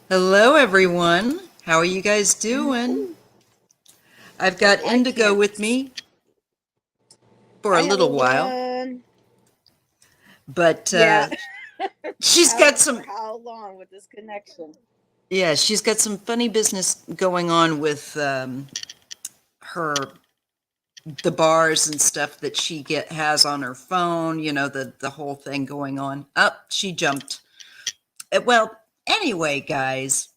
Hello, everyone. How are you guys doing? Mhm. I've got I Indigo can't. with me for a Hi, little while, everyone. but Yeah, she's I don't got know for some, how long with this connection. yeah, she's got some funny business going on with her, the bars and stuff that she has on her phone, the whole thing going on. Oh, she jumped. Well, anyway, guys,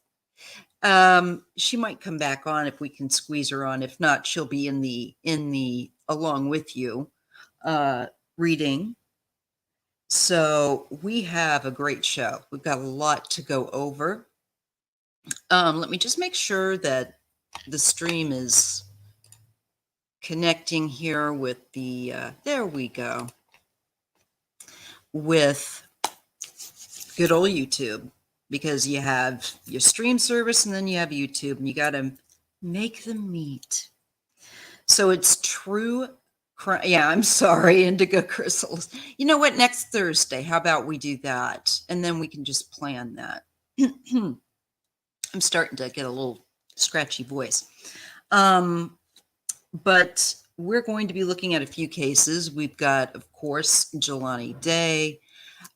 she might come back on if we can squeeze her on. If not, she'll be in the along with you reading. So we have a great show. We've got a lot to go over. Let me just make sure that the stream is connecting here with the, there we go, with good old YouTube, because you have your stream service and then you have YouTube, and you got to make them meet. So it's true crime. Yeah, I'm sorry, Indigo Crystals. You know what? Next Thursday, how about we do that? And then we can just plan that. I'm starting to get a little scratchy voice. But we're going to be looking at a few cases. We've got, of course, Jelani Day.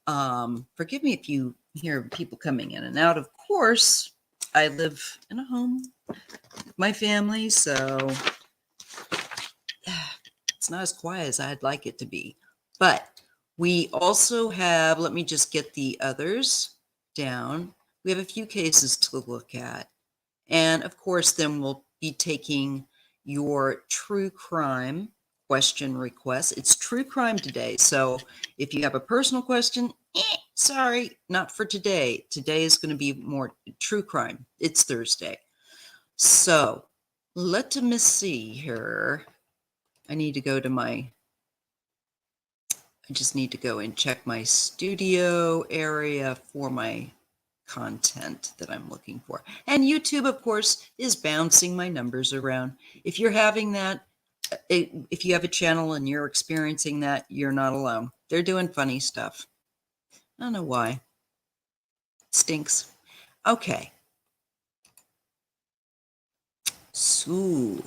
Forgive me if you hear people coming in and out. Of course, I live in a home with my family, so it's not as quiet as I'd like it to be. But we also have, let me just get the others down. We have a few cases to look at. And of course, then we'll be taking your true crime question requests. It's true crime today. So if you have a personal question, sorry, not for today. Today is going to be more true crime. It's Thursday. So let me see here. I need to go to I just need to go and check my studio area for my content that I'm looking for. And YouTube, of course, is bouncing my numbers around. If you're having that, if you have a channel and you're experiencing that, you're not alone. They're doing funny stuff. I don't know why. It stinks. Okay. So,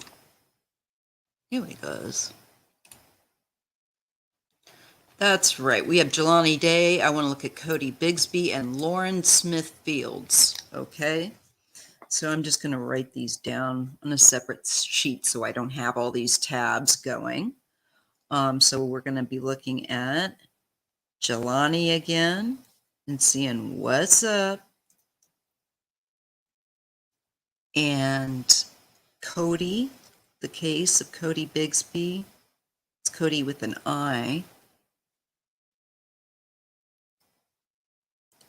here it goes. That's right. We have Jelani Day. I want to look at Cody Bigsby and Lauren Smith Fields. Okay. So I'm just going to write these down on a separate sheet so I don't have all these tabs going. So we're going to be looking at Jelani again and seeing what's up. And Cody, the case of Cody Bigsby. It's Cody with an I.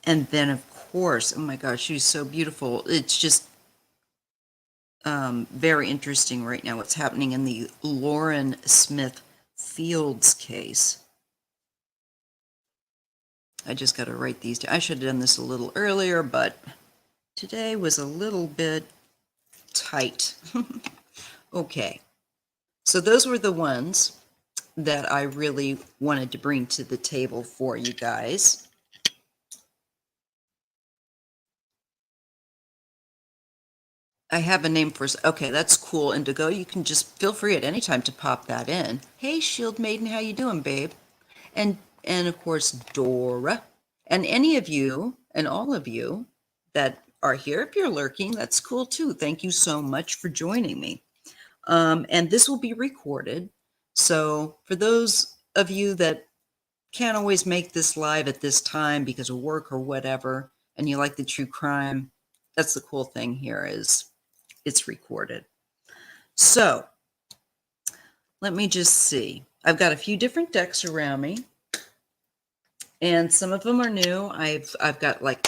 And then, of course, oh my gosh, she's so beautiful. It's just very interesting right now what's happening in the Lauren Smith Fields case. I just got to write these down. I should have done this a little earlier, but today was a little bit tight. Okay, so those were the ones that I really wanted to bring to the table for you guys. I have a name for, okay, that's cool, Indigo. You can just feel free at any time to pop that in. Hey, Shield Maiden, how you doing, babe? And of course, Dora. And any of you, and all of you that are here, if you're lurking, that's cool too. Thank you so much for joining me. And this will be recorded. So for those of you that can't always make this live at this time because of work or whatever, and you like the true crime, that's the cool thing here is it's recorded. So let me just see. I've got a few different decks around me, and some of them are new. I've got like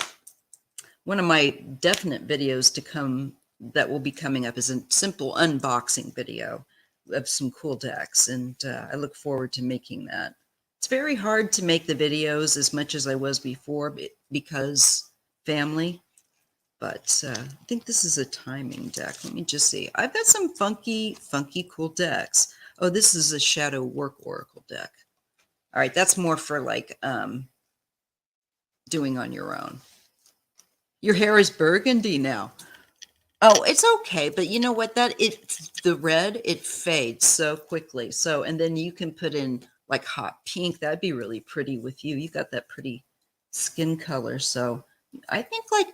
one of my definite videos to come that will be coming up is a simple unboxing video of some cool decks, and I look forward to making that. It's very hard to make the videos as much as I was before because family, but I think this is a timing deck. Let me just see. I've got some funky, cool decks. Oh, this is a Shadow Work Oracle deck. All right, that's more for like doing on your own. Your hair is burgundy now. Oh, it's okay, but you know what? The red, it fades so quickly. So, and then you can put in like hot pink. That'd be really pretty with you. You got that pretty skin color. So I think like,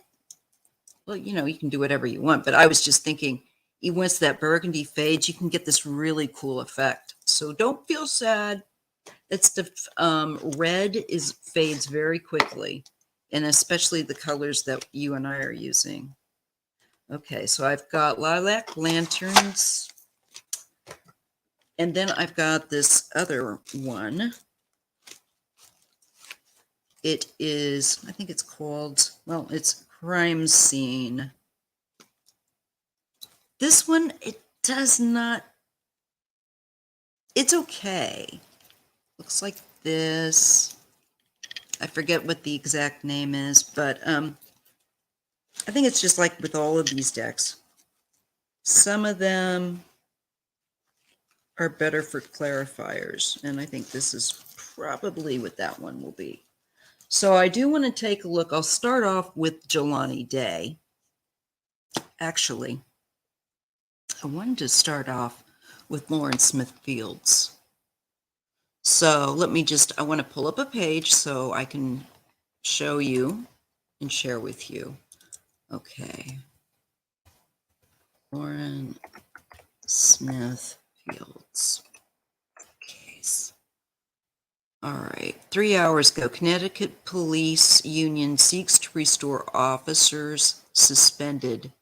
well, you can do whatever you want, but I was just thinking, once that burgundy fades, you can get this really cool effect. So don't feel sad. It's the red fades very quickly, and especially the colors that you and I are using. Okay, so I've got lilac lanterns, and then I've got this other one. It is, I think it's called, well, it's crime scene. This one, it does not, it's okay. Looks like this. I forget what the exact name is, but I think it's just like with all of these decks. Some of them are better for clarifiers, and I think this is probably what that one will be. So I do want to take a look. I'll start off with Jelani Day. Actually, I wanted to start off with Lauren Smith Fields. So I want to pull up a page so I can show you and share with you. Okay. Lauren Smith Fields case. All right. 3 hours ago, Connecticut Police Union seeks to restore officers suspended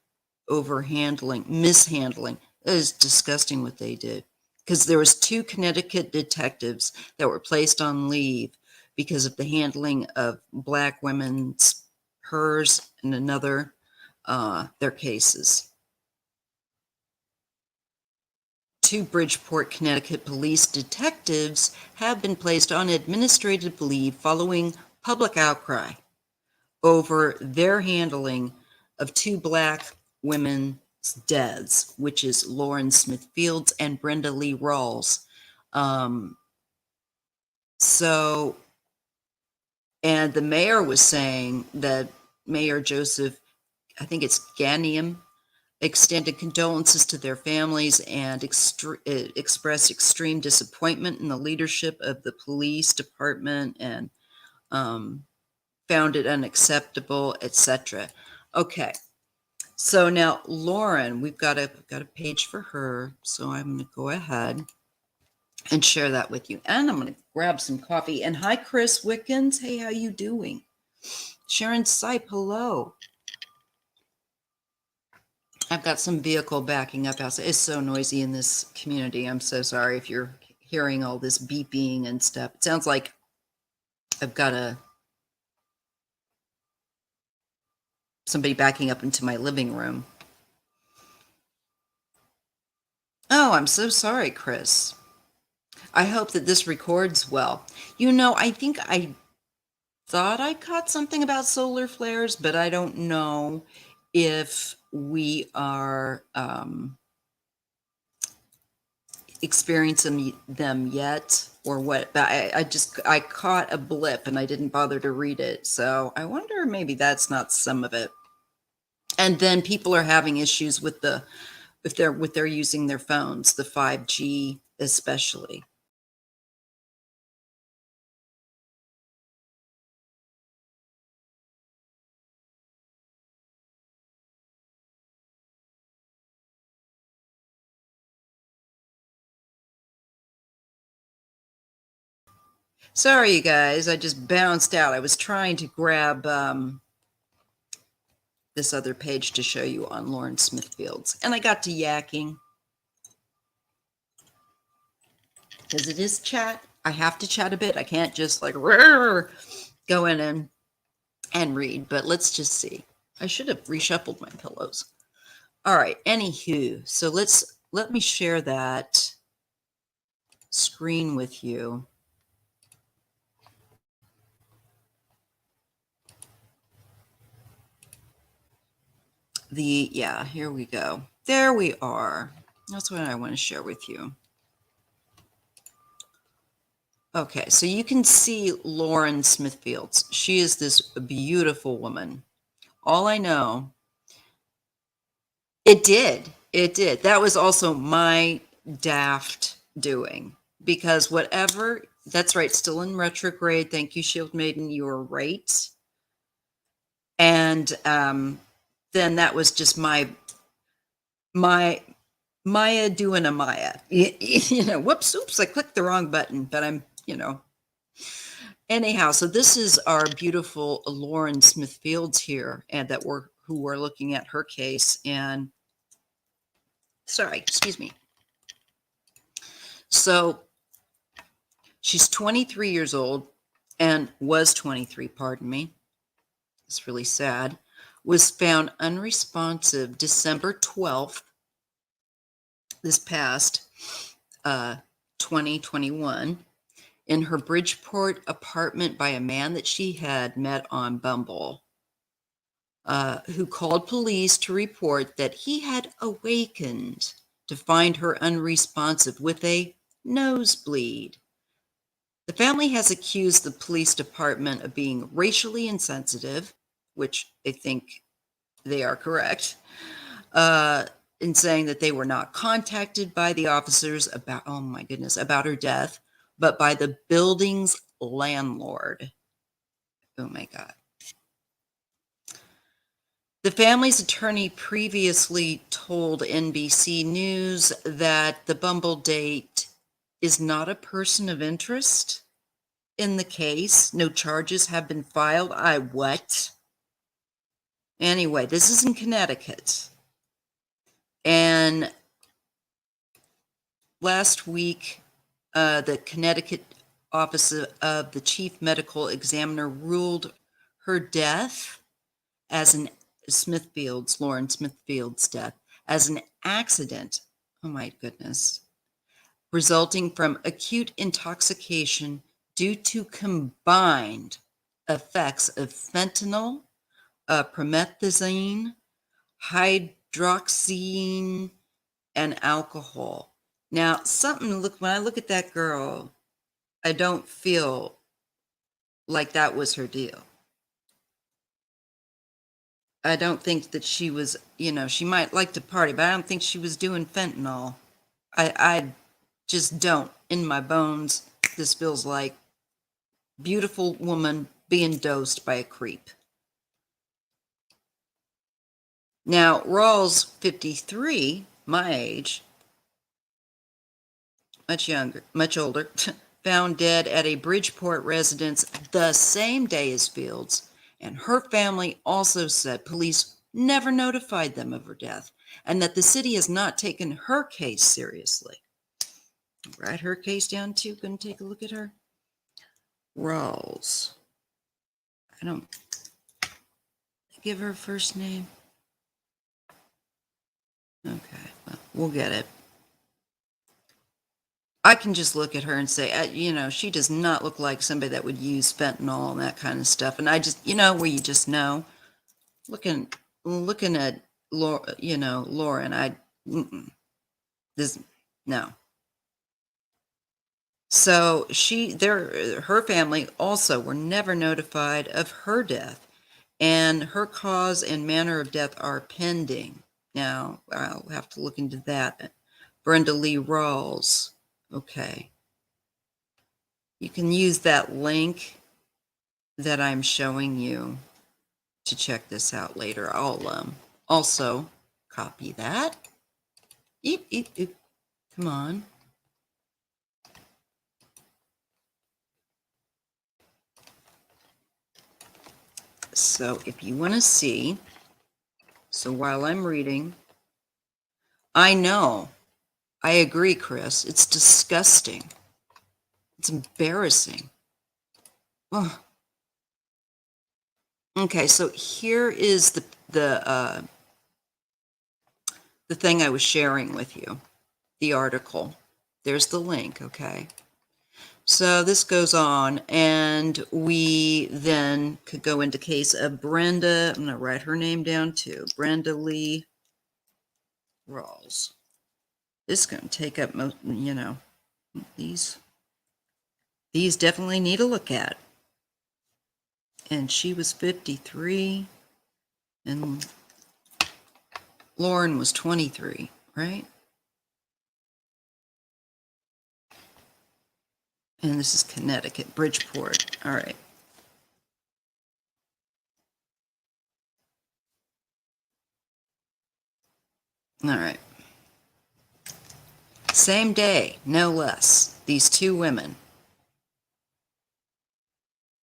over mishandling. It is disgusting what they did. Because there was 2 Connecticut detectives that were placed on leave because of the handling of Black women's, hers and another, their cases. 2 Bridgeport, Connecticut police detectives have been placed on administrative leave following public outcry over their handling of 2 Black women's deaths, which is Lauren Smith Fields and Brenda Lee Rawls. And the mayor was saying that Mayor Joseph, I think it's Ganium, extended condolences to their families and expressed extreme disappointment in the leadership of the police department and found it unacceptable, etc. Okay, so now Lauren, we've got a page for her, so I'm going to go ahead and share that with you. And I'm going to grab some coffee. And hi, Chris Wickens. Hey, how you doing? Sharon Sipe, hello. I've got some vehicle backing up outside. It's so noisy in this community. I'm so sorry if you're hearing all this beeping and stuff. It sounds like I've got somebody backing up into my living room. Oh, I'm so sorry, Chris. I hope that this records well. I think I thought I caught something about solar flares, but I don't know if we are experiencing them yet or what. But I caught a blip and I didn't bother to read it. So I wonder maybe that's not some of it. And then people are having issues with if they're using their phones, the 5G especially. Sorry, you guys, I just bounced out. I was trying to grab this other page to show you on Lauren Smith Fields, and I got to yakking. Because it is chat. I have to chat a bit. I can't just like go in and read, but let's just see. I should have reshuffled my pillows. All right, anywho, so let me share that screen with you. Here we go. There we are. That's what I want to share with you. Okay, so you can see Lauren Smith Fields. She is this beautiful woman All I know, it did. It did. That was also my daft doing because whatever, that's right, still in retrograde. Thank you, Shield Maiden. You were right. And then that was just my Maya doing a Maya. You know, whoops, oops, I clicked the wrong button, but I'm, you know. Anyhow, so this is our beautiful Lauren Smith Fields here, and that we're who we're looking at her case. And sorry, excuse me. So she's 23 years old and was 23, pardon me. It's really sad. Was found unresponsive December 12th, this past 2021, in her Bridgeport apartment by a man that she had met on Bumble, who called police to report that he had awakened to find her unresponsive with a nosebleed. The family has accused the police department of being racially insensitive, which I think they are correct, in saying that they were not contacted by the officers about, oh my goodness, about her death, but by the building's landlord. Oh my God. The family's attorney previously told NBC News that the Bumble date is not a person of interest in the case. No charges have been filed. What? Anyway, this is in Connecticut. And last week, the Connecticut Office of the Chief Medical Examiner ruled her death as an Lauren Smithfield's death, as an accident. Oh my goodness. Resulting from acute intoxication due to combined effects of fentanyl, promethazine, hydroxyzine, and alcohol. Now, when I look at that girl, I don't feel like that was her deal. I don't think that she was, she might like to party, but I don't think she was doing fentanyl. I just don't. In my bones, this feels like beautiful woman being dosed by a creep. Now, Rawls, 53, my age, much older, found dead at a Bridgeport residence the same day as Fields, and her family also said police never notified them of her death, and that the city has not taken her case seriously. Write her case down too. Gonna take a look at her. Rawls. I don't give her a first name. Okay, well, we'll get it. I can just look at her and say, she does not look like somebody that would use fentanyl and that kind of stuff. And I just, where you just know, looking at, Lauren, no. So her family also were never notified of her death, and her cause and manner of death are pending. Now, I'll have to look into that. Brenda Lee Rawls. Okay. You can use that link that I'm showing you to check this out later. I'll also copy that. Eep, eep, eep. Come on. So if you want to see, so while I'm reading, I know, I agree, Chris, it's disgusting. It's embarrassing. Oh. Okay, so here is the thing I was sharing with you, the article. There's the link, okay? So this goes on, and we then could go into case of Brenda. I'm going to write her name down too. Brenda Lee Rawls. This is going to take up most, these definitely need a look at. And she was 53. And Lauren was 23, right? And this is Connecticut, Bridgeport. All right. All right. Same day, no less. These two women.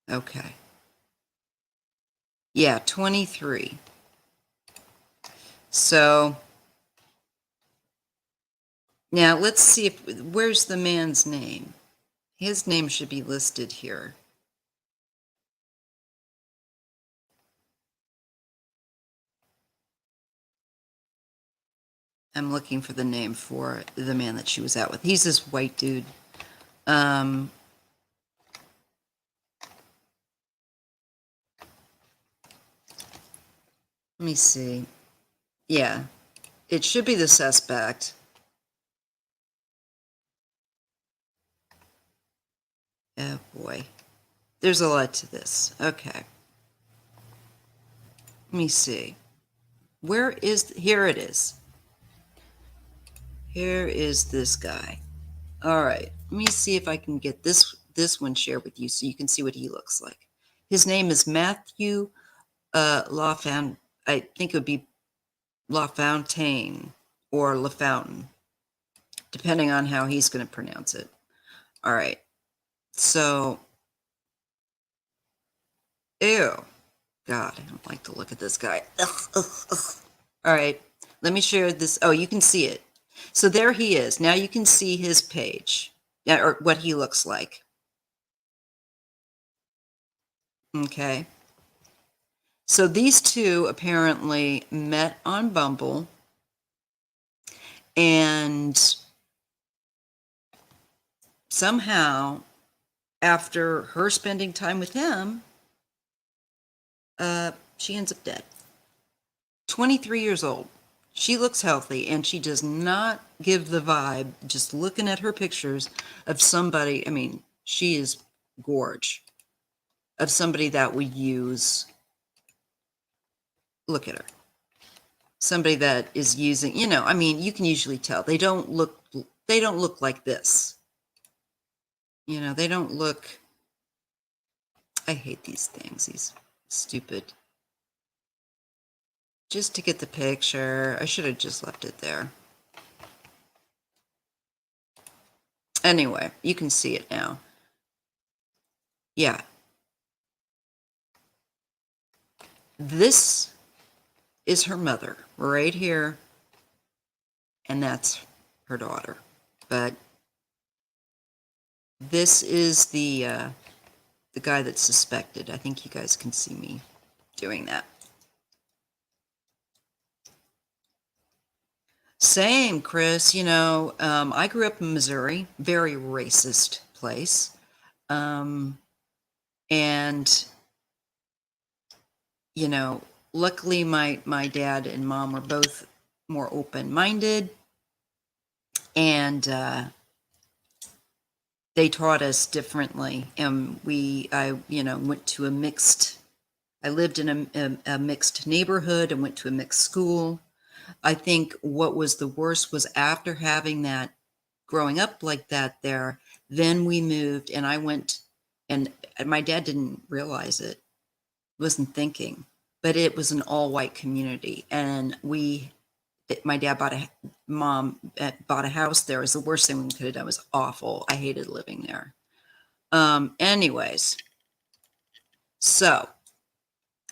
Okay. Yeah, 23. So now let's see if, where's the man's name? His name should be listed here. I'm looking for the name for the man that she was out with. He's this white dude. Let me see. Yeah, it should be the suspect. Oh boy. There's a lot to this. Okay. Let me see. Where is, here it is. Here is this guy. All right. Let me see if I can get this one shared with you so you can see what he looks like. His name is Matthew LaFountain. I think it would be LaFontaine or LaFountain, depending on how he's going to pronounce it. All right. So, ew. God, I don't like to look at this guy. Ugh, ugh, ugh. All right. Let me share this. Oh, you can see it. So there he is. Now you can see his page, or what he looks like. Okay. So these two apparently met on Bumble, and somehow, after her spending time with him, she ends up dead. 23 years old. She looks healthy, and she does not give the vibe, just looking at her pictures, of somebody, I mean, she is gorge, of somebody that would use, look at her, somebody that is using, you know, I mean, you can usually tell. They don't look like this. You know, they don't look, I hate these things, these stupid, just to get the picture. I should have just left it there. Anyway, you can see it now. Yeah. This is her mother right here, and that's her daughter. But this is the guy that's suspected. I think you guys can see me doing that. Same, Chris. You know, I grew up in Missouri, very racist place. And, you know, luckily my dad and mom were both more open-minded, and they taught us differently. And I went to a mixed, I lived in a mixed neighborhood and went to a mixed school. I think what was the worst was after having that, growing up like that there, then we moved, and I went, and my dad didn't realize it, wasn't thinking, but it was an all-white community, and my dad mom bought a house there. It was the worst thing we could have done. It was awful. I hated living there. Anyways, so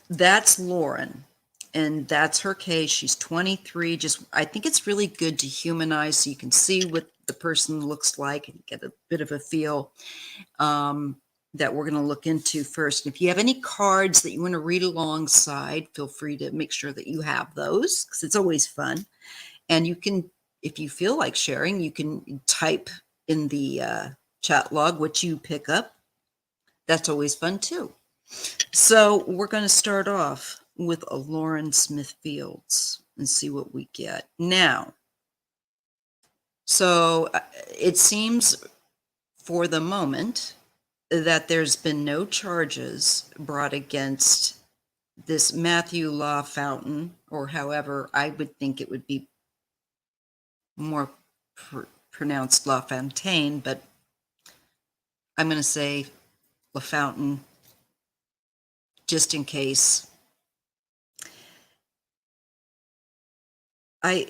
that's Lauren, and that's her case. She's 23. Just, I think it's really good to humanize so you can see what the person looks like and get a bit of a feel, that we're going to look into first. If you have any cards that you want to read alongside, feel free to make sure that you have those, because it's always fun. And you can, if you feel like sharing, you can type in the chat log what you pick up. That's always fun too. So we're going to start off with a Lauren Smith Fields and see what we get. Now, so it seems for the moment that there's been no charges brought against this Matthew Law Fountain, or however, I would think it would be more pronounced La Fontaine, but I'm going to say La Fountain just in case. I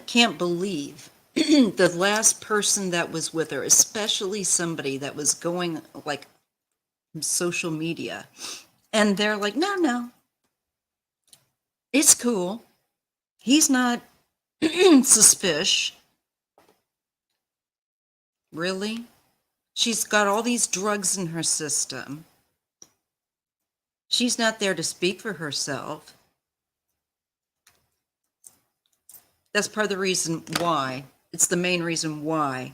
can't believe the last person that was with her, especially somebody that was going like social media, and they're like, no, it's cool. He's not suspicious. Really? She's got all these drugs in her system. She's not there to speak for herself. That's part of the reason why. It's the main reason why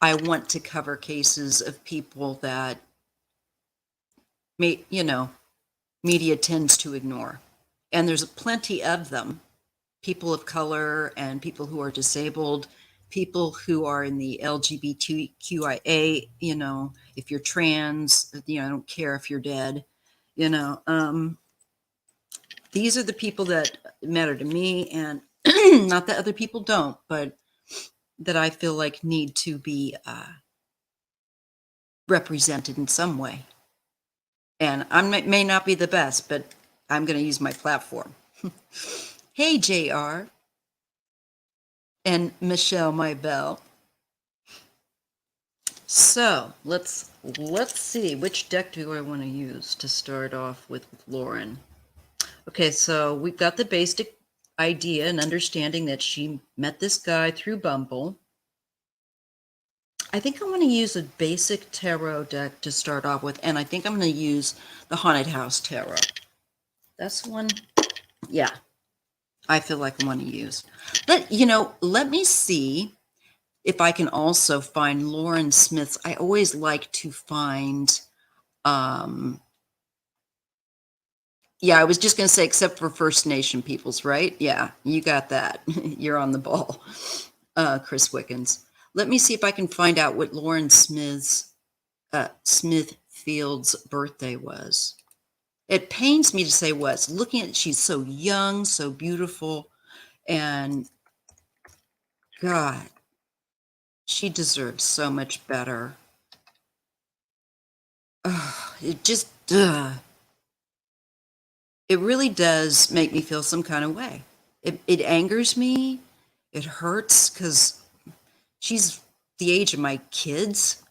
I want to cover cases of people that media tends to ignore. And there's plenty of them. People of color and people who are disabled, people who are in the LGBTQIA, if you're trans, I don't care if you're dead, these are the people that matter to me, and not that other people don't, but that I feel like need to be represented in some way. And I may not be the best, but I'm going to use my platform. Hey, JR and Michelle, my belle. So let's see, which deck do I want to use to start off with Lauren? Okay, so we've got the basic idea and understanding that she met this guy through Bumble. I think I want to use a basic tarot deck to start off with, and I think I'm going to use the Haunted House Tarot. That's one, yeah, I feel like I want to use. But, let me see if I can also find Lauren Smith's. I always like to find, yeah, I was just going to say, except for First Nation peoples, right? Yeah, you got that. You're on the ball, Chris Wickens. Let me see if I can find out what Lauren Smithfield's birthday was. It pains me to say was. Looking at, she's so young, so beautiful, and God, she deserves so much better. It just, it really does make me feel some kind of way. It angers me. It hurts because she's the age of my kids.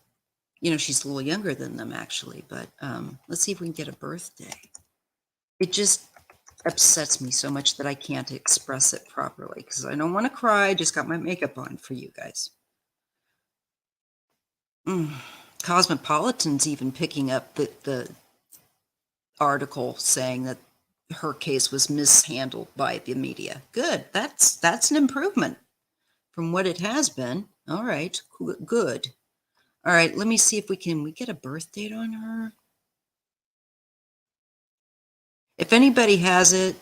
She's a little younger than them, actually. But let's see if we can get a birthday. It just upsets me so much that I can't express it properly because I don't want to cry. I just got my makeup on for you guys. Cosmopolitan's even picking up the article saying that her case was mishandled by the media. Good. That's an improvement from what it has been. All right. Good. All right. Let me see if we get a birth date on her. If anybody has it,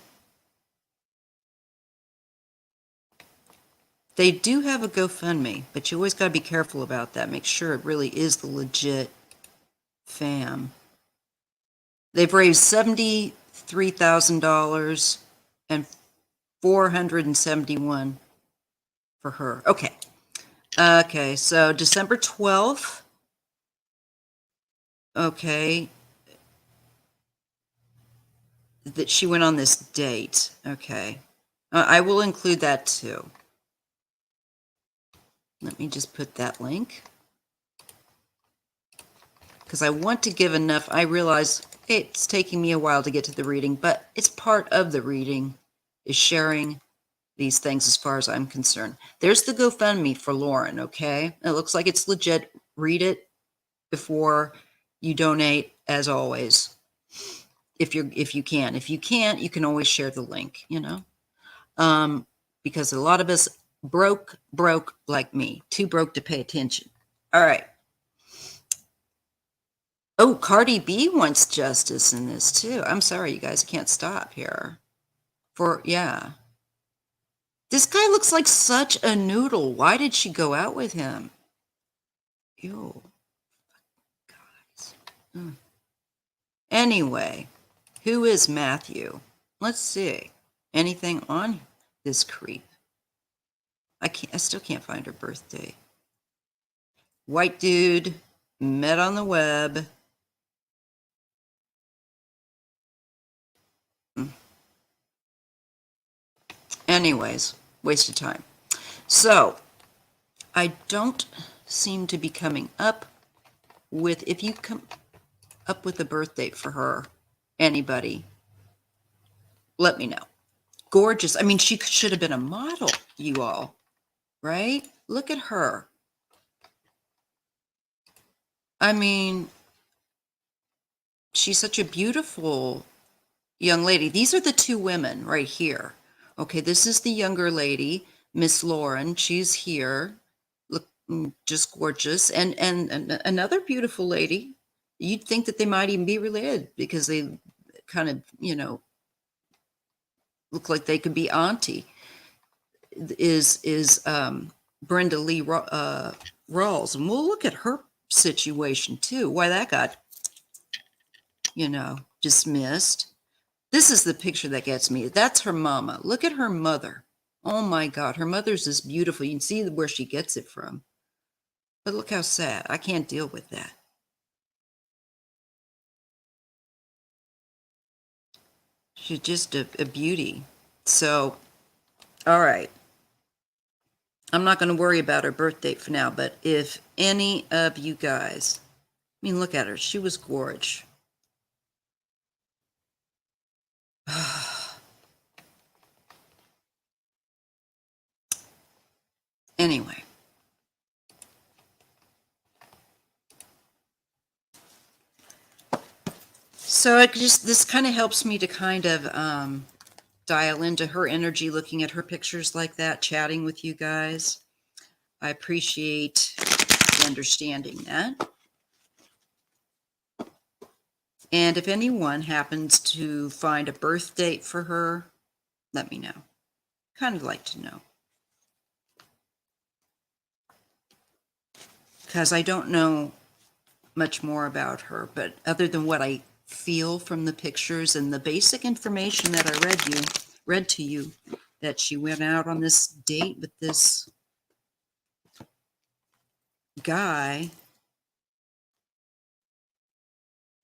they do have a GoFundMe, but you always got to be careful about that. Make sure it really is the legit fam. They've raised $73,000 and $471 for her. Okay. Okay, so December 12th. Okay. That she went on this date. Okay. I will include that too. Let me just put that link. Because I want to give enough. I realize it's taking me a while to get to the reading, but it's part of the reading is sharing these things as far as I'm concerned. There's the GoFundMe for Lauren, okay? It looks like it's legit. Read it before you donate, as always. If you can. If you can't, you can always share the link, because a lot of us broke like me, too broke to pay attention. All right. Oh, Cardi B wants justice in this too. I'm sorry, you guys, I can't stop here. Yeah. This guy looks like such a noodle. Why did she go out with him? Ew. Guys. Anyway, Who is Matthew? Let's see. Anything on this creep? I still can't find her birthday. White dude, met on the web. Anyways, waste of time. So, I don't seem to be coming up with, if you come up with a birth date for her, anybody, let me know. Gorgeous. I mean, she should have been a model, you all, right? Look at her. I mean, she's such a beautiful young lady. These are the two women right here. Okay, this is the younger lady, Miss Lauren. She's here. Look, just gorgeous. And another beautiful lady. You'd think that they might even be related because they kind of, look like they could be auntie. Is Brenda Lee Rawls. And we'll look at her situation too. Why that got, dismissed. This is the picture that gets me. That's her mama. Look at her mother. Oh my God. Her mother's is beautiful. You can see where she gets it from. But look how sad. I can't deal with that. She's just a beauty. So, all right. I'm not going to worry about her birth date for now, but if any of you guys, I mean, look at her. She was gorgeous. Anyway. So this kind of helps me to kind of dial into her energy, looking at her pictures like that, chatting with you guys. I appreciate understanding that. And if anyone happens to find a birth date for her, let me know. Kind of like to know. Because I don't know much more about her, but other than what I feel from the pictures and the basic information that I read to you, that she went out on this date with this guy.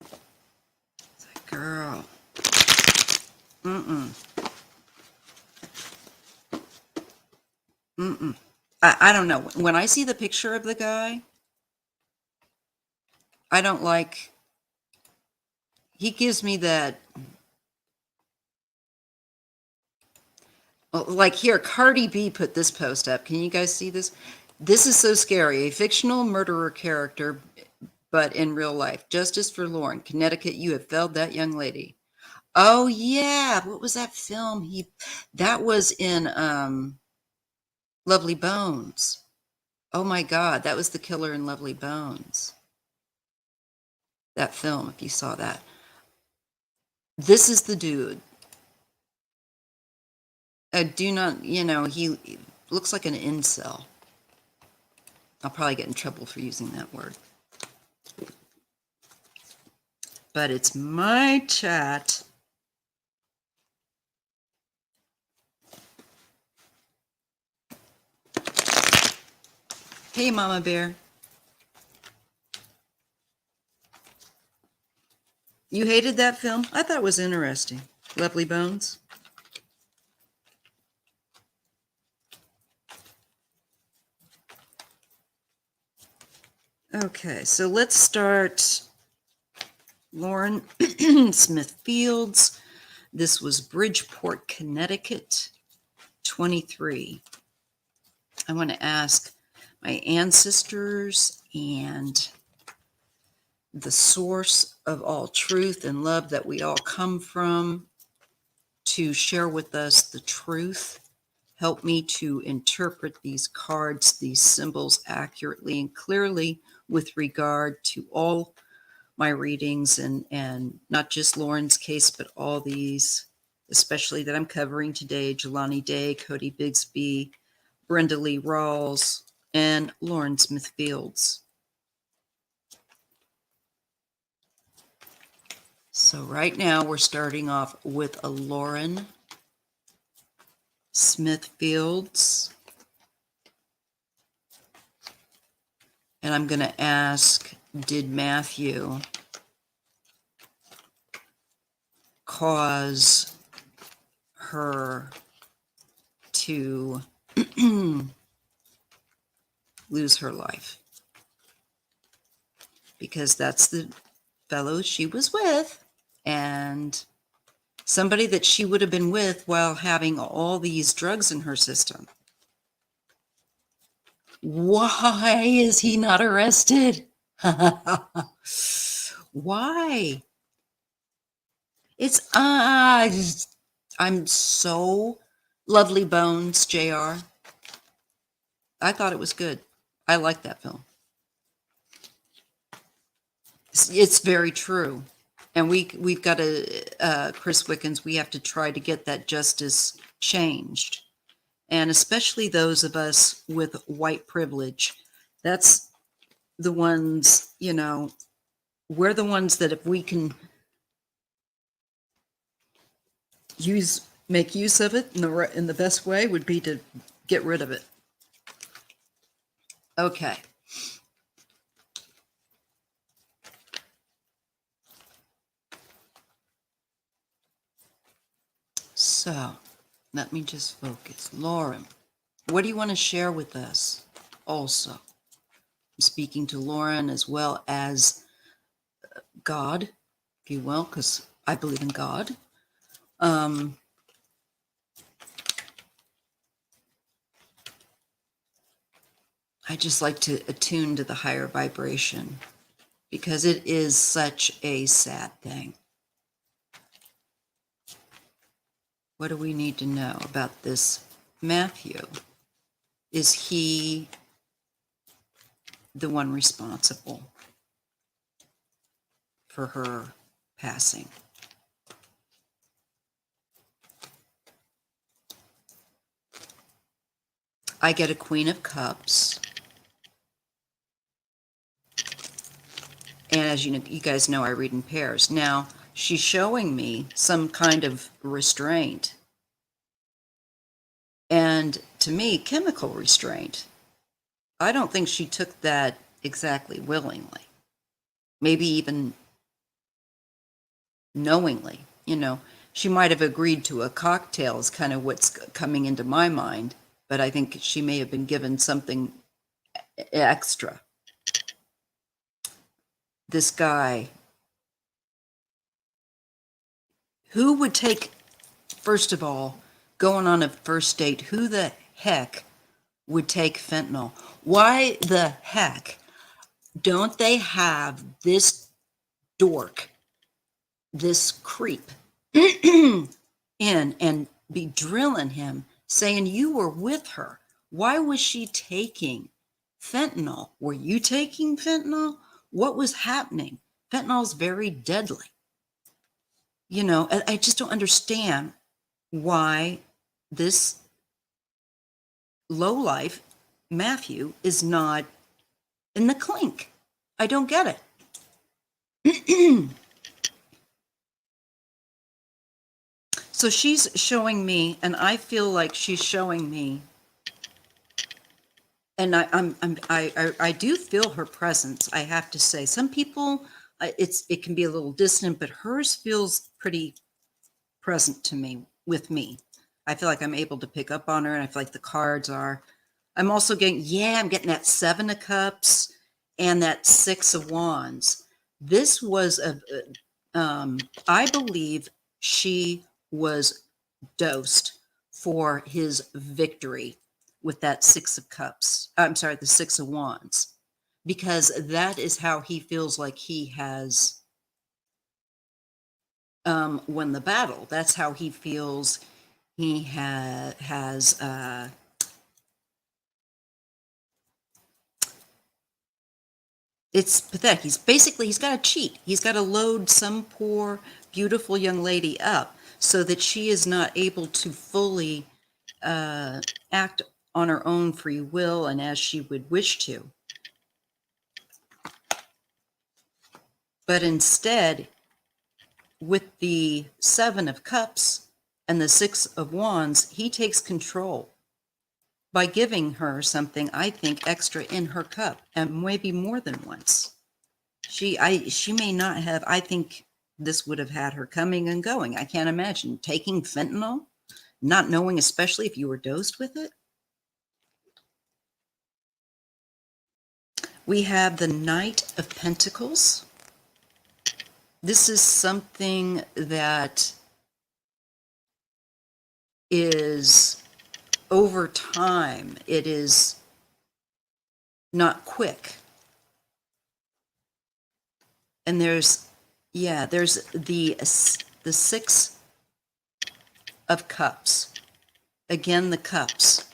It's like, girl. I don't know. When I see the picture of the guy, I don't like, he gives me that, like here, Cardi B put this post up. Can you guys see this? This is so scary. A fictional murderer character, but in real life. Justice for Lauren, Connecticut. You have failed that young lady. Oh yeah. What was that film? That was in Lovely Bones. Oh my God. That was the killer in Lovely Bones. That film, if you saw that. This is the dude. Do not, he looks like an incel. I'll probably get in trouble for using that word. But it's my chat. Hey, Mama Bear. You hated that film? I thought it was interesting. Lovely Bones. Okay, so let's start. Lauren Smith Fields. This was Bridgeport, Connecticut, 23. I want to ask my ancestors and the source of all truth and love that we all come from to share with us the truth. Help me to interpret these cards, these symbols accurately and clearly with regard to all my readings and not just Lauren's case, but all these, especially that I'm covering today, Jelani Day, Cody Bigsby, Brenda Lee Rawls, and Lauren Smith Fields. So right now we're starting off with a Lauren Smithfields. And I'm going to ask, did Matthew cause her to lose her life? Because that's the fellow she was with, and somebody that she would have been with while having all these drugs in her system. Why is he not arrested? Why? It's I'm so Lovely Bones, JR. I thought it was good. I like that film. It's very true. And we've got to, Chris Wickens, we have to try to get that justice changed. And especially those of us with white privilege. That's the ones, you know, we're the ones that if we can make use of it in the best way would be to get rid of it. Okay. So let me just focus. Lauren, what do you want to share with us also? I'm speaking to Lauren as well as God, if you will, because I believe in God. I just like to attune to the higher vibration because it is such a sad thing. What do we need to know about this Matthew? Is he the one responsible for her passing? I get a Queen of Cups. And as you know, you guys know, I read in pairs. Now, she's showing me some kind of restraint. And to me, chemical restraint. I don't think she took that exactly willingly. Maybe even knowingly. You know, she might have agreed to a cocktail is kind of what's coming into my mind. But I think she may have been given something extra. This guy, who would take, first of all, going on a first date, who the heck would take fentanyl? Why the heck don't they have this dork, this creep, in and be drilling him, saying you were with her? Why was she taking fentanyl? Were you taking fentanyl? What was happening? Fentanyl's very deadly. You know, I just don't understand why this lowlife Matthew is not in the clink. I don't get it. So she's showing me, and I feel like she's showing me, and I do feel her presence. I have to say, some people, it can be a little distant, but hers feels pretty present to me, with me. I feel like I'm able to pick up on her, and I feel like the cards are. I'm also getting, I'm getting that 7 of Cups and that 6 of Wands. This was I believe she was dosed for his victory with that 6 of Cups. I'm sorry, the 6 of Wands, because that is how he feels like he has won the battle. That's how he feels he has it's pathetic. He's got to cheat. He's got to load some poor, beautiful young lady up so that she is not able to fully act on her own free will and as she would wish to. But instead, with the Seven of Cups and the Six of Wands, he takes control by giving her something, I think, extra in her cup, and maybe more than once. She may not have, I think this would have had her coming and going. I can't imagine taking fentanyl, not knowing, especially if you were dosed with it. We have the Knight of Pentacles. This is something that is over time. It is not quick. And there's the Six of Cups. Again, the cups.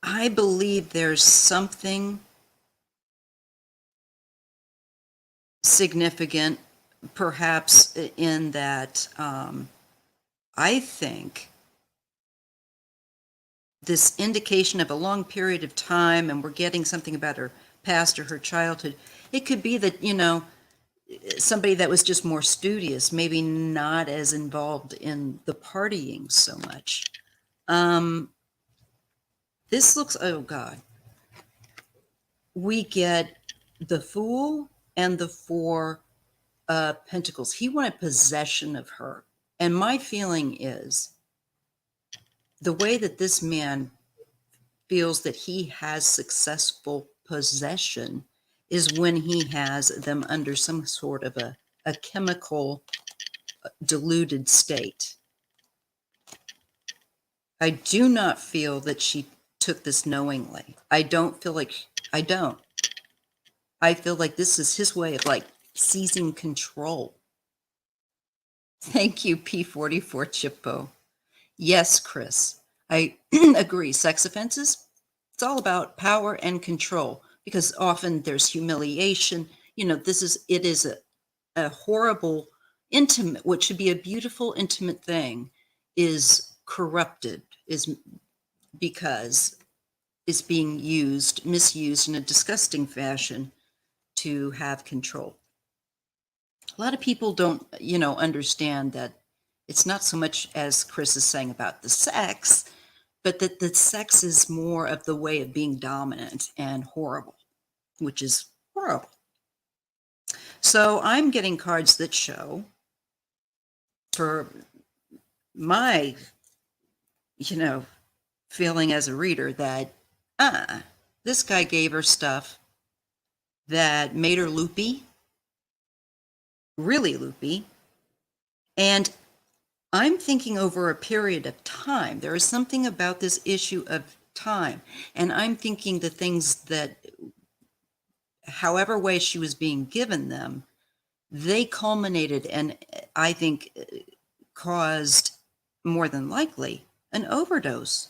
I believe there's something significant, perhaps, in that. I think this indication of a long period of time, and we're getting something about her past or her childhood. It could be that, somebody that was just more studious, maybe not as involved in the partying so much. This looks, oh God. We get the Fool and the Four Pentacles. He wanted possession of her. And my feeling is the way that this man feels that he has successful possession is when he has them under some sort of a chemical diluted state. I do not feel that she took this knowingly. I don't. I feel like this is his way of seizing control. Thank you, P44 Chippo. Yes, Chris, I agree. Sex offenses, it's all about power and control, because often there's humiliation. It is a horrible, intimate, what should be a beautiful, intimate thing is corrupted, is because it's being misused in a disgusting fashion to have control. A lot of people don't, understand that it's not so much, as Chris is saying, about the sex, but that the sex is more of the way of being dominant and horrible, which is horrible. So I'm getting cards that show, for my, feeling as a reader, that this guy gave her stuff that made her loopy, really loopy. And I'm thinking over a period of time. There is something about this issue of time. And I'm thinking the things that, however way she was being given them, they culminated and I think caused, more than likely, an overdose.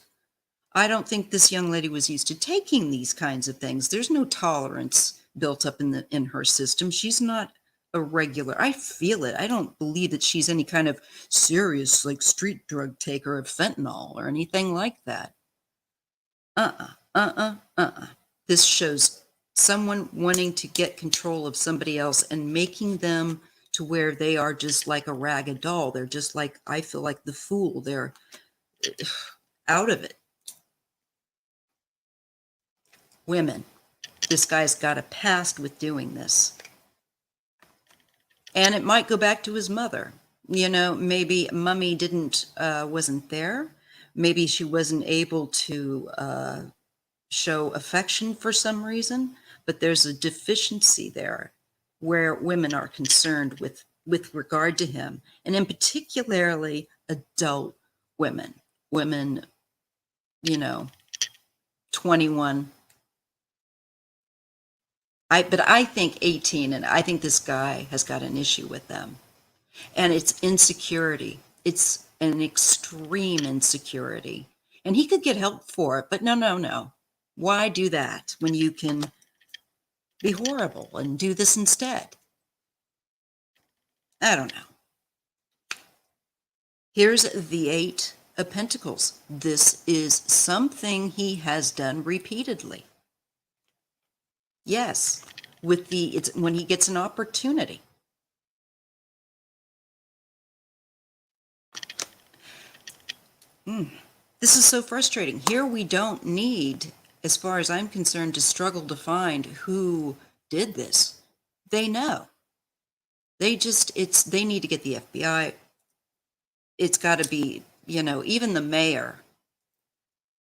I don't think this young lady was used to taking these kinds of things. There's no tolerance built up in her system. She's not a regular. I feel it. I don't believe that she's any kind of serious street drug taker of fentanyl or anything like that. This shows someone wanting to get control of somebody else and making them to where they are just like a ragged doll. They're just like, I feel like the Fool. They're out of it. Women, this guy's got a past with doing this. And it might go back to his mother. Maybe mommy wasn't there. Maybe she wasn't able to show affection for some reason, but there's a deficiency there where women are concerned with regard to him. And in particularly adult women, 21. But I think 18, and I think this guy has got an issue with them. And it's insecurity. It's an extreme insecurity. And he could get help for it, but no. Why do that when you can be horrible and do this instead? I don't know. Here's the Eight of Pentacles. This is something he has done repeatedly. Yes, with it's when he gets an opportunity. This is so frustrating. Here we don't need, as far as I'm concerned, to struggle to find who did this. They know. They need to get the FBI. It's got to be, even the mayor.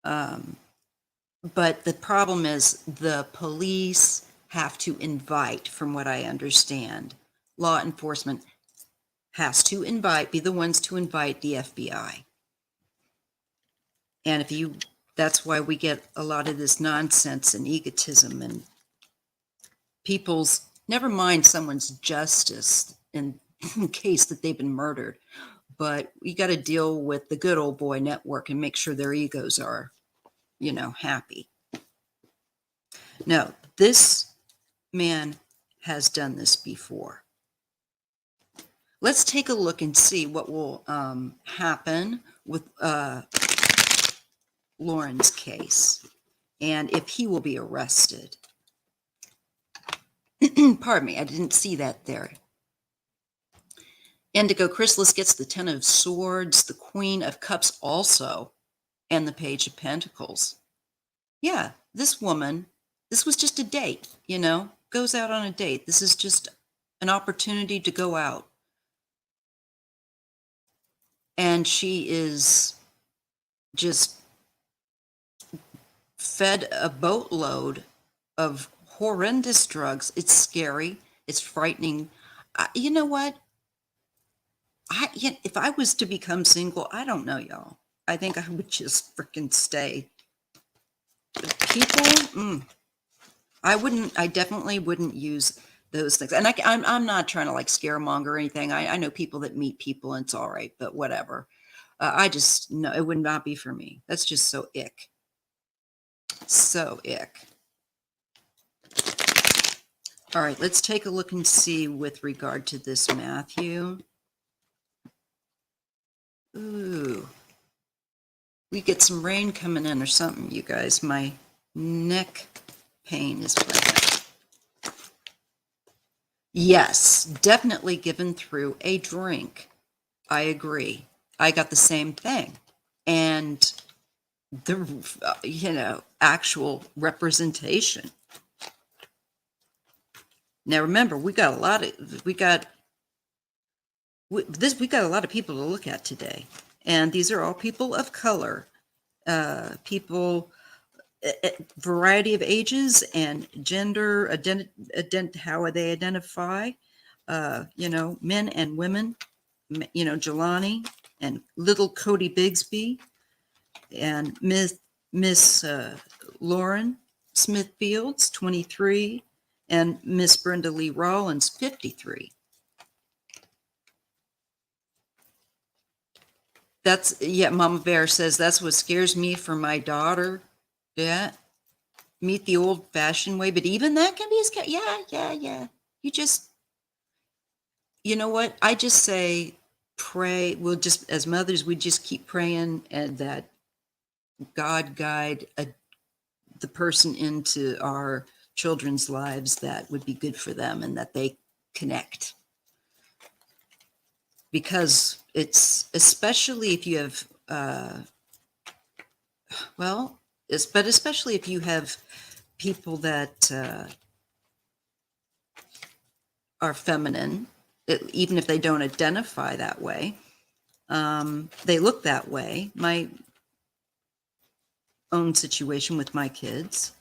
But the problem is the police have to invite, from what I understand. Law enforcement has to be the ones to invite the FBI. And that's why we get a lot of this nonsense and egotism and never mind someone's justice in case that they've been murdered. But we got to deal with the good old boy network and make sure their egos are, happy. No, this man has done this before. Let's take a look and see what will happen with Lauren's case and if he will be arrested. Pardon me, I didn't see that there. Indigo Chrysalis gets the Ten of Swords, the Queen of Cups also, and the Page of Pentacles. Yeah, this woman, this was just a date, goes out on a date. This is just an opportunity to go out. And she is just fed a boatload of horrendous drugs. It's scary. It's frightening. You know what? If I was to become single, I don't know, y'all. I think I would just freaking stay. People, I definitely wouldn't use those things. And I'm not trying to like scaremonger or anything. I know people that meet people and it's all right, but whatever. I just, no, it would not be for me. That's just so ick. So ick. All right, let's take a look and see with regard to this Matthew. Ooh. We get some rain coming in or something, you guys. My neck pain is bad. Yes, definitely given through a drink. I agree. I got the same thing. And the, actual representation. Now remember, we got a lot of people to look at today. And these are all people of color, people, variety of ages and gender, how they identify, men and women, Jelani and little Cody Bigsby and Miss Lauren Smithfields, 23, and Miss Brenda Lee Rollins, 53. Mama Bear says that's what scares me for my daughter. Yeah. Meet the old fashioned way, but even that can be scary. Yeah. You know what? I just say pray. We'll just, as mothers, we just keep praying and that God guide the person into our children's lives that would be good for them and that they connect. Because it's, especially if you have, especially if you have people that are feminine, even if they don't identify that way, they look that way. My own situation with my kids,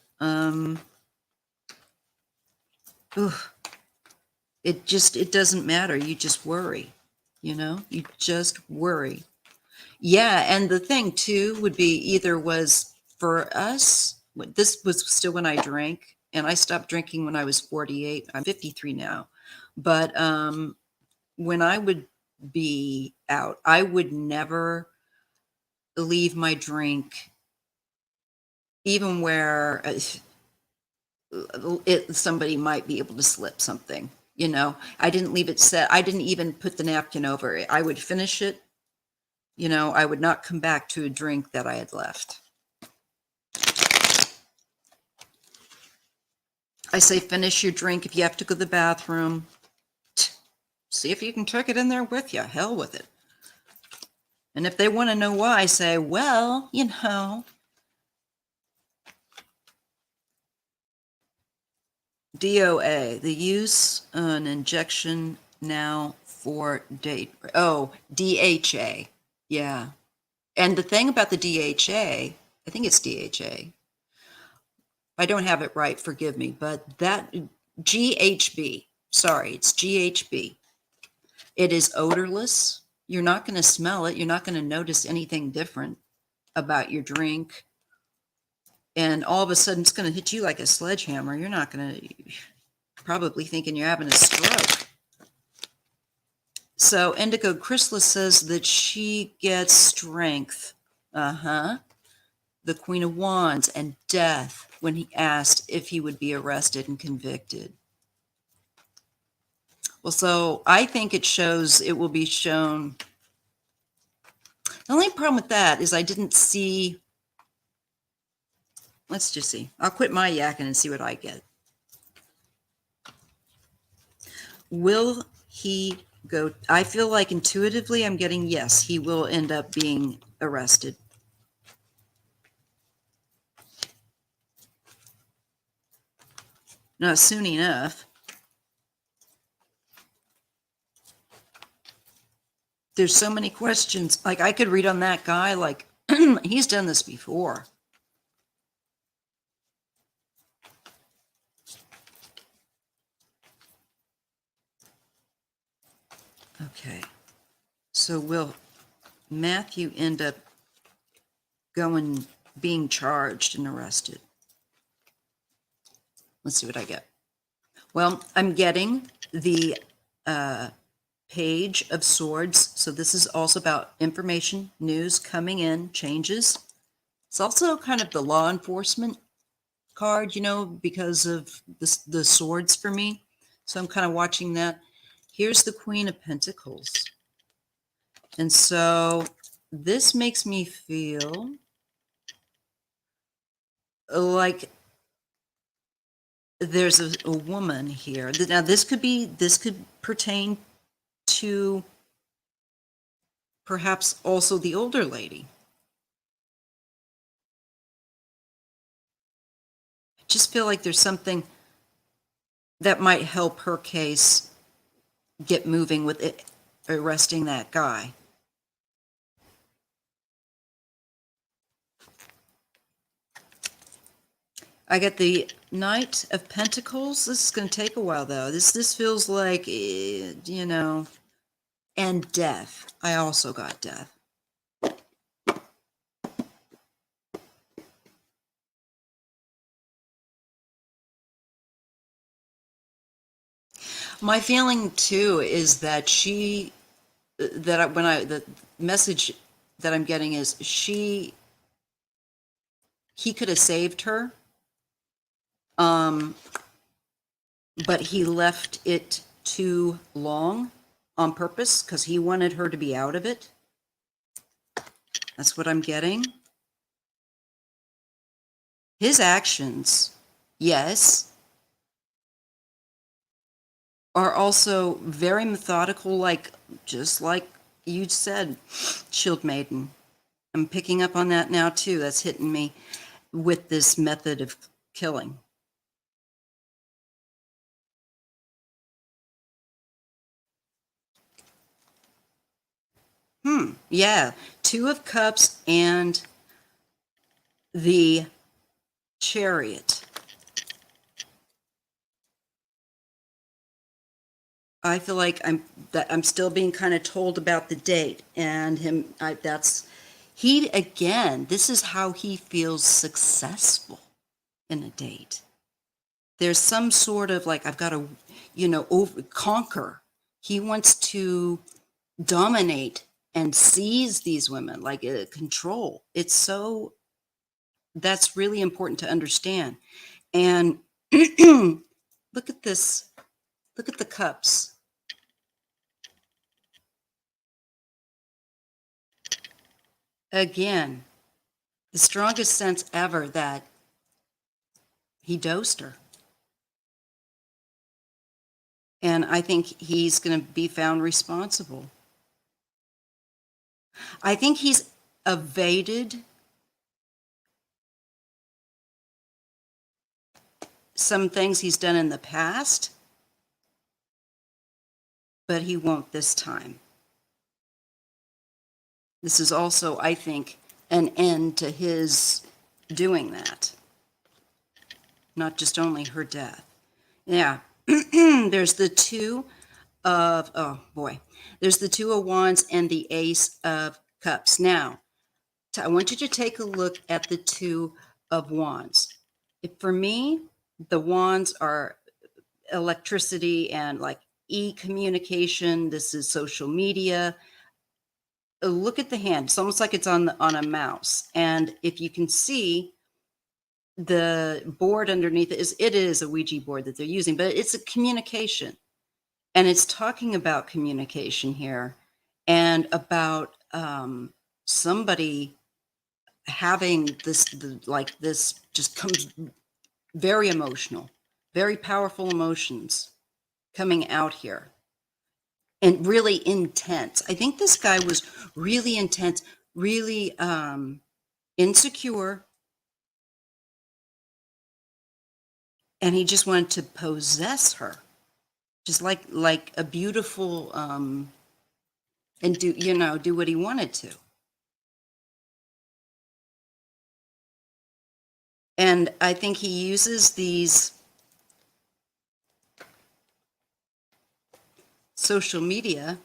it doesn't matter. You just worry, you just worry. Yeah, and the thing too would be either was for us, this was still when I drank, and I stopped drinking when I was 48. I'm 53 now. But when I would be out, I would never leave my drink, even where somebody might be able to slip something. I didn't leave it set. I didn't even put the napkin over it. I would finish it. I would not come back to a drink that I had left. I say finish your drink. If you have to go to the bathroom, see if you can tuck it in there with you. Hell with it. And if they want to know why, I say, well, you know, DOA, the use an injection now for date. Oh, DHA. Yeah. And the thing about the DHA, I think it's DHA. I don't have it right, forgive me, but that GHB, sorry, it's GHB. It is odorless. You're not going to smell it. You're not going to notice anything different about your drink. And all of a sudden, it's going to hit you like a sledgehammer. You're not going to, probably thinking you're having a stroke. So Indigo Chrysalis says that she gets strength. The Queen of Wands and death when he asked if he would be arrested and convicted. Well, so I think it will be shown. The only problem with that is I didn't see. Let's just see. I'll quit my yakking and see what I get. Will he go? I feel like intuitively I'm getting yes, he will end up being arrested. Not soon enough. There's so many questions. Like I could read on that guy, like he's done this before. Okay. So will Matthew end up being charged and arrested? Let's see what I get. Well, I'm getting the Page of Swords. So this is also about information, news coming in, changes. It's also kind of the law enforcement card, you know, because of the swords for me. So I'm kind of watching that. Here's the Queen of Pentacles. And so this makes me feel like there's a woman here. Now this could pertain to perhaps also the older lady. I just feel like there's something that might help her case get moving with it, arresting that guy. I get the Knight of Pentacles. This is going to take a while, though. This feels like, you know, and death. I also got death. My feeling too is that the message that I'm getting is he could have saved her, but he left it too long on purpose because he wanted her to be out of it. That's what I'm getting. His actions, yes, are also very methodical, just like you said, Shield Maiden. I'm picking up on that now too. That's hitting me with this method of killing. Yeah. Two of Cups and the Chariot. I feel like I'm still being kind of told about the date and him. This is how he feels successful in a date. There's some sort of I've got to, conquer. He wants to dominate and seize these women, control. That's really important to understand. And look at this. Look at the cups. Again, the strongest sense ever that he dosed her. And I think he's going to be found responsible. I think he's evaded some things he's done in the past, but he won't this time. This is also, I think, an end to his doing that. Not just only her death. Yeah. There's the two of, oh boy, there's the Two of Wands and the Ace of Cups. Now, I want you to take a look at the Two of Wands. For me, the wands are electricity and like e-communication. This is social media. Look at the hand. It's almost like it's on a mouse. And if you can see, the board underneath it is a Ouija board that they're using, but it's a communication. And it's talking about communication here and about somebody having this, like this just comes very emotional, very powerful emotions coming out here and really intense. I think this guy was really intense, really insecure, and he just wanted to possess her, just like a beautiful and do what he wanted to. And I think he uses these social media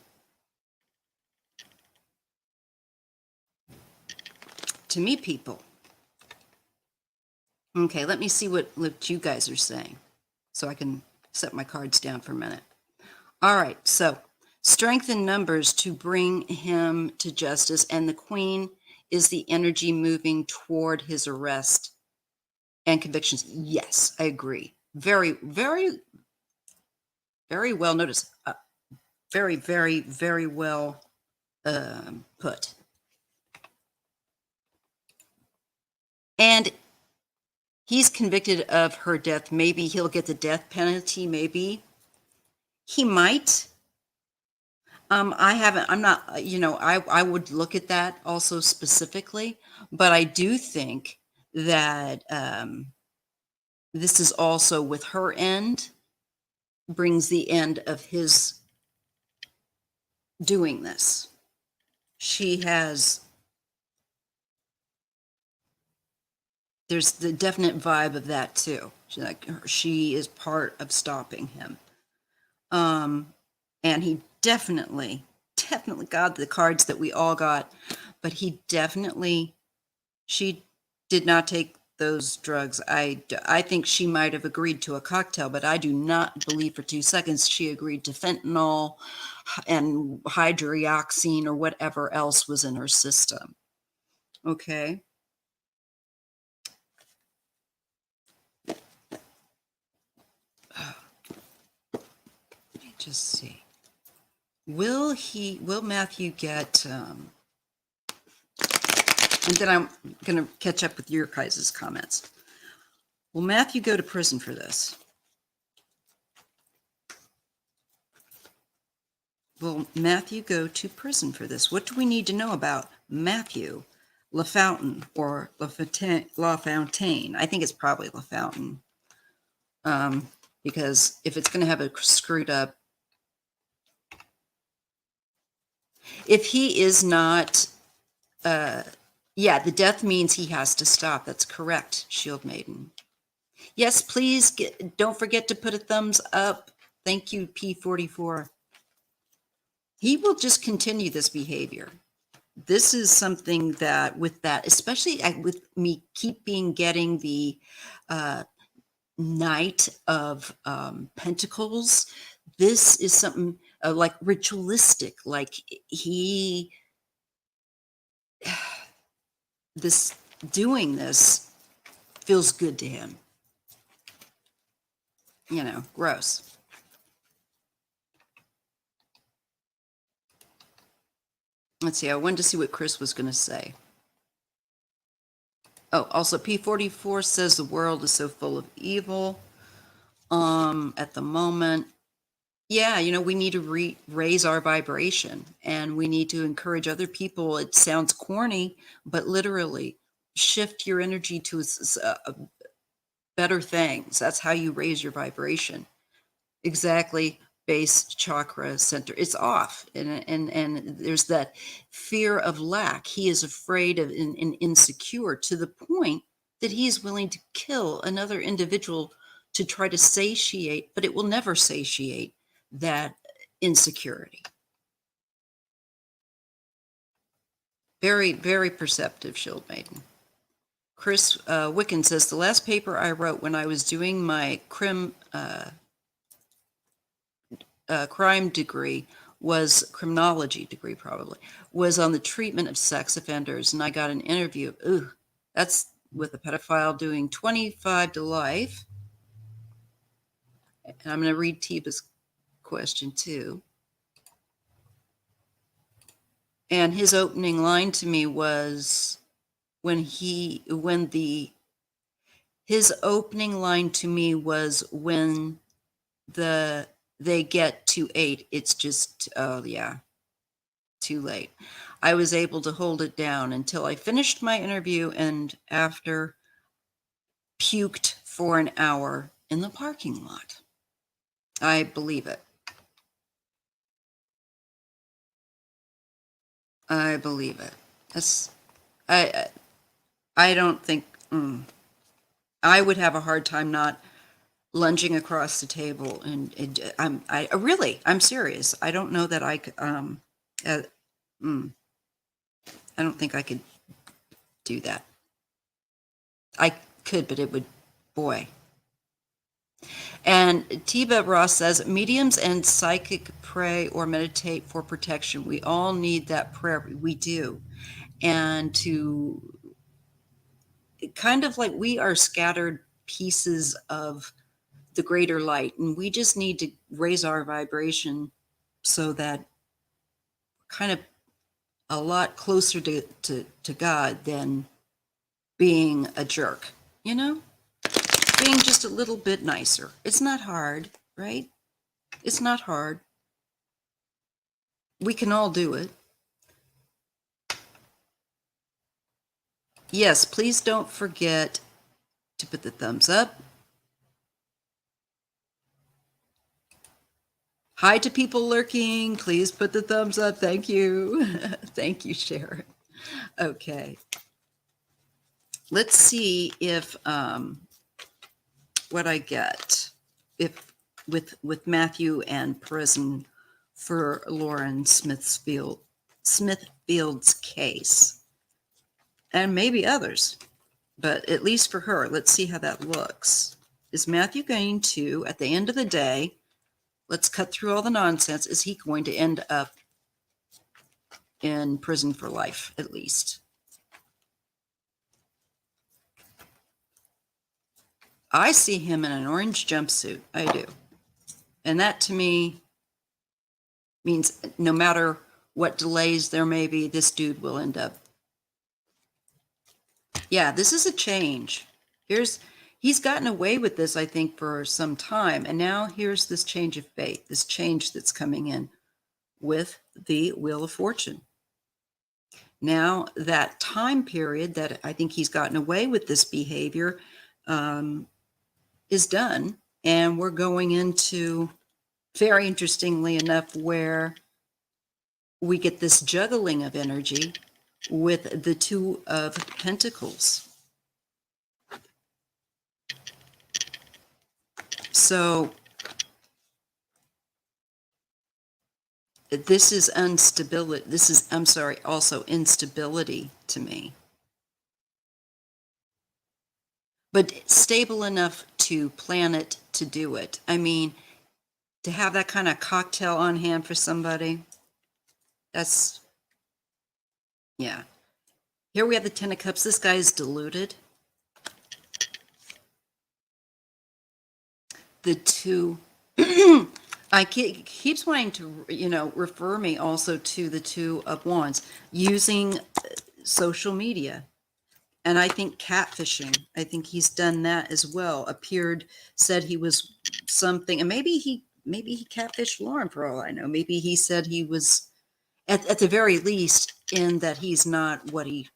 to meet people. Okay, let me see what you guys are saying so I can set my cards down for a minute. All right, so strength in numbers to bring him to justice, and the Queen is the energy moving toward his arrest and convictions. Yes, I agree. Very, very, very well noticed. Very, very, very well put. And he's convicted of her death. Maybe he'll get the death penalty. Maybe he might. I'm not, I would look at that also specifically, but I do think that this is also with her end, brings the end of his doing this. There's the definite vibe of that too. She is part of stopping him. And he definitely got the cards that we all got, but she did not take those drugs. I think she might have agreed to a cocktail, but I do not believe for 2 seconds she agreed to fentanyl and hydroxyzine or whatever else was in her system. Okay. Let me just see. Will Matthew get, and then I'm going to catch up with your guys' comments. Will Matthew go to prison for this? Will Matthew go to prison for this? What do we need to know about Matthew LaFountain or LaFontaine? I think it's probably LaFountain. Because if it's going to have a screwed up, if he is not, yeah, the death means he has to stop. That's correct, Shield Maiden. Yes, please don't forget to put a thumbs up. Thank you, P44. He will just continue this behavior. This is something that with that, especially with me getting the Knight of Pentacles, this is something like ritualistic, like doing this feels good to him. Gross. Let's see, I wanted to see what Chris was going to say. Oh, also P44 says the world is so full of evil at the moment. Yeah, we need to raise our vibration, and we need to encourage other people. It sounds corny, but literally shift your energy to better things. That's how you raise your vibration. Exactly. Base chakra center. It's off. And there's that fear of lack. He is afraid of and insecure to the point that he is willing to kill another individual to try to satiate, but it will never satiate that insecurity. Very, very perceptive, Shield Maiden. Chris Wicken says, the last paper I wrote when I was doing my crime degree was criminology degree, probably was on the treatment of sex offenders. And I got an interview. Ooh, that's with a pedophile doing 25 to life. And I'm going to read Tiba's question too. And his opening line to me was his opening line to me was when they get to 8, it's just, oh yeah, too late. I was able to hold it down until I finished my interview, and after puked for an hour in the parking lot. I believe it. I believe it. I don't think I would have a hard time not lunging across the table, and I'm serious. I don't know that I could. I don't think I could do that. I could, but it would, boy. And Tiba Ross says, mediums and psychic pray or meditate for protection. We all need that prayer. We do. And to kind of like we are scattered pieces of the greater light, and we just need to raise our vibration so that kind of a lot closer to God than being a jerk, being just a little bit nicer. It's not hard, right? It's not hard. We can all do it. Yes, please don't forget to put the thumbs up. Hi to people lurking. Please put the thumbs up. Thank you. Thank you, Sharon. Okay. Let's see if what I get if with Matthew and prison for Lauren Smithfield's case, and maybe others, but at least for her. Let's see how that looks. Is Matthew going to, at the end of the day, let's cut through all the nonsense, is he going to end up in prison for life, at least? I see him in an orange jumpsuit. I do. And that to me means no matter what delays there may be, this dude will end up. Yeah, this is a change. He's gotten away with this, I think, for some time. And now here's this change of fate, this change that's coming in with the Wheel of Fortune. Now that time period that I think he's gotten away with this behavior is done. And we're going into, very interestingly enough, where we get this juggling of energy with the Two of Pentacles. So this is instability. Also instability to me. But stable enough to plan it, to do it. I mean, to have that kind of cocktail on hand for somebody, that's, yeah. Here we have the Ten of Cups. This guy is deluded. The two, keeps wanting to, refer me also to the Two of Wands, using social media. And I think catfishing, I think he's done that as well. Said he was something, and maybe he maybe he catfished Lauren for all I know. Maybe he said he was, at the very least, in that he's not what he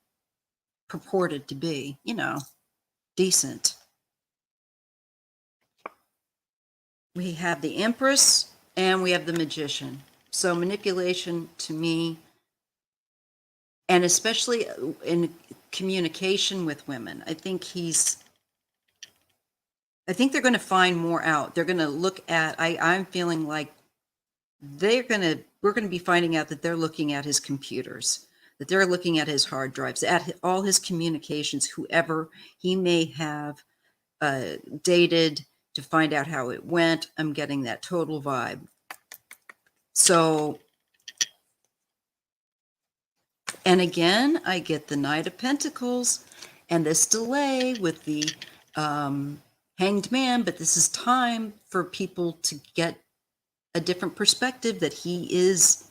purported to be, decent. We have the Empress and we have the Magician. So manipulation to me, and especially in communication with women, I think they're going to find more out. They're going to look at, I'm feeling like we're going to be finding out that they're looking at his computers, that they're looking at his hard drives, at all his communications, whoever he may have dated, to find out how it went. I'm getting that total vibe. So, and again, I get the Knight of Pentacles and this delay with the Hanged Man, but this is time for people to get a different perspective, that he is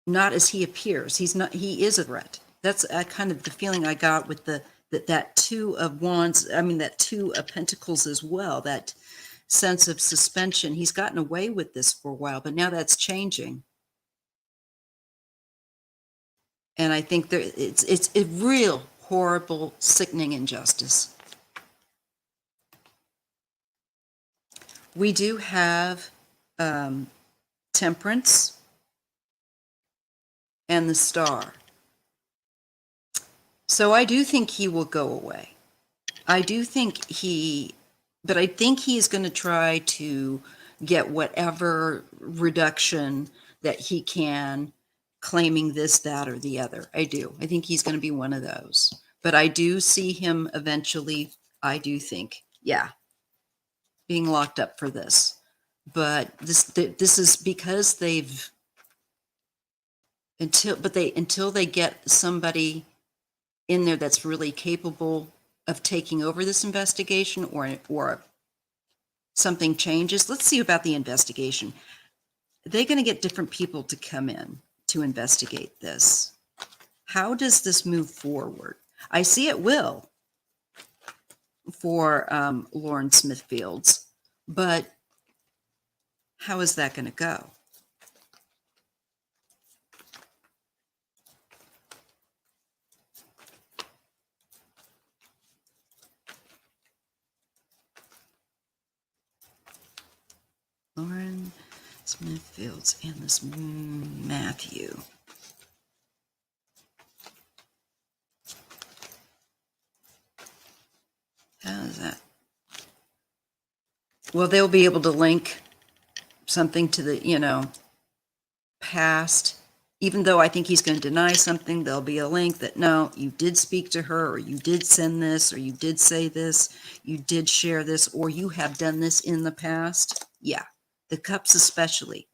not as he appears. He is a threat. That's kind of the feeling I got with that Two of Wands, that Two of Pentacles as well, that sense of suspension. He's gotten away with this for a while, but now that's changing. And I think it's a real horrible, sickening injustice. We do have Temperance and the Star. So I do think he will go away. I think he's going to try to get whatever reduction that he can, claiming this, that, or the other. I do. I think he's going to be one of those. But I do see him eventually, I do think, being locked up for this. But this is because until they get somebody in there that's really capable of taking over this investigation, or something changes. Let's see about the investigation. They're going to get different people to come in to investigate this. How does this move forward? I see it will for Lauren Smithfields, but how is that going to go? Lauren Smithfields and this Matthew. How is that? Well, they'll be able to link something to the, past. Even though I think he's going to deny something, there'll be a link that, no, you did speak to her, or you did send this, or you did say this, you did share this, or you have done this in the past. Yeah, the cups especially.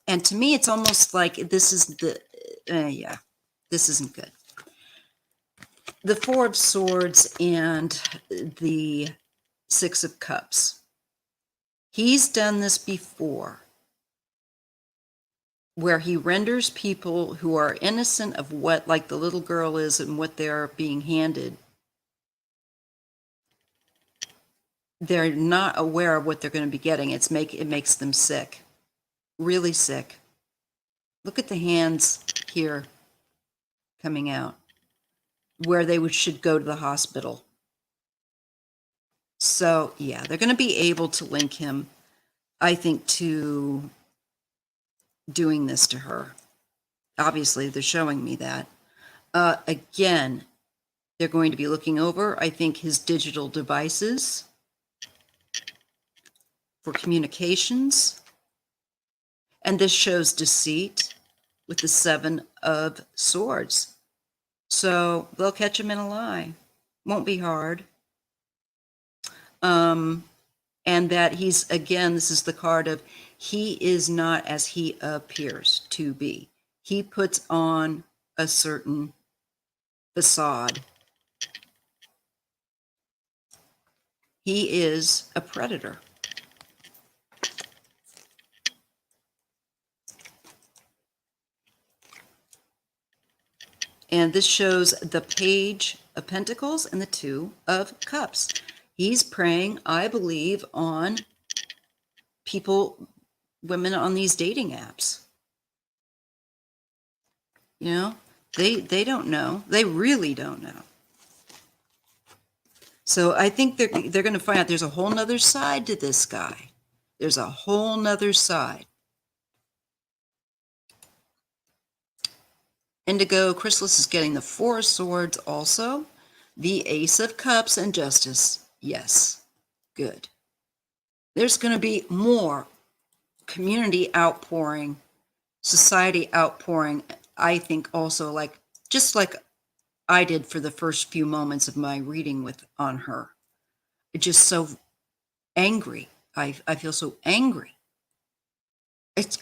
And to me, it's almost like this is this isn't good. The Four of Swords and the Six of Cups. He's done this before, where he renders people who are innocent of what, like the little girl is and what they're being handed. They're not aware of what they're going to be getting. It makes them sick, really sick. Look at the hands here coming out, where they should go to the hospital. So yeah, they're going to be able to link him, I think, to doing this to her. Obviously, they're showing me that. Again, they're going to be looking over, I think, his digital devices for communications. And this shows deceit with the Seven of Swords. So they'll catch him in a lie. Won't be hard. And that he's, again, this is the card of, he is not as he appears to be. He puts on a certain facade. He is a predator. And this shows the Page of Pentacles and the Two of Cups. He's preying, I believe, on women on these dating apps. You know, they don't know. They really don't know. So I think they're going to find out there's a whole nother side to this guy. There's a whole nother side. Indigo, Chrysalis is getting the Four of Swords also. The Ace of Cups and Justice. Yes. Good. There's going to be more community outpouring, society outpouring. I think also just like I did for the first few moments of my reading on her. It's just so angry. I feel so angry. It's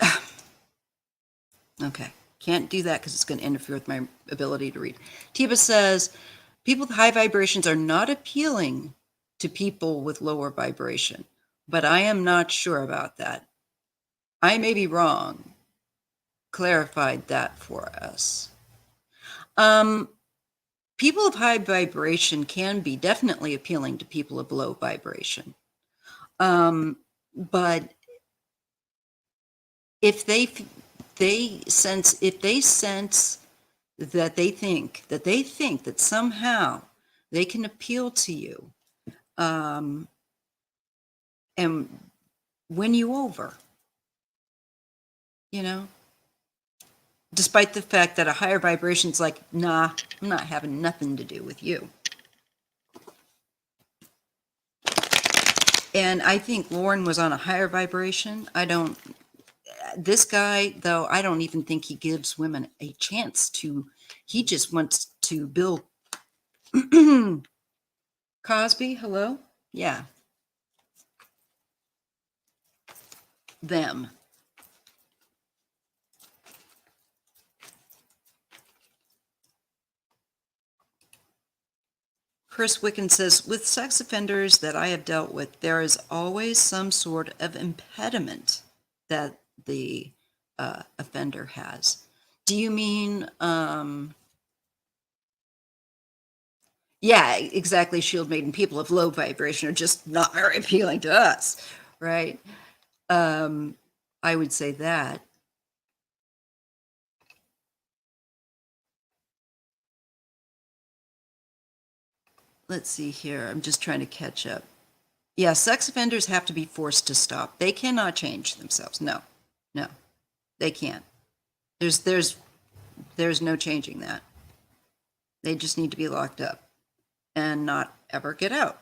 okay. Can't do that because it's going to interfere with my ability to read. Tiba says, people with high vibrations are not appealing to people with lower vibration, but I am not sure about that. I may be wrong. Clarified that for us. People of high vibration can be definitely appealing to people of low vibration. But if they sense that they think that somehow they can appeal to you and win you over, you know, despite the fact that a higher vibration is like, nah, I'm not having nothing to do with you. And I think Lauren was on a higher vibration. This guy, though, I don't even think he gives women a chance to, he just wants to build. Cosby, hello? Yeah. Them. Chris Wicken says, with sex offenders that I have dealt with, there is always some sort of impediment that the offender has. Do you mean, yeah, exactly, Shield Maiden, people of low vibration are just not very appealing to us, right? I would say that. Let's see here. I'm just trying to catch up. Yeah, sex offenders have to be forced to stop. They cannot change themselves. No, they can't. There's no changing that. They just need to be locked up and not ever get out.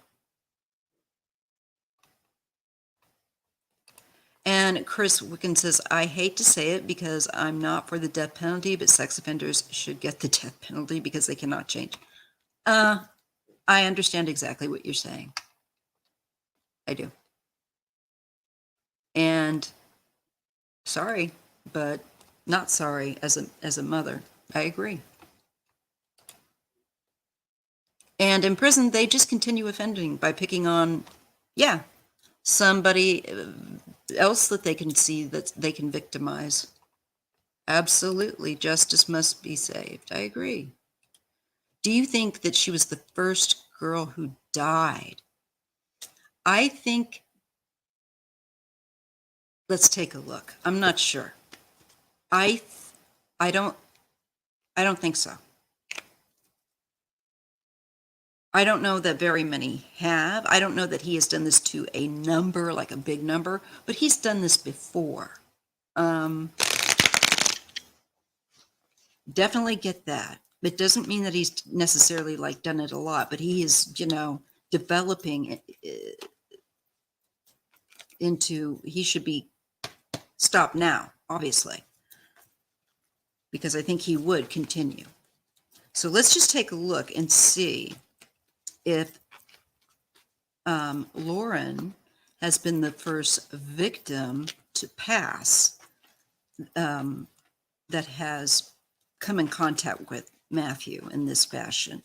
And Chris Wicken says, I hate to say it because I'm not for the death penalty, but sex offenders should get the death penalty because they cannot change. I understand exactly what you're saying. I do. And sorry, but not sorry as a mother. I agree. And in prison, they just continue offending by picking on, somebody else that they can see that they can victimize. Absolutely, justice must be saved. I agree. Do you think that she was the first girl who died? I think, let's take a look. I'm not sure. I don't think so. I don't know that very many have. I don't know that he has done this to a number, like a big number, but he's done this before. Definitely get that. It doesn't mean that he's necessarily done it a lot, but he is, developing into, he should be stopped now, obviously, because I think he would continue. So let's just take a look and see if Lauren has been the first victim to pass that has come in contact with Matthew in this fashion.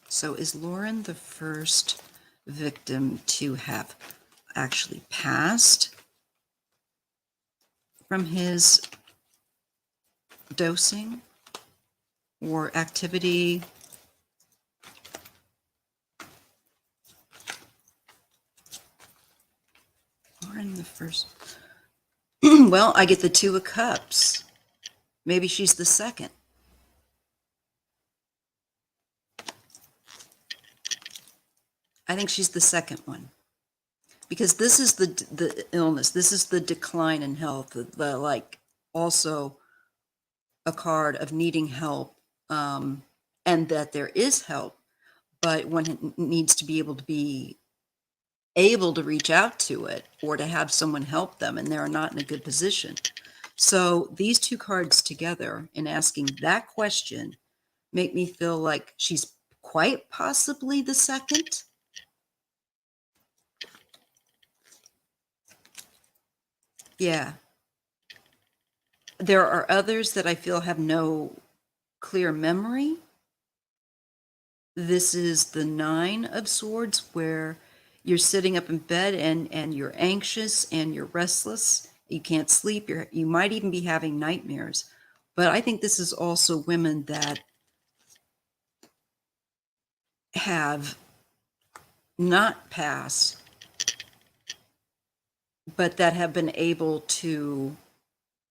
So is Lauren the first victim to have actually passed from his dosing or activity? first. Well, I get the Two of Cups. Maybe she's the second. I think she's the second one. Because this is the illness. This is the decline in health. The like also a card of needing help, and that there is help, but one needs to be able to reach out to it or to have someone help them, and they're not in a good position. So these two cards together in asking that question make me feel like she's quite possibly the second. Yeah. There are others that I feel have no clear memory. This is the Nine of Swords, where you're sitting up in bed and you're anxious and you're restless. You can't sleep. You might even be having nightmares. But I think this is also women that have not passed, but that have been able to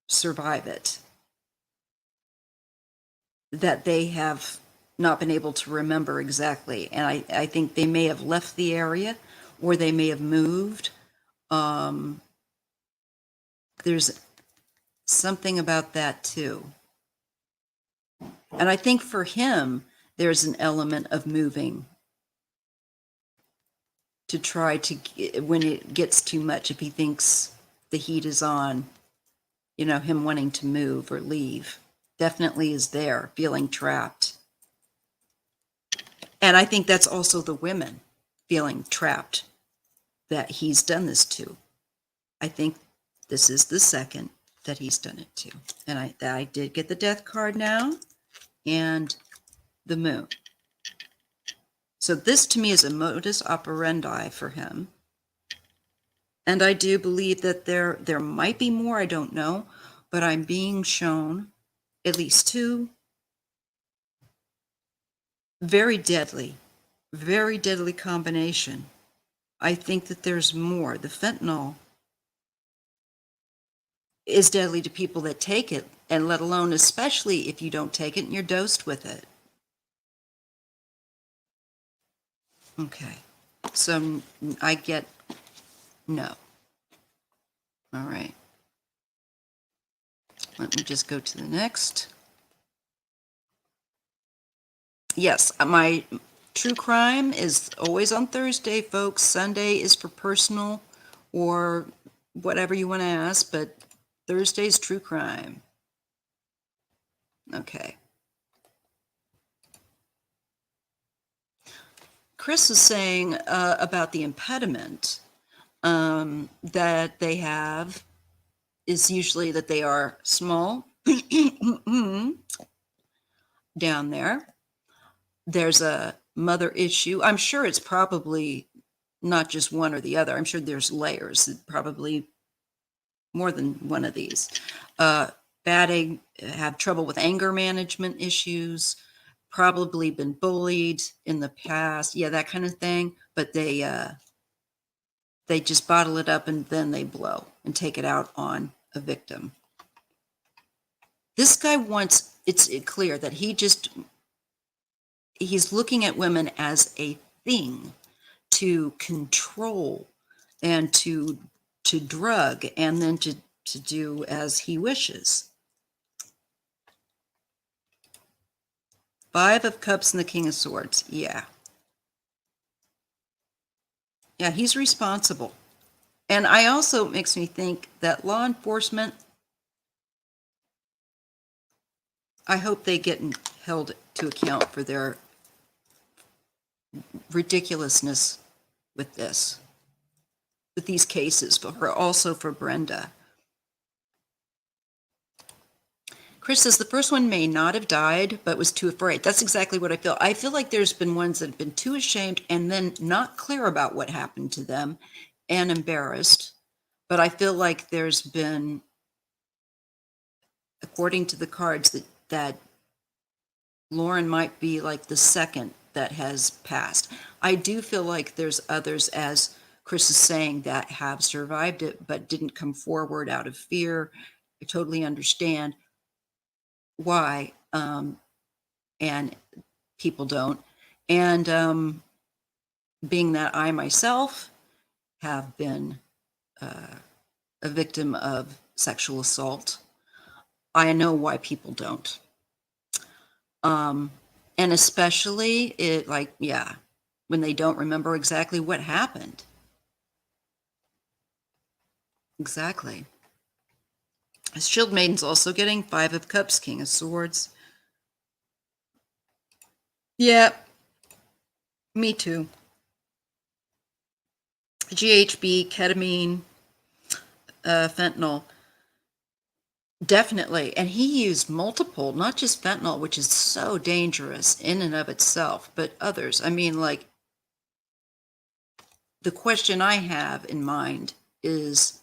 survive it. That they have not been able to remember exactly. And I think they may have left the area or they may have moved. There's something about that too. And I think for him, there's an element of moving to try to, when it gets too much, if he thinks the heat is on, him wanting to move or leave definitely is there, feeling trapped. And I think that's also the women feeling trapped that he's done this to. I think this is the second that he's done it to. And I did get the Death card now and the Moon. So this to me is a modus operandi for him. And I do believe that there might be more, I don't know, but I'm being shown at least two very deadly combination. I think that there's more. The fentanyl is deadly to people that take it, and let alone, especially if you don't take it and you're dosed with it. Okay, so I get no. All right. Let me just go to the next. Yes, my true crime is always on Thursday, folks. Sunday is for personal or whatever you want to ask, but Thursday's true crime. Okay. Chris is saying about the impediment that they have is usually that they are small down there. There's a mother issue. I'm sure it's probably not just one or the other. I'm sure there's layers, probably more than one of these. Have trouble with anger management issues, probably been bullied in the past. Yeah, that kind of thing. But they just bottle it up and then they blow and take it out on a victim. This guy wants, it's clear that he's looking at women as a thing to control and to drug and then to do as he wishes. Five of Cups and the King of Swords. Yeah. Yeah, he's responsible. And I also, it makes me think that law enforcement, I hope they get held to account for their ridiculousness with these cases, also for Brenda. Chris says the first one may not have died, but was too afraid. That's exactly what I feel. I feel like there's been ones that have been too ashamed and then not clear about what happened to them and embarrassed. But I feel like there's been, according to the cards, that Lauren might be like the second that has passed. I do feel like there's others, as Chris is saying that have survived it but didn't come forward out of fear. I totally understand why, and people don't. And being that I myself have been a victim of sexual assault, I know why people don't. And especially it, like, yeah, when they don't remember exactly what happened. Exactly. Shield Maiden's also getting 5 of Cups, King of Swords. Yeah, me too. GHB, ketamine, fentanyl. Definitely. And he used multiple, not just fentanyl, which is so dangerous in and of itself, but others. I mean, like, the question I have in mind is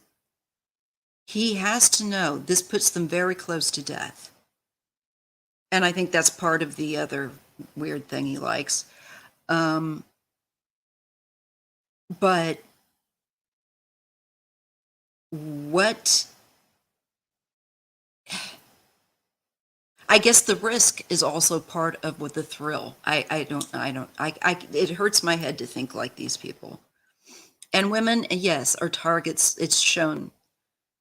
he has to know this puts them very close to death. And I think that's part of the other weird thing he likes. But what, I guess the risk is also part of what the thrill. It hurts my head to think like these people. And women, yes, are targets. It's shown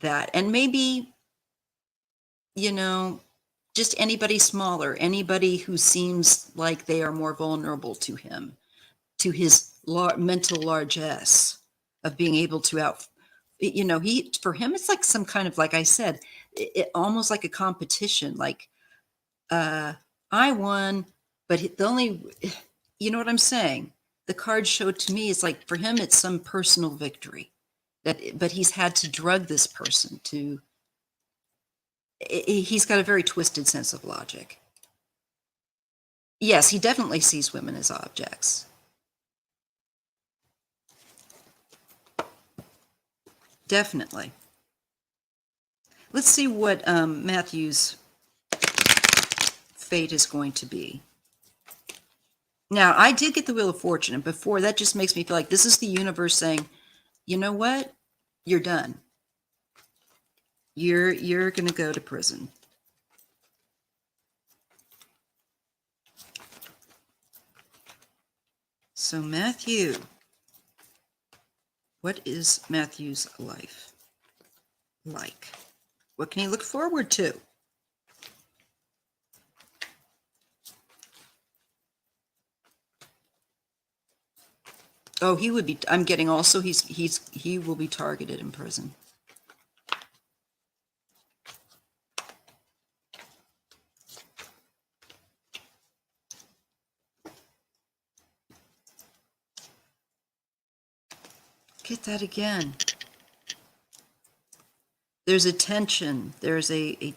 that. And maybe, you know, just anybody smaller, anybody who seems like they are more vulnerable to him, to his mental largesse of being able to for him, it's like some kind of, like I said, almost like a competition. Like, I won, but the only, you know what I'm saying? The card showed to me, it's like for him, it's some personal victory but he's had to drug this person to, he's got a very twisted sense of logic. Yes, he definitely sees women as objects. Definitely. Let's see what Matthew's fate is going to be. Now, I did get the Wheel of Fortune, and before that just makes me feel like this is the universe saying, you know what? You're done. You're going to go to prison. So Matthew, what is Matthew's life like? What can he look forward to? Oh, he would be, I'm getting also, he will be targeted in prison. Get that again. There's a tension. There's a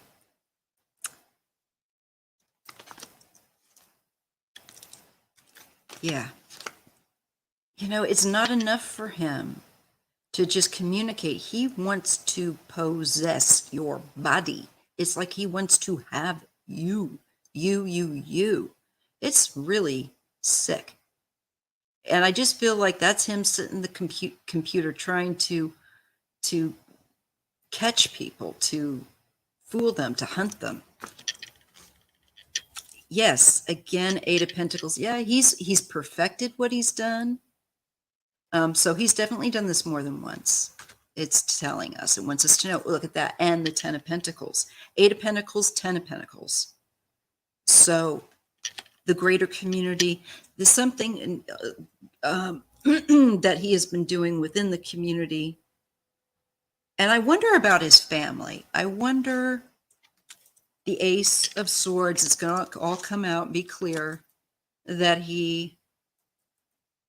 yeah. You know, it's not enough for him to just communicate. He wants to possess your body. It's like he wants to have you. It's really sick. And I just feel like that's him sitting the computer trying to catch people, to fool them, to hunt them. Yes, again, 8 of Pentacles. Yeah, he's perfected what he's done. So he's definitely done this more than once. It's telling us. It wants us to know. Look at that. And the 10 of Pentacles. 8 of Pentacles, 10 of Pentacles. So the greater community, there's something that he has been doing within the community. And I wonder about his family. I wonder, the Ace of Swords is going to all come out and be clear that he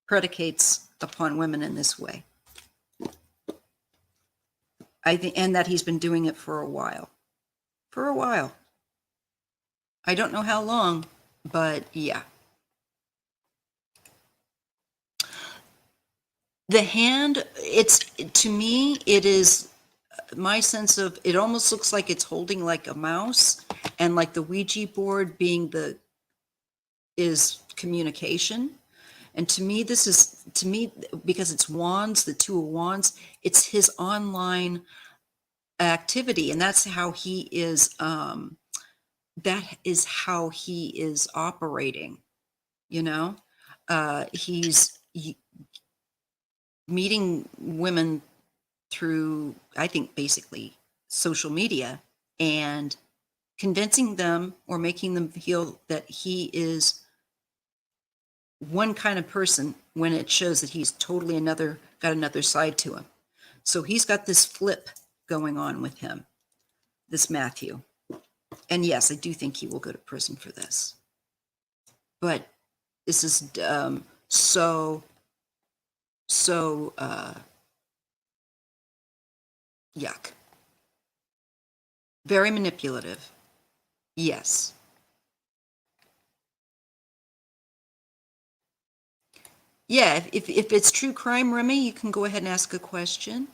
predicates upon women in this way. I think, and that he's been doing it for a while. For a while. I don't know how long, but yeah. The hand, it's, to me, it is my sense of, it almost looks like it's holding like a mouse, and like the Ouija board being is communication. And to me, because it's wands, the two of wands, it's his online activity. And that's how he is, that is how he is operating, you know? He's meeting women through, I think, basically social media and convincing them or making them feel that he is one kind of person when it shows that he's totally got another side to him. So he's got this flip going on with him, this Matthew. And yes, I do think he will go to prison for this. But this is so yuck. Very manipulative. Yes. Yeah, if it's true crime, Remy, you can go ahead and ask a question.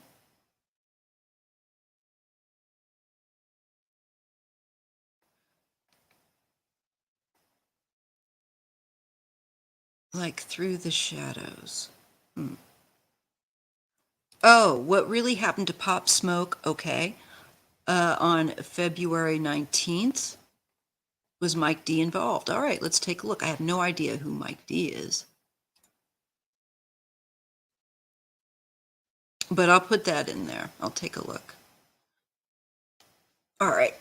Like through the shadows. Oh, what really happened to Pop Smoke? Okay. On February 19th, was Mike D involved? All right, let's take a look. I have no idea who Mike D is. But I'll put that in there. I'll take a look. All right.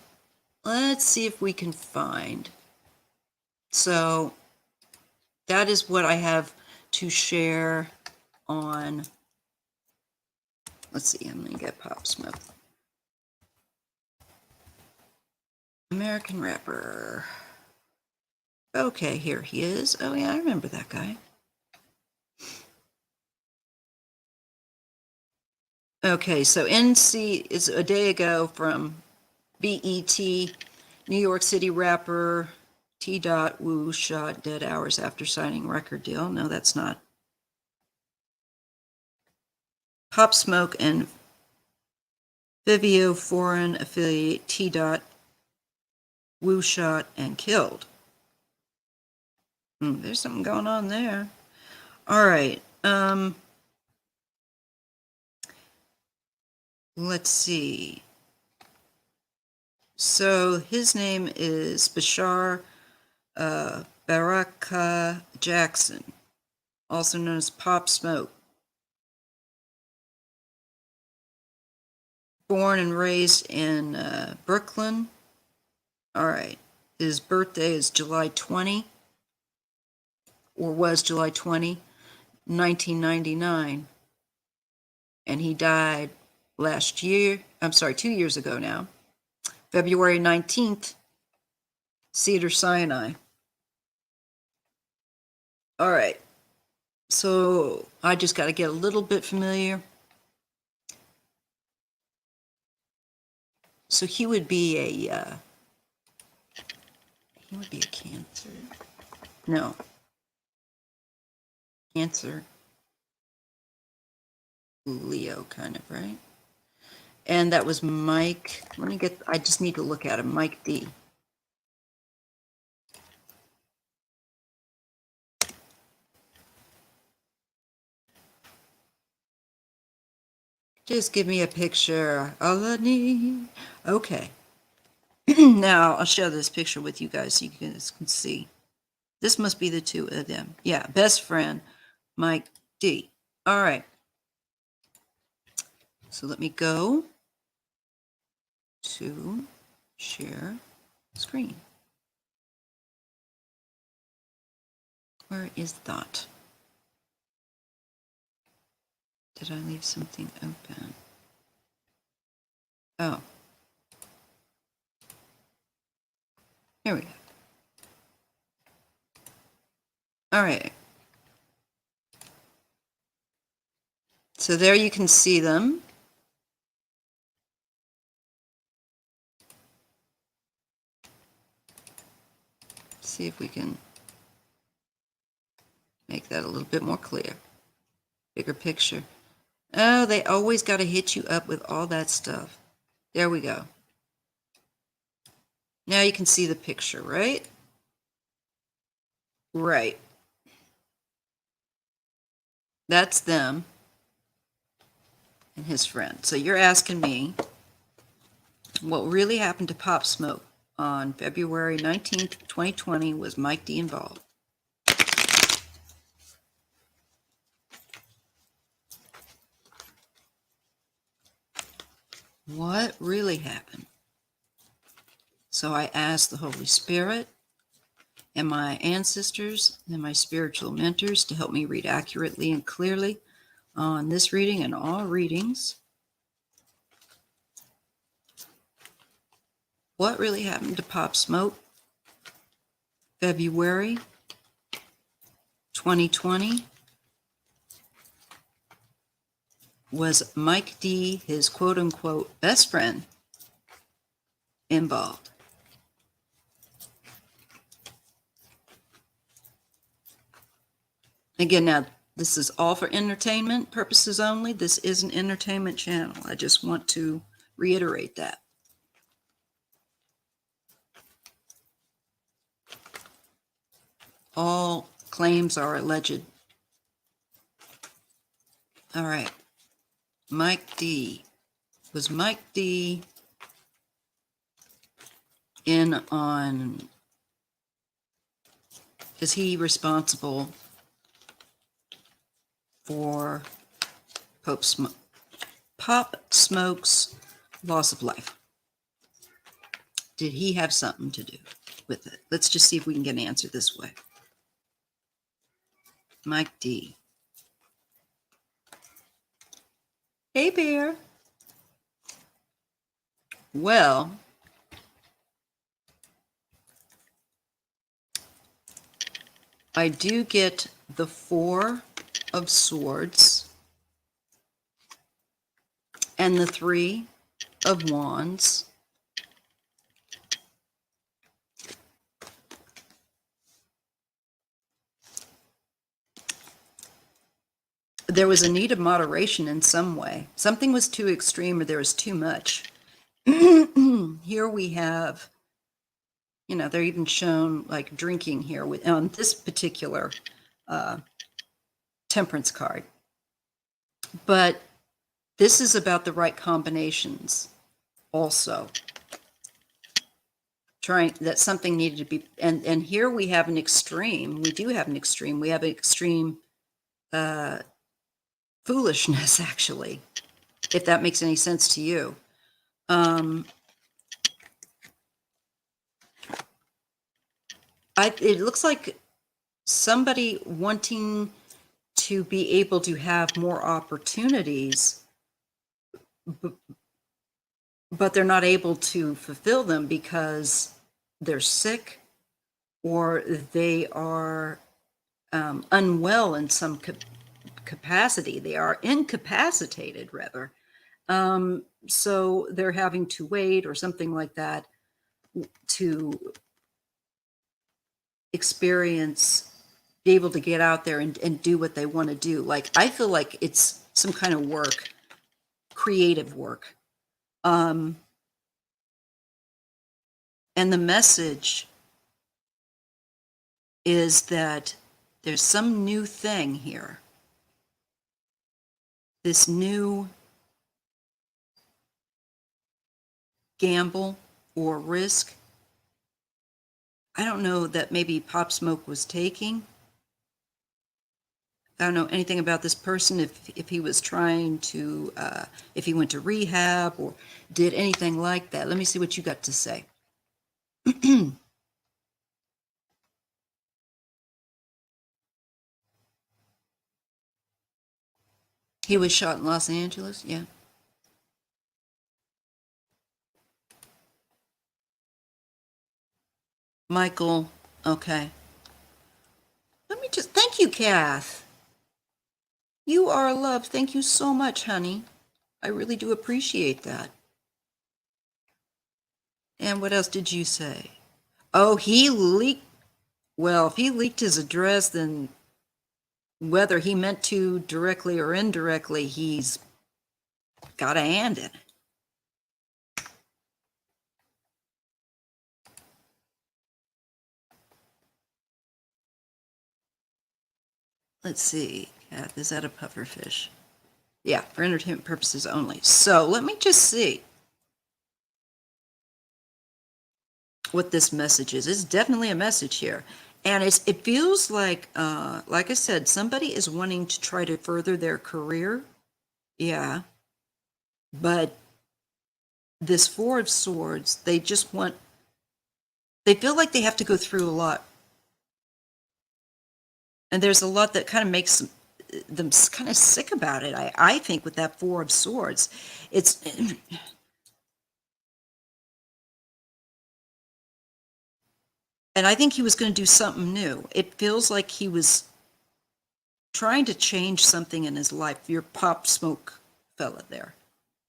Let's see if we can find. So that is what I have to share on. Let's see. I'm going to get Pop Smoke. American rapper. Okay, here he is. Oh, yeah, I remember that guy. Okay, so NC is a day ago from BET, New York City rapper T. Wu shot dead hours after signing record deal. No, that's not. Pop Smoke and Vivio foreign affiliate T. Wu shot and killed. There's something going on there. All right. Let's see. So his name is Bashar Baraka Jackson, also known as Pop Smoke. Born and raised in Brooklyn. All right. His birthday is July 20, or was July 20, 1999. And he died last year. I'm sorry, 2 years ago now. February 19th, Cedars-Sinai. All right. So I just got to get a little bit familiar. So he would be a Cancer. No. Cancer. Leo kind of, right? And that was Mike. I just need to look at him. Mike D. Just give me a picture. All I need. Okay. Now I'll share this picture with you guys so you guys can see. This must be the two of them. Yeah, best friend, Mike D. All right. So let me go to share screen. Where is that? Did I leave something open? Oh. Here we go. All right. So there you can see them. See if we can make that a little bit more clear. Bigger picture. Oh, they always got to hit you up with all that stuff. There we go. Now you can see the picture, right? Right. That's them and his friend. So you're asking me what really happened to Pop Smoke on February 19th, 2020? Was Mike D involved? What really happened? So I asked the Holy Spirit and my ancestors and my spiritual mentors to help me read accurately and clearly on this reading and all readings. What really happened to Pop Smoke? February 2020. Was Mike D, his quote-unquote best friend, involved? Again, now, this is all for entertainment purposes only. This is an entertainment channel. I just want to reiterate that. All claims are alleged. All right. Mike D. Was Mike D in on, is he responsible for Pop Smoke's loss of life? Did he have something to do with it? Let's just see if we can get an answer this way. Mike D. Hey, Bear. Well, I do get the Four of Swords and the Three of Wands. There was a need of moderation in some way. Something was too extreme or there was too much. Here we have, you know, they're even shown like drinking here with on this particular temperance card. But this is about the right combinations also. Trying that something needed to be, and here we have an extreme. We do have an extreme. We have an extreme foolishness, actually, if that makes any sense to you. It looks like somebody wanting to be able to have more opportunities, but they're not able to fulfill them because they're sick or they are unwell in some capacity. They are incapacitated, rather. So they're having to wait or something like that to experience, be able to get out there and do what they want to do. Like, I feel like it's some kind of work, creative work. And the message is that there's some new thing here. This new gamble or risk. I don't know that maybe Pop Smoke was taking. I don't know anything about this person, if he was trying to, if he went to rehab or did anything like that. Let me see what you got to say. He was shot in Los Angeles, yeah. Michael, okay. Let me just, thank you, Kath. You are a love. Thank you so much, honey. I really do appreciate that. And what else did you say? Oh, he leaked. Well, if he leaked his address, then whether he meant to directly or indirectly, he's got a hand in it. Let's see. path. Is that a pufferfish? Yeah, for entertainment purposes only. So let me just see what this message is. It's definitely a message here. And it feels like I said, somebody is wanting to try to further their career. Yeah. But this Four of Swords, they feel like they have to go through a lot. And there's a lot that kind of makes them kind of sick about it. I think with that Four of Swords, it's and I think he was going to do something new. It feels like he was trying to change something in his life. Your Pop Smoke fella there,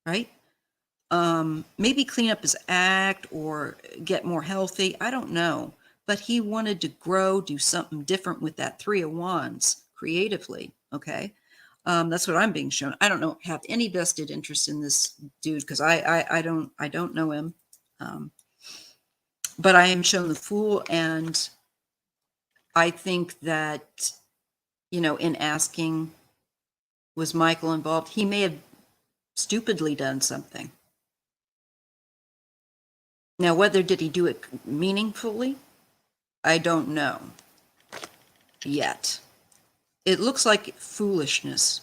right? Maybe clean up his act or get more healthy. I don't know. But he wanted to grow, do something different with that Three of Wands creatively. Okay. That's what I'm being shown. I don't have any vested interest in this dude because I don't know him. But I am shown the Fool, and I think that, in asking, was Michael involved? He may have stupidly done something. Now, whether did he do it meaningfully? I don't know yet. It looks like foolishness,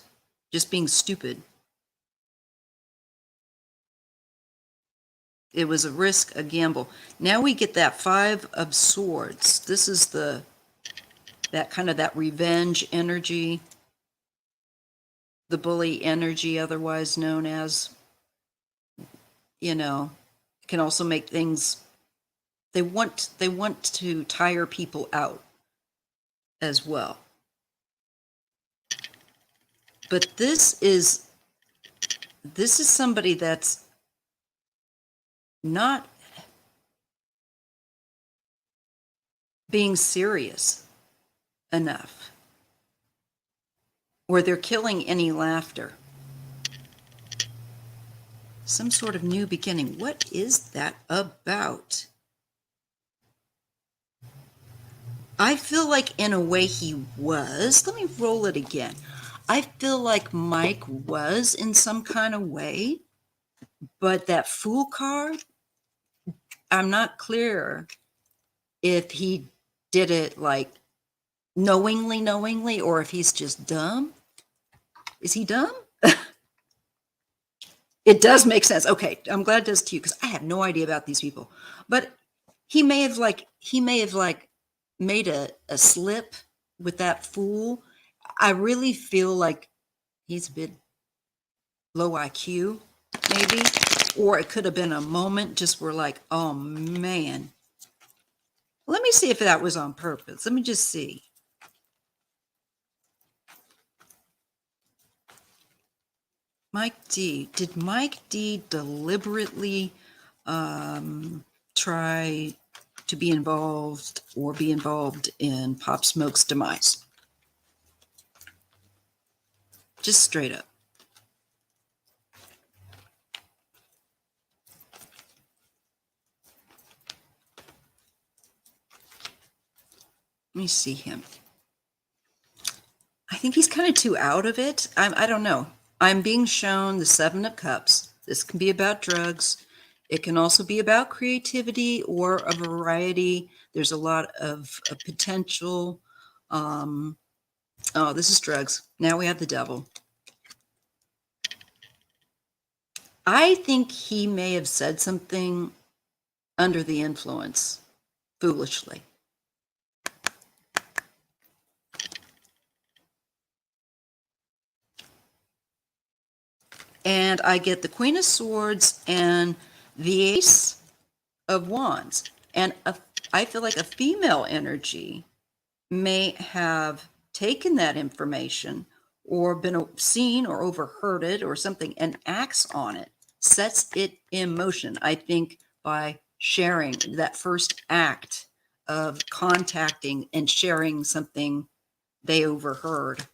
just being stupid. It was a risk, a gamble. Now we get that Five of Swords. This is that revenge energy, the bully energy, otherwise known as, can also make things, they want to tire people out as well. But this is somebody that's not being serious enough, or they're killing any laughter. Some sort of new beginning. What is that about? I feel like in a way he was. Let me roll it again. I feel like Mike was in some kind of way, but that Fool card, I'm not clear if he did it like knowingly, or if he's just dumb. Is he dumb? It does make sense. Okay, I'm glad it does to you because I have no idea about these people. But he may have made a slip with that Fool. I really feel like he's a bit low IQ, maybe, or it could have been a moment just where like, oh man. Let me see if that was on purpose. Let me just see. Mike D. Did Mike D deliberately try to be involved in Pop Smoke's demise? Just straight up. Let me see him. I think he's kind of too out of it. I don't know. I'm being shown the Seven of Cups. This can be about drugs. It can also be about creativity or a variety. There's a lot of potential. Oh, this is drugs. Now we have the devil. I think he may have said something under the influence, foolishly. And I get the Queen of Swords and the Ace of Wands. And I feel like a female energy may have taken that information or been seen or overheard it or something and acts on it, sets it in motion. I think by sharing that first act of contacting and sharing something they overheard.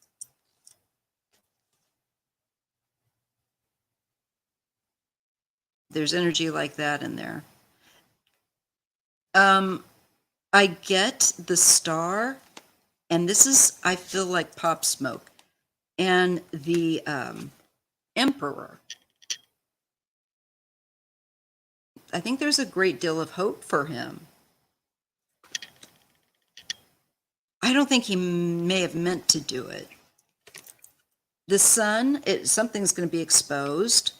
There's energy like that in there. I get the Star, and this is, I feel like Pop Smoke. and the Emperor. I think there's a great deal of hope for him. I don't think he may have meant to do it. The Sun, something's going to be exposed.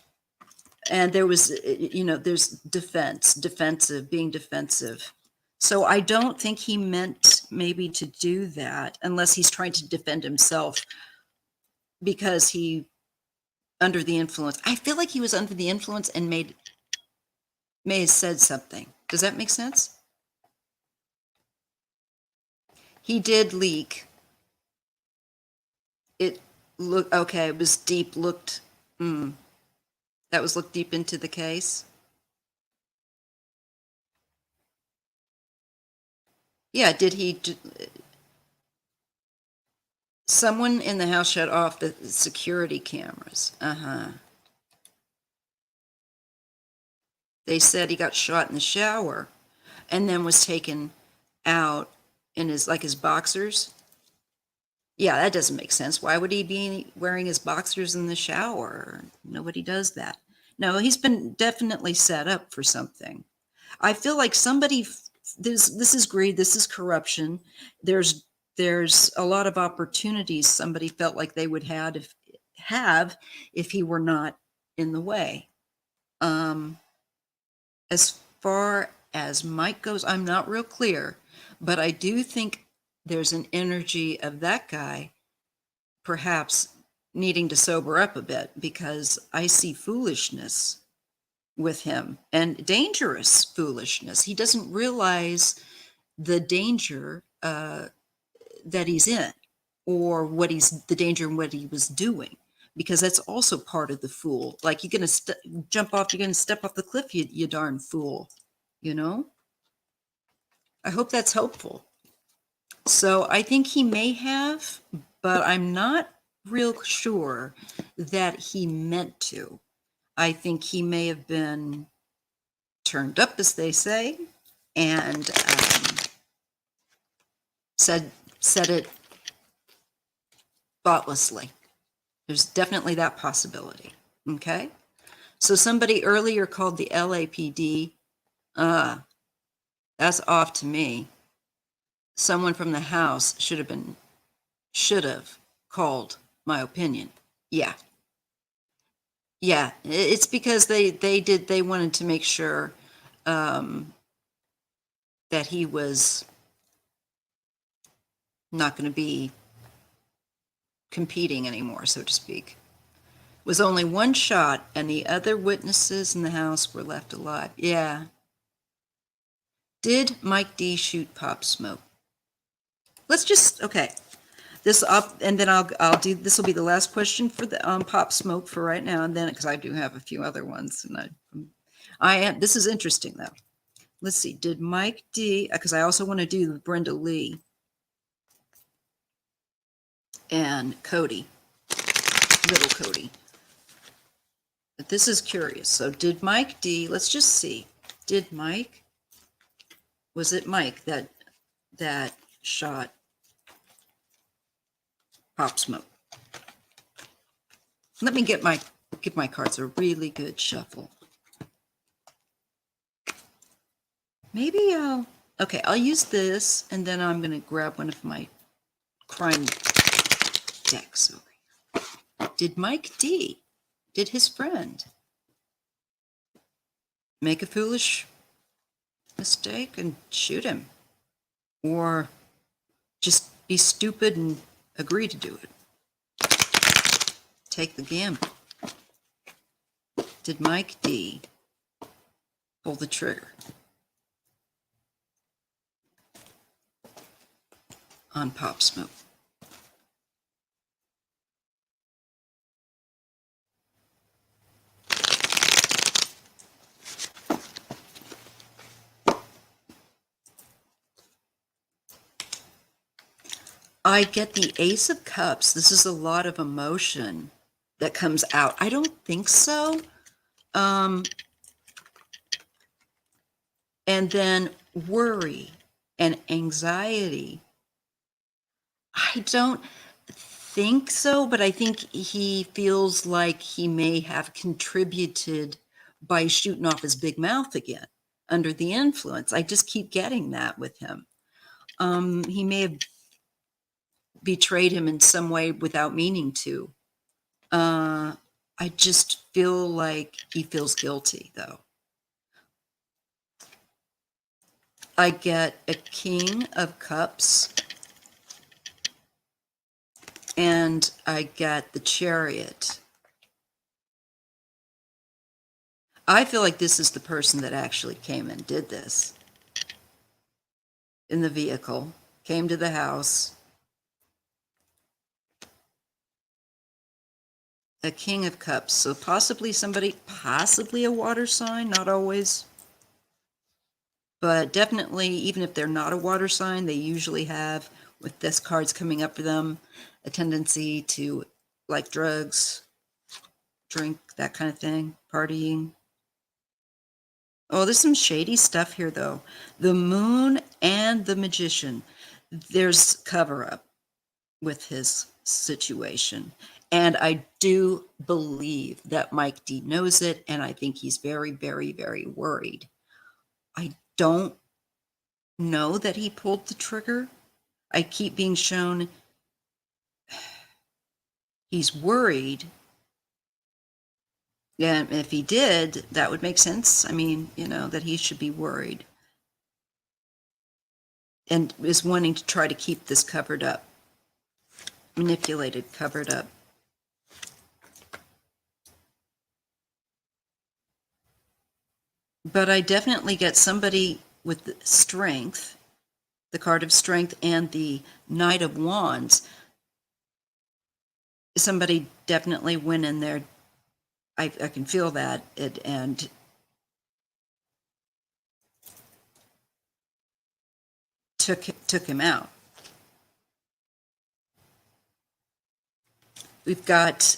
And there was, there's defensive, being defensive. So I don't think he meant maybe to do that unless he's trying to defend himself because he, under the influence. I feel like he was under the influence and may have said something. Does that make sense? He did leak. It looked, okay, it was deep, that was looked deep into the case. Yeah, did he, someone in the house shut off the security cameras. They said he got shot in the shower and then was taken out in his boxers. Yeah, that doesn't make sense. Why would he be wearing his boxers in the shower? Nobody does that. No, he's been definitely set up for something. I feel like somebody, this is greed, this is corruption. There's a lot of opportunities somebody felt like they would have if he were not in the way. As far as Mike goes, I'm not real clear, but I do think there's an energy of that guy perhaps needing to sober up a bit, because I see foolishness with him, and dangerous foolishness. He doesn't realize the danger that he's in, or the danger in what he was doing, because that's also part of the fool. Like, you're going to jump off, you're going to step off the cliff, you darn fool, I hope that's helpful. So I think he may have, but I'm not real sure that he meant to. I think he may have been turned up, as they say, and said it thoughtlessly. There's definitely that possibility. Okay? So somebody earlier called the LAPD. That's off to me. Someone from the house should have called my opinion. Yeah. It's because they wanted to make sure that he was not going to be competing anymore, so to speak. It was only one shot, and the other witnesses in the house were left alive. Yeah. Did Mike D shoot Pop Smoke? Let's just, okay. This up, and then I'll do, this will be the last question for the Pop Smoke for right now, and then, because I do have a few other ones, and this is interesting though. Let's see, did Mike D, because I also want to do Brenda Lee and Cody, little Cody. But this is curious. So did Mike D, let's just see, was it Mike that shot Pop Smoke? Let me give my cards a really good shuffle. Maybe I'll use this, and then I'm going to grab one of my crime decks over here. Did Mike D, did his friend make a foolish mistake and shoot him? Or just be stupid and agree to do it? Take the gamble. Did Mike D pull the trigger on Pop Smoke? I get the Ace of Cups. This is a lot of emotion that comes out. I don't think so. And then worry and anxiety. I don't think so, but I think he feels like he may have contributed by shooting off his big mouth again under the influence. I just keep getting that with him. He may have betrayed him in some way without meaning to. I just feel like he feels guilty, though. I get a King of Cups, and I get the Chariot. I feel like this is the person that actually came and did this in the vehicle, came to the house. A King of Cups, so possibly somebody, possibly a water sign, not always. But definitely, even if they're not a water sign, they usually have, with this cards coming up for them, a tendency to like drugs, drink, that kind of thing, partying. Oh, there's some shady stuff here, though. The Moon and the Magician. There's cover up with his situation. And I do believe that Mike D knows it, and I think he's very, very, very worried. I don't know that he pulled the trigger. I keep being shown he's worried. And if he did, that would make sense. I mean, that he should be worried. And is wanting to try to keep this covered up. Manipulated, covered up. But I definitely get somebody with strength, the card of strength and the Knight of Wands. Somebody definitely went in there. I can feel that, and took him out. We've got,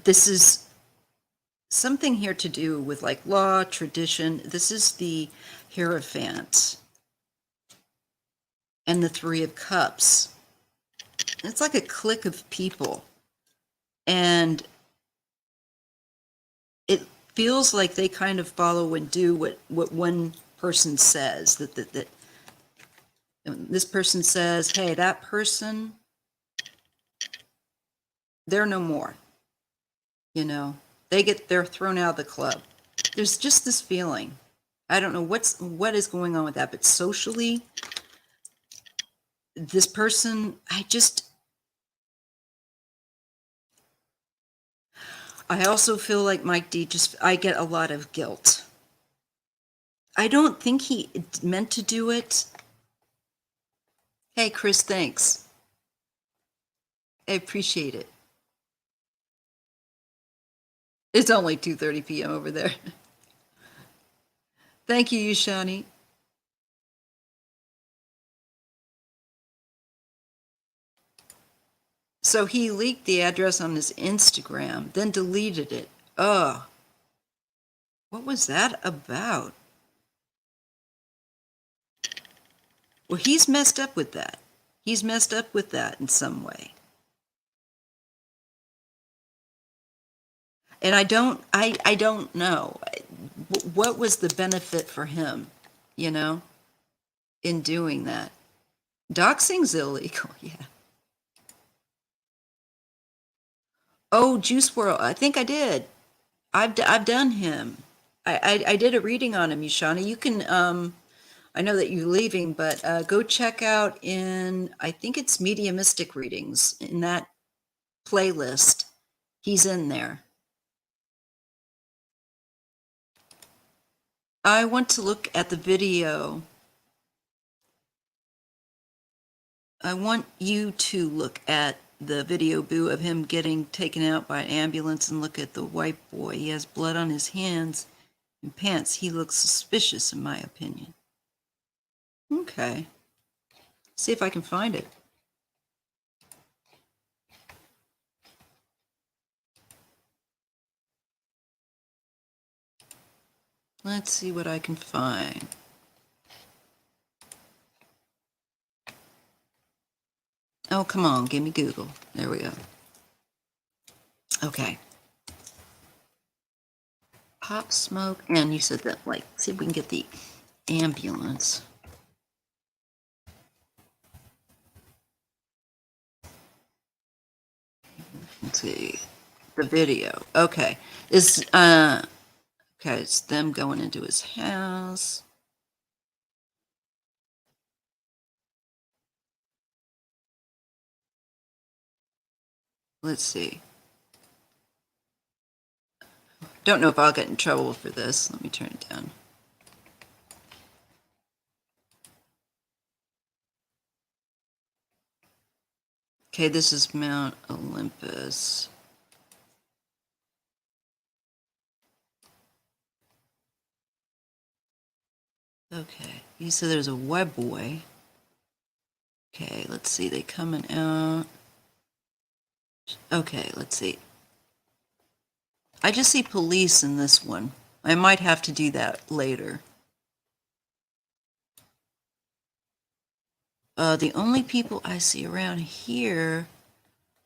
this is something here to do with like law, tradition. This is the Hierophant and the Three of Cups. It's like a clique of people. And it feels like they kind of follow and do what one person says. That this person says, hey, that person, they're no more. They're thrown out of the club. There's just this feeling. I don't know what is going on with that, but socially, this person, I also feel like Mike D, I get a lot of guilt. I don't think he meant to do it. Hey, Chris, thanks. I appreciate it. It's only 2:30 p.m. over there. Thank you, Yushani. So he leaked the address on his Instagram, then deleted it. Ugh. What was that about? Well, he's messed up with that. He's messed up with that in some way. And I don't know. What was the benefit for him, in doing that? Doxing's illegal, yeah. Oh, Juice WRLD. I think I did. I've done him. I did a reading on him, Yushani. You can, I know that you're leaving, but go check out I think it's Mediumistic Readings, in that playlist. He's in there. I want to look at the video. I want you to look at the video, Boo, of him getting taken out by an ambulance, and look at the white boy. He has blood on his hands and pants. He looks suspicious, in my opinion. Okay. See if I can find it. Let's see what I can find. Oh, come on, give me Google. There we go. Okay. Pop smoke, and you said that, like, see if we can get the ambulance. Let's see. The video. Okay. Okay, it's them going into his house. Let's see. Don't know if I'll get in trouble for this. Let me turn it down. Okay, this is Mount Olympus. Okay, you said there's a web boy. Okay, let's see, they coming out. Okay, let's see. I just see police in this one. I might have to do that later. The only people I see around here,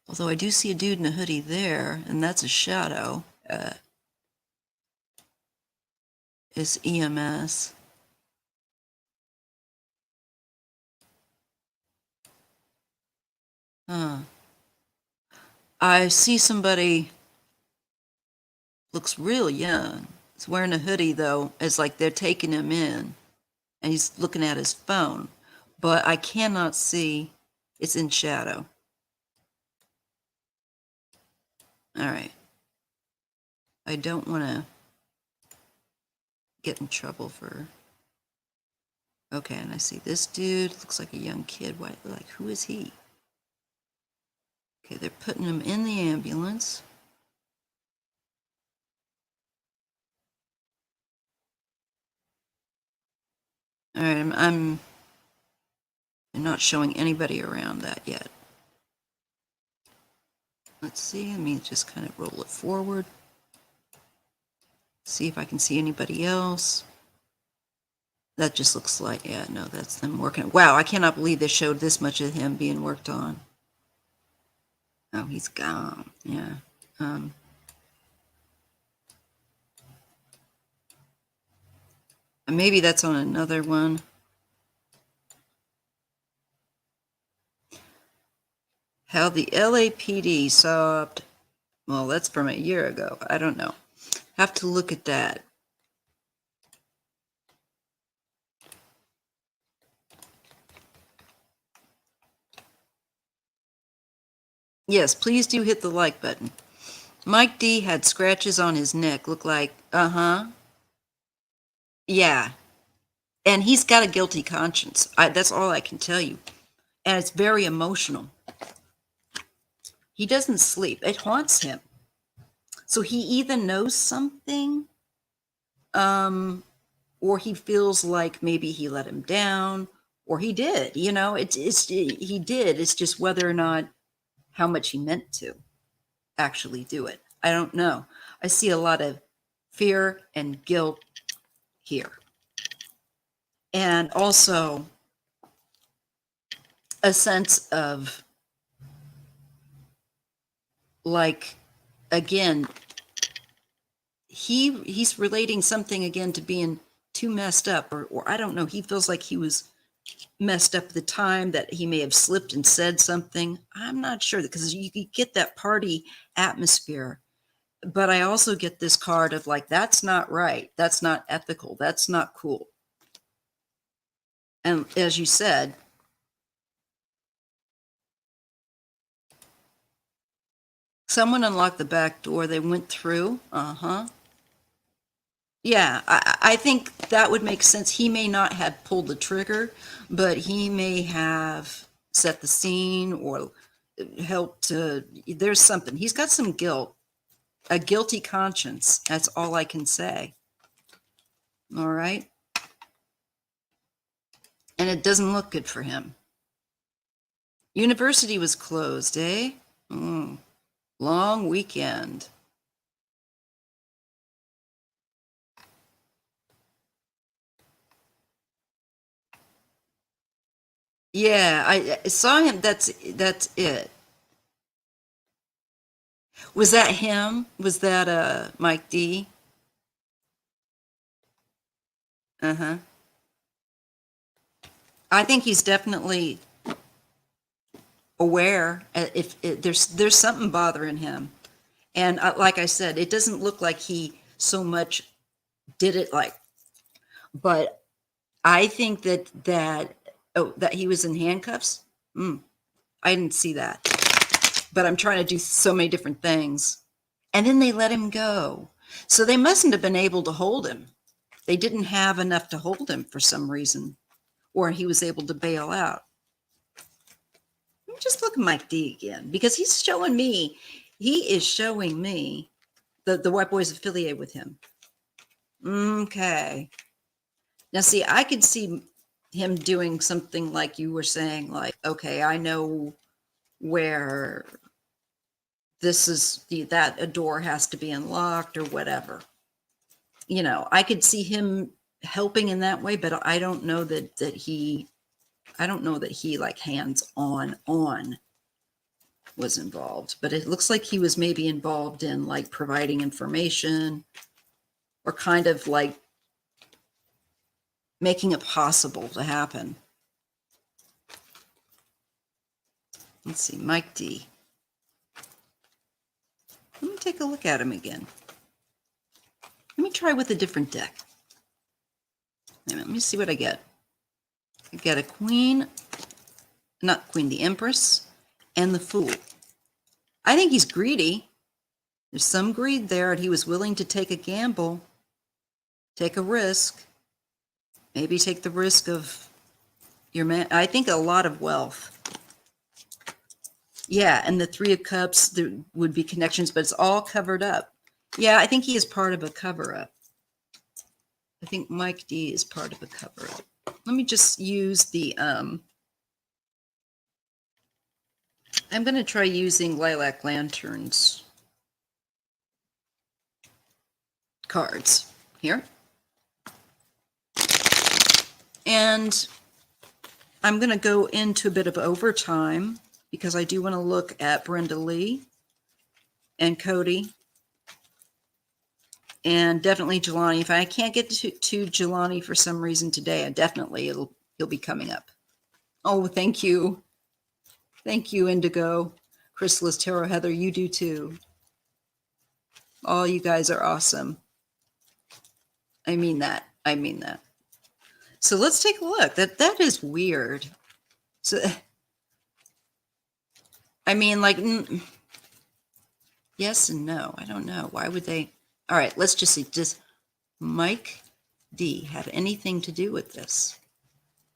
although I do see a dude in a hoodie there, and that's a shadow, is EMS. Huh. I see somebody looks real young. He's wearing a hoodie though. It's like they're taking him in, and he's looking at his phone, but I cannot see. It's in shadow. All right. I don't want to get in trouble for. Okay, and I see this dude looks like a young kid. What? Like, who is he? Okay, they're putting him in the ambulance. All right, I'm not showing anybody around that yet. Let's see, let me just kind of roll it forward. See if I can see anybody else. That just looks like, yeah, no, that's them working. Wow, I cannot believe they showed this much of him being worked on. Oh, he's gone, yeah. Maybe that's on another one. How the LAPD solved, well, that's from a year ago. I don't know. Have to look at that. Yes, please do hit the like button. Mike D had scratches on his neck. Look like, yeah. And he's got a guilty conscience. That's all I can tell you. And it's very emotional. He doesn't sleep. It haunts him. So he either knows something, or he feels like maybe he let him down, or he did. You know, he did. It's just whether or not how much he meant to actually do it. I don't know. I see a lot of fear and guilt here, and also a sense of, like, again, he's relating something again to being too messed up, or I don't know. He feels like he was messed up at the time, that he may have slipped and said something. I'm not sure, because you get that party atmosphere, but I also get this card of like, that's not right. That's not ethical. That's not cool. And as you said, someone unlocked the back door. They went through. Yeah, I think that would make sense. He may not have pulled the trigger, but he may have set the scene or helped to. There's something. He's got some guilt, a guilty conscience. That's all I can say. All right. And it doesn't look good for him. University was closed, eh? Long weekend. Yeah, I saw him. That's it. Was that him? Was that Mike D? Uh-huh. I think he's definitely aware if there's something bothering him. And like I said, it doesn't look like he so much did it like, but I think that he was in handcuffs. I didn't see that, but I'm trying to do so many different things. And then they let him go. So they mustn't have been able to hold him. They didn't have enough to hold him for some reason, or he was able to bail out. Let me just look at Mike D again, because he is showing me the white boy's affiliated with him. Okay. Now, see, I could see him doing something like you were saying, like, okay, I know where this is that a door has to be unlocked or whatever. You know, I could see him helping in that way, but I don't know that he like hands on was involved. But it looks like he was maybe involved in like providing information or kind of like making it possible to happen. Let's see, Mike D. Let me take a look at him again. Let me try with a different deck. Let me see what I get. I get a queen, not queen, the empress, and the fool. I think he's greedy. There's some greed there, and he was willing to take a gamble, take a risk, maybe take the risk of your man. I think a lot of wealth. Yeah, and the Three of Cups, there would be connections, but it's all covered up. Yeah, I think he is part of a cover-up. I think Mike D is part of a cover-up. Let me just use the, I'm going to try using Lilac Lanterns cards here. And I'm going to go into a bit of overtime because I do want to look at Brenda Lee and Cody and definitely Jelani. If I can't get to Jelani for some reason today, he'll be coming up. Oh, thank you. Thank you, Indigo. Chrysalis, Tarot, Heather, you do too. All you guys are awesome. I mean that. I mean that. So let's take a look. That is weird. So, I mean, like, yes and no. I don't know. Why would they? All right, let's just see. Does Mike D have anything to do with this?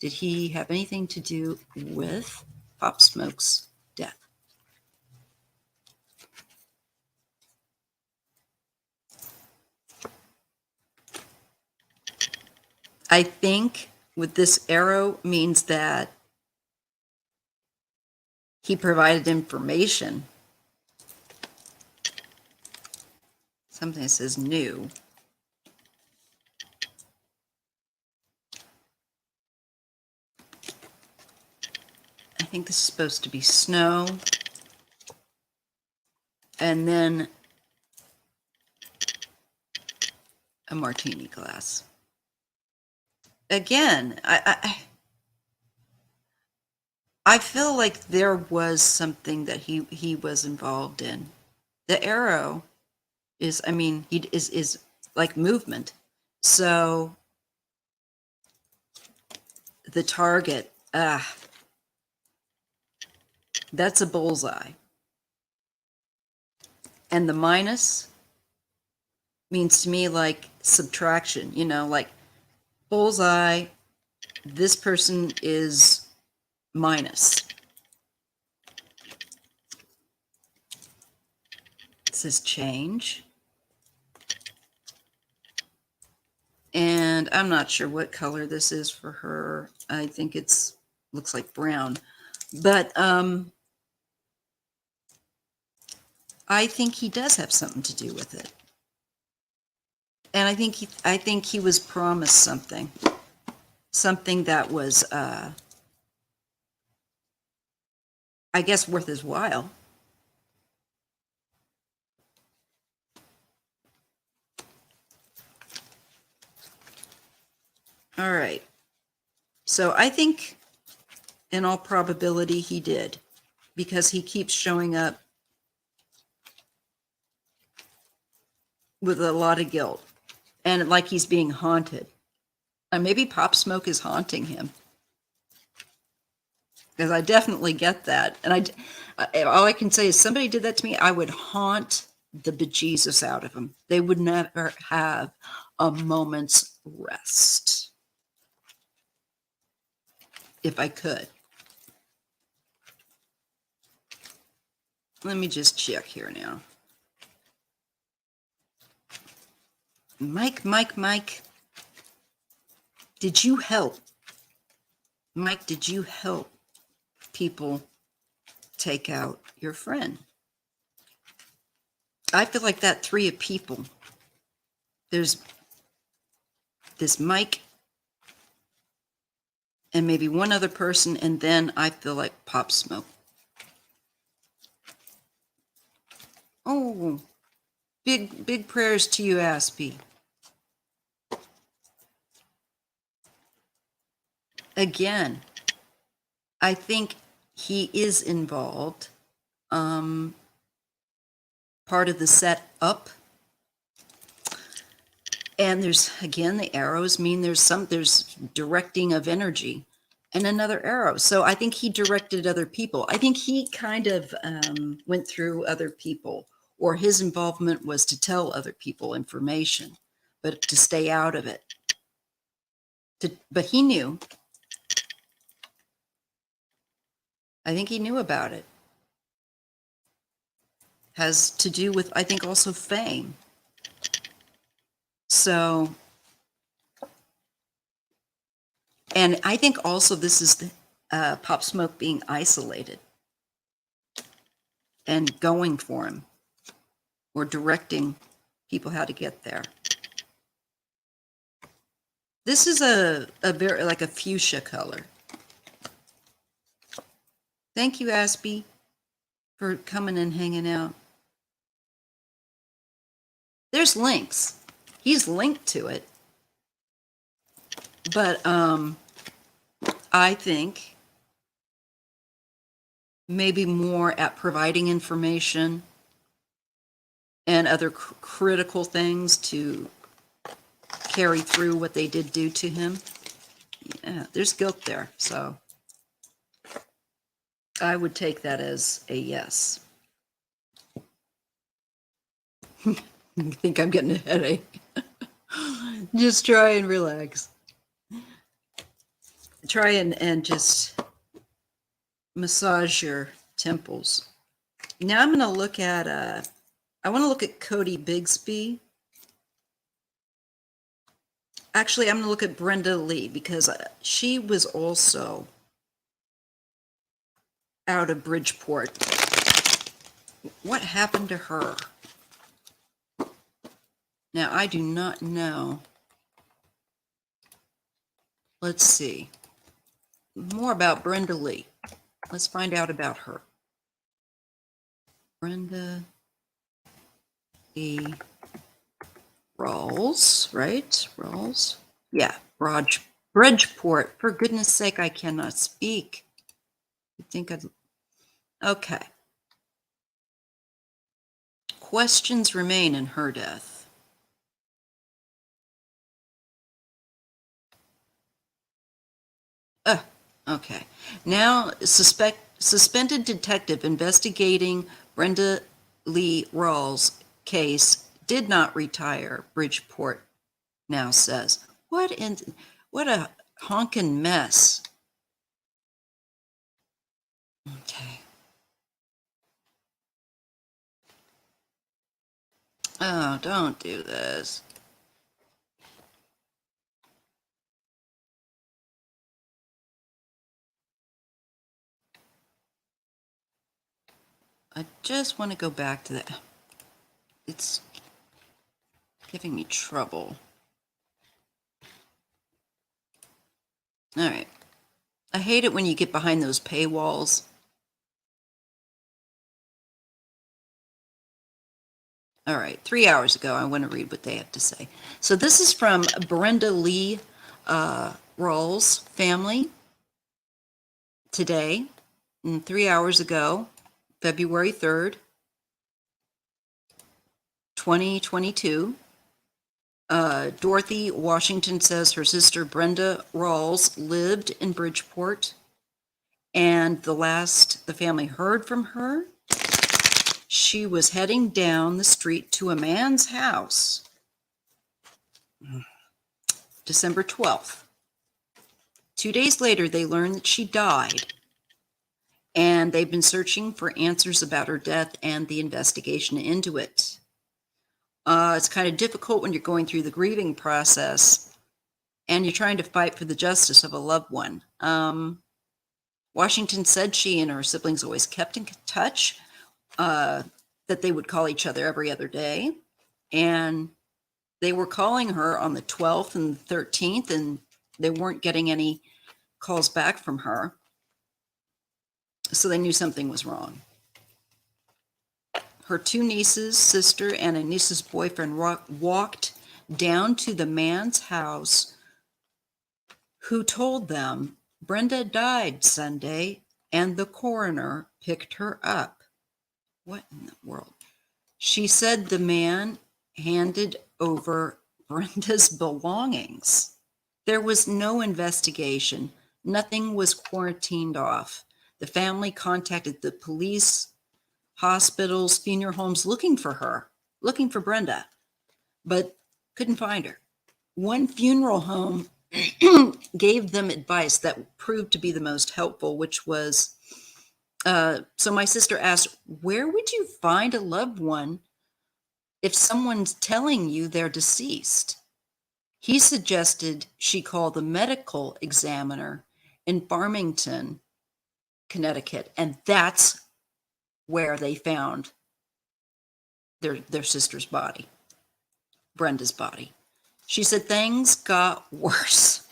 Did he have anything to do with Pop Smoke's death? I think with this arrow means that he provided information. Something that says new. I think this is supposed to be snow. And then a martini glass. Again, I feel like there was something that he was involved in. The arrow is, I mean, he is like movement. So the target, that's a bullseye. And the minus means to me like subtraction, you know, like bullseye, this person is minus. It says change. And I'm not sure what color this is for her. I think looks like brown. But I think he does have something to do with it. And I think he was promised something that was I guess, worth his while. All right. So I think in all probability he did, because he keeps showing up with a lot of guilt and like he's being haunted. And maybe Pop Smoke is haunting him. Because I definitely get that. And all I can say is somebody did that to me, I would haunt the bejesus out of them. They would never have a moment's rest if I could. Let me just check here now. Mike, did you help? Mike, did you help people take out your friend? I feel like that three of people. There's this Mike and maybe one other person, and then I feel like Pop Smoke. Oh, big prayers to you, Aspie. Again, I think he is involved. Part of the setup. And there's, again, the arrows mean there's directing of energy and another arrow. So I think he directed other people. I think he kind of went through other people, or his involvement was to tell other people information, but to stay out of it. But he knew. I think he knew about it. Has to do with, I think, also fame. So, and I think also this is the Pop Smoke being isolated and going for him or directing people how to get there. This is a very, like a fuchsia color. Thank you, Aspie, for coming and hanging out. There's links. He's linked to it. But I think maybe more at providing information and other critical things to carry through what they did do to him. Yeah, there's guilt there. So I would take that as a yes. I think I'm getting a headache. Just try and relax. Try and just massage your temples. Now I'm going to look at, I want to look at Cody Bigsby. Actually, I'm going to look at Brenda Lee, because she was also out of Bridgeport. What happened to her? Now, I do not know. Let's see. More about Brenda Lee. Let's find out about her. Brenda Lee Rawls, right? Rawls? Yeah, Bridgeport. For goodness sake, I cannot speak. You think I'd... Okay. Questions remain in her death. Okay. Now, suspended detective investigating Brenda Lee Rawls' case did not retire, Bridgeport now says. What a honkin' mess. Okay. Oh, don't do this. I just want to go back to that. It's giving me trouble. All right. I hate it when you get behind those paywalls All right, 3 hours ago. I want to read what they have to say. So this is from Brenda Lee Rawls' family today, 3 hours ago, February 3rd, 2022. Dorothy Washington says her sister Brenda Rawls lived in Bridgeport, and the last the family heard from her, she was heading down the street to a man's house, December 12th. 2 days later, they learned that she died, and they've been searching for answers about her death and the investigation into it. It's kind of difficult when you're going through the grieving process and you're trying to fight for the justice of a loved one. Washington said she and her siblings always kept in touch, that they would call each other every other day. And they were calling her on the 12th and the 13th, and they weren't getting any calls back from her. So they knew something was wrong. Her two nieces, sister, and a niece's boyfriend walked down to the man's house who told them Brenda died Sunday and the coroner picked her up. What in the world? She said the man handed over Brenda's belongings. There was no investigation. Nothing was quarantined off. The family contacted the police, hospitals, funeral homes looking for her, looking for Brenda, but couldn't find her. One funeral home gave them advice that proved to be the most helpful, which was, so my sister asked, where would you find a loved one if someone's telling you they're deceased? He suggested she call the medical examiner in Farmington, Connecticut, and that's where they found their sister's body, Brenda's body. She said things got worse.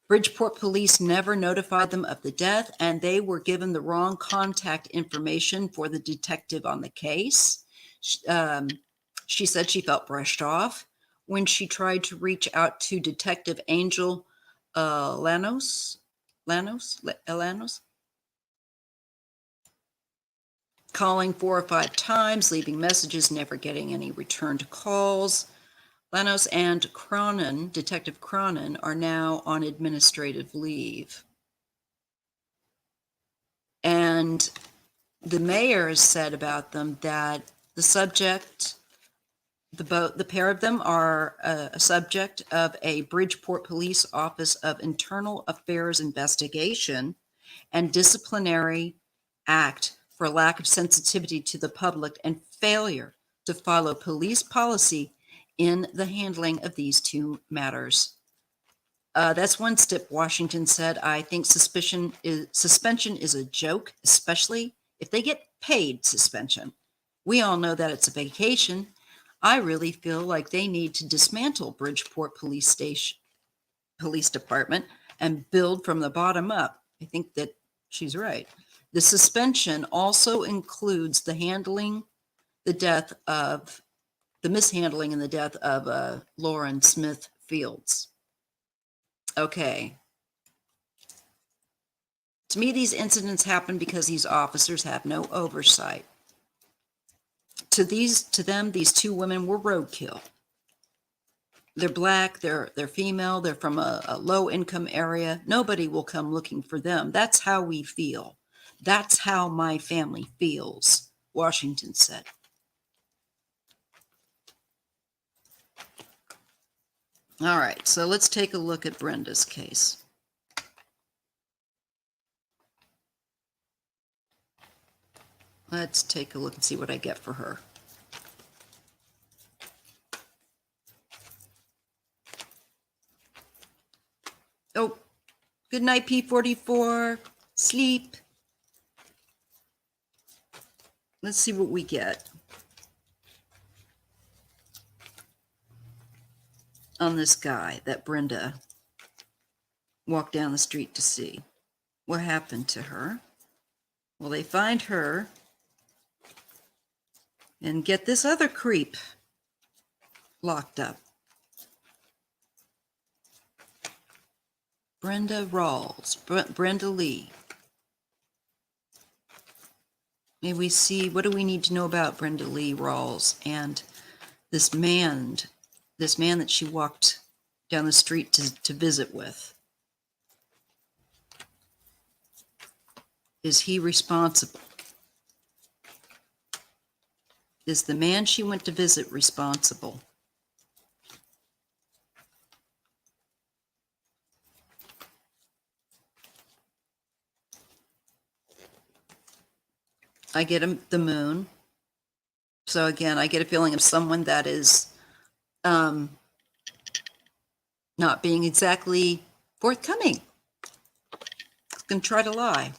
Bridgeport police never notified them of the death, and they were given the wrong contact information for the detective on the case. She said she felt brushed off when she tried to reach out to Detective Angel Lanos, calling 4 or 5 times, leaving messages, never getting any return to calls. Lanos and Cronin, Detective Cronin, are now on administrative leave. And the mayor has said about them that the subject, the pair of them are a subject of a Bridgeport Police Office of Internal Affairs investigation and disciplinary act for lack of sensitivity to the public and failure to follow police policy in the handling of these two matters. That's one step, Washington said. I think suspension is a joke, especially if they get paid suspension. We all know that it's a vacation. I really feel like they need to dismantle Bridgeport Police Department and build from the bottom up. I think that she's right. The suspension also includes the mishandling and the death of Lauren Smith Fields. Okay. To me, these incidents happen because these officers have no oversight. To them, these two women were roadkill. They're black, they're female, they're from a low-income area. Nobody will come looking for them. That's how we feel. That's how my family feels, Washington said. All right, so let's take a look at Brenda's case. Let's take a look and see what I get for her. Oh, good night, P44. Sleep. Let's see what we get on this guy that Brenda walked down the street to see. What happened to her? Well, they find her and get this other creep locked up. Brenda Rawls, Brenda Lee. May we see, what do we need to know about Brenda Lee Rawls and this man that she walked down the street to visit with? Is he responsible? Is the man she went to visit responsible? I get the moon. So again, I get a feeling of someone that is not being exactly forthcoming. Going to try to lie.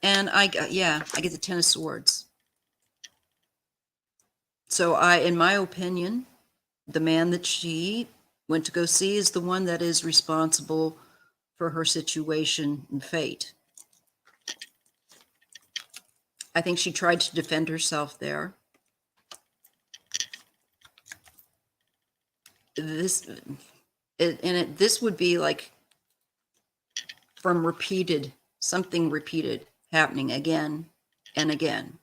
And I get the Ten of Swords. So in my opinion, the man that she went to go see is the one that is responsible for her situation and fate. I think she tried to defend herself there. This would be like from something repeated happening again and again.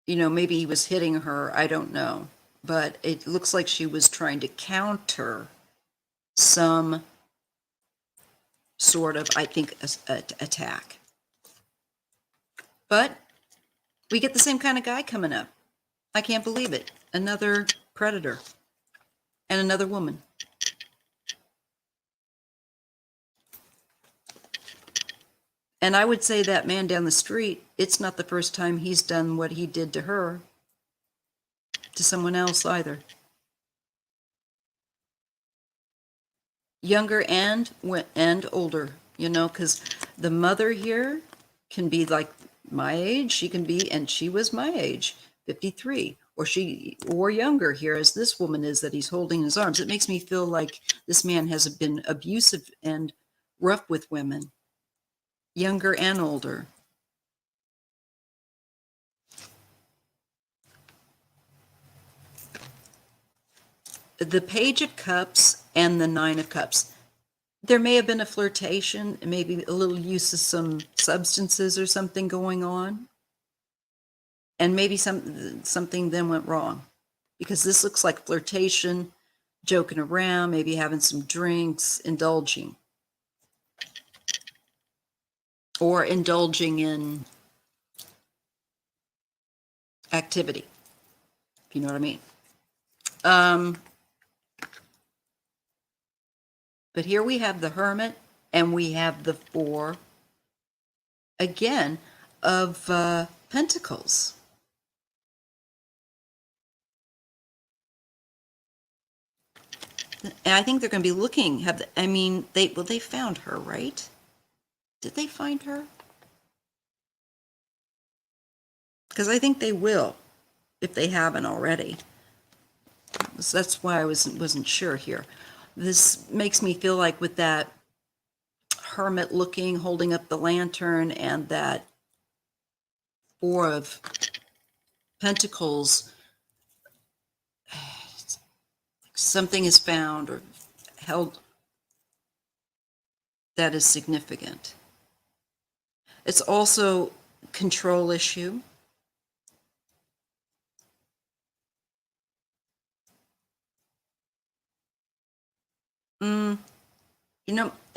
Maybe he was hitting her, I don't know. But it looks like she was trying to counter some sort of, I think, attack. But we get the same kind of guy coming up. I can't believe it. Another predator and another woman. And I would say that man down the street, it's not the first time he's done what he did to her, to someone else either. Younger and older, because the mother here can be like my age, and she was my age, 53, or younger here, as this woman is that he's holding in his arms. It makes me feel like this man has been abusive and rough with women, younger and older. The Page of Cups and the Nine of Cups. There may have been a flirtation, maybe a little use of some substances or something going on. And maybe something then went wrong. Because this looks like flirtation, joking around, maybe having some drinks, indulging. Or indulging in activity, if you know what I mean. But here we have the Hermit, and we have the Four, again, of Pentacles. And I think they're going to be looking, they found her, right? Did they find her? Because I think they will, if they haven't already. So that's why I wasn't sure here. This makes me feel like with that Hermit looking, holding up the lantern, and that Four of Pentacles, something is found or held that is significant. It's also control issue.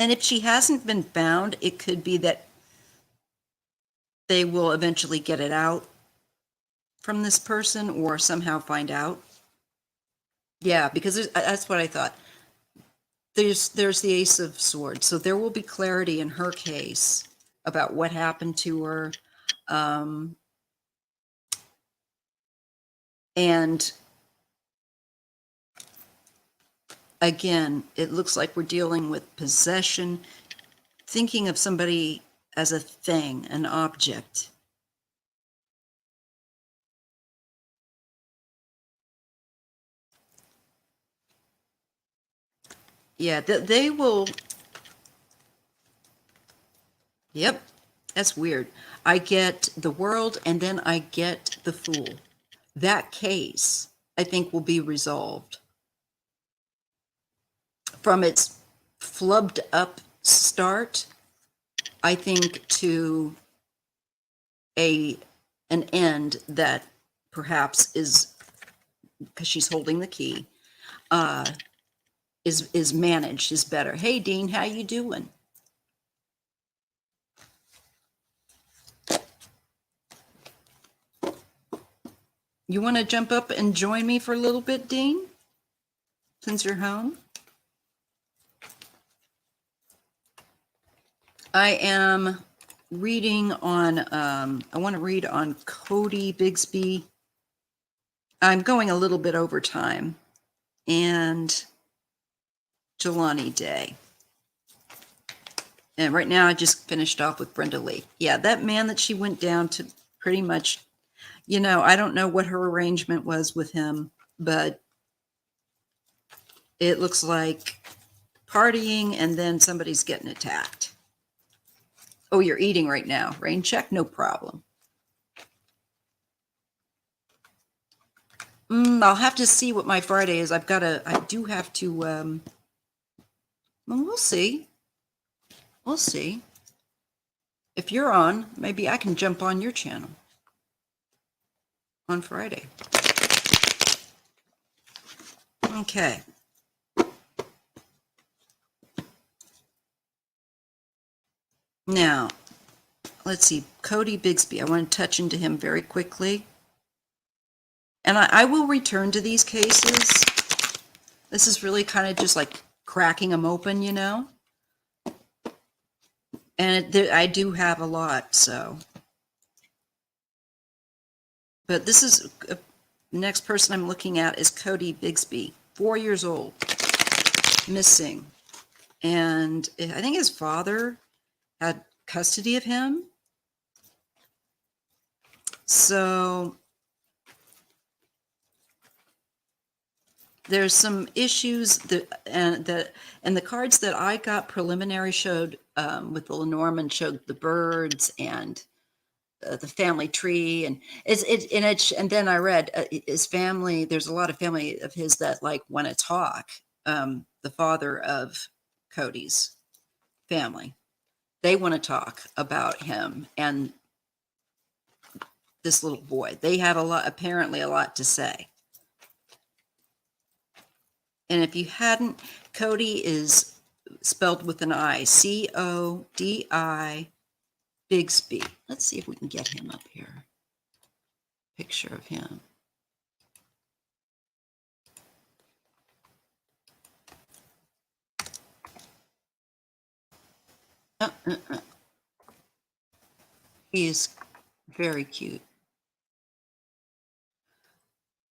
And if she hasn't been found, it could be that they will eventually get it out from this person or somehow find out. Yeah, because that's what I thought. There's the Ace of Swords, so there will be clarity in her case about what happened to her. And again, it looks like we're dealing with possession, thinking of somebody as a thing, an object. Yeah, they will. Yep. That's weird. I get the World and then I get the Fool. That case, I think, will be resolved from its flubbed up start, I think, to an end that perhaps is, because she's holding the key, is managed, is better. Hey, Dean, how you doing? You want to jump up and join me for a little bit, Dean, since you're home? I am reading on, I want to read on Cody Bigsby. I'm going a little bit over time. And Jelani Day. And right now I just finished off with Brenda Lee. Yeah, that man that she went down to, pretty much, I don't know what her arrangement was with him, but it looks like partying and then somebody's getting attacked. Oh, you're eating right now. Rain check? No problem. I'll have to see what my Friday is. I do have to, well, we'll see. We'll see. If you're on, maybe I can jump on your channel on Friday. Okay. Now, let's see. Cody Bigsby. I want to touch into him very quickly. And I will return to these cases. This is really kind of just like cracking them open, And I do have a lot, so. But this is, the next person I'm looking at is Cody Bigsby, 4 years old, missing. And I think his father had custody of him. So there's some issues and the cards that I got preliminary showed with the Lenormand showed the birds and the family tree, and and then I read his family. There's a lot of family of his that like want to talk. The father of Cody's family, they want to talk about him and this little boy. They have apparently a lot to say. And if you hadn't, Cody is spelled with an I, Codi Bigsby. Let's see if we can get him up here. Picture of him. He is very cute.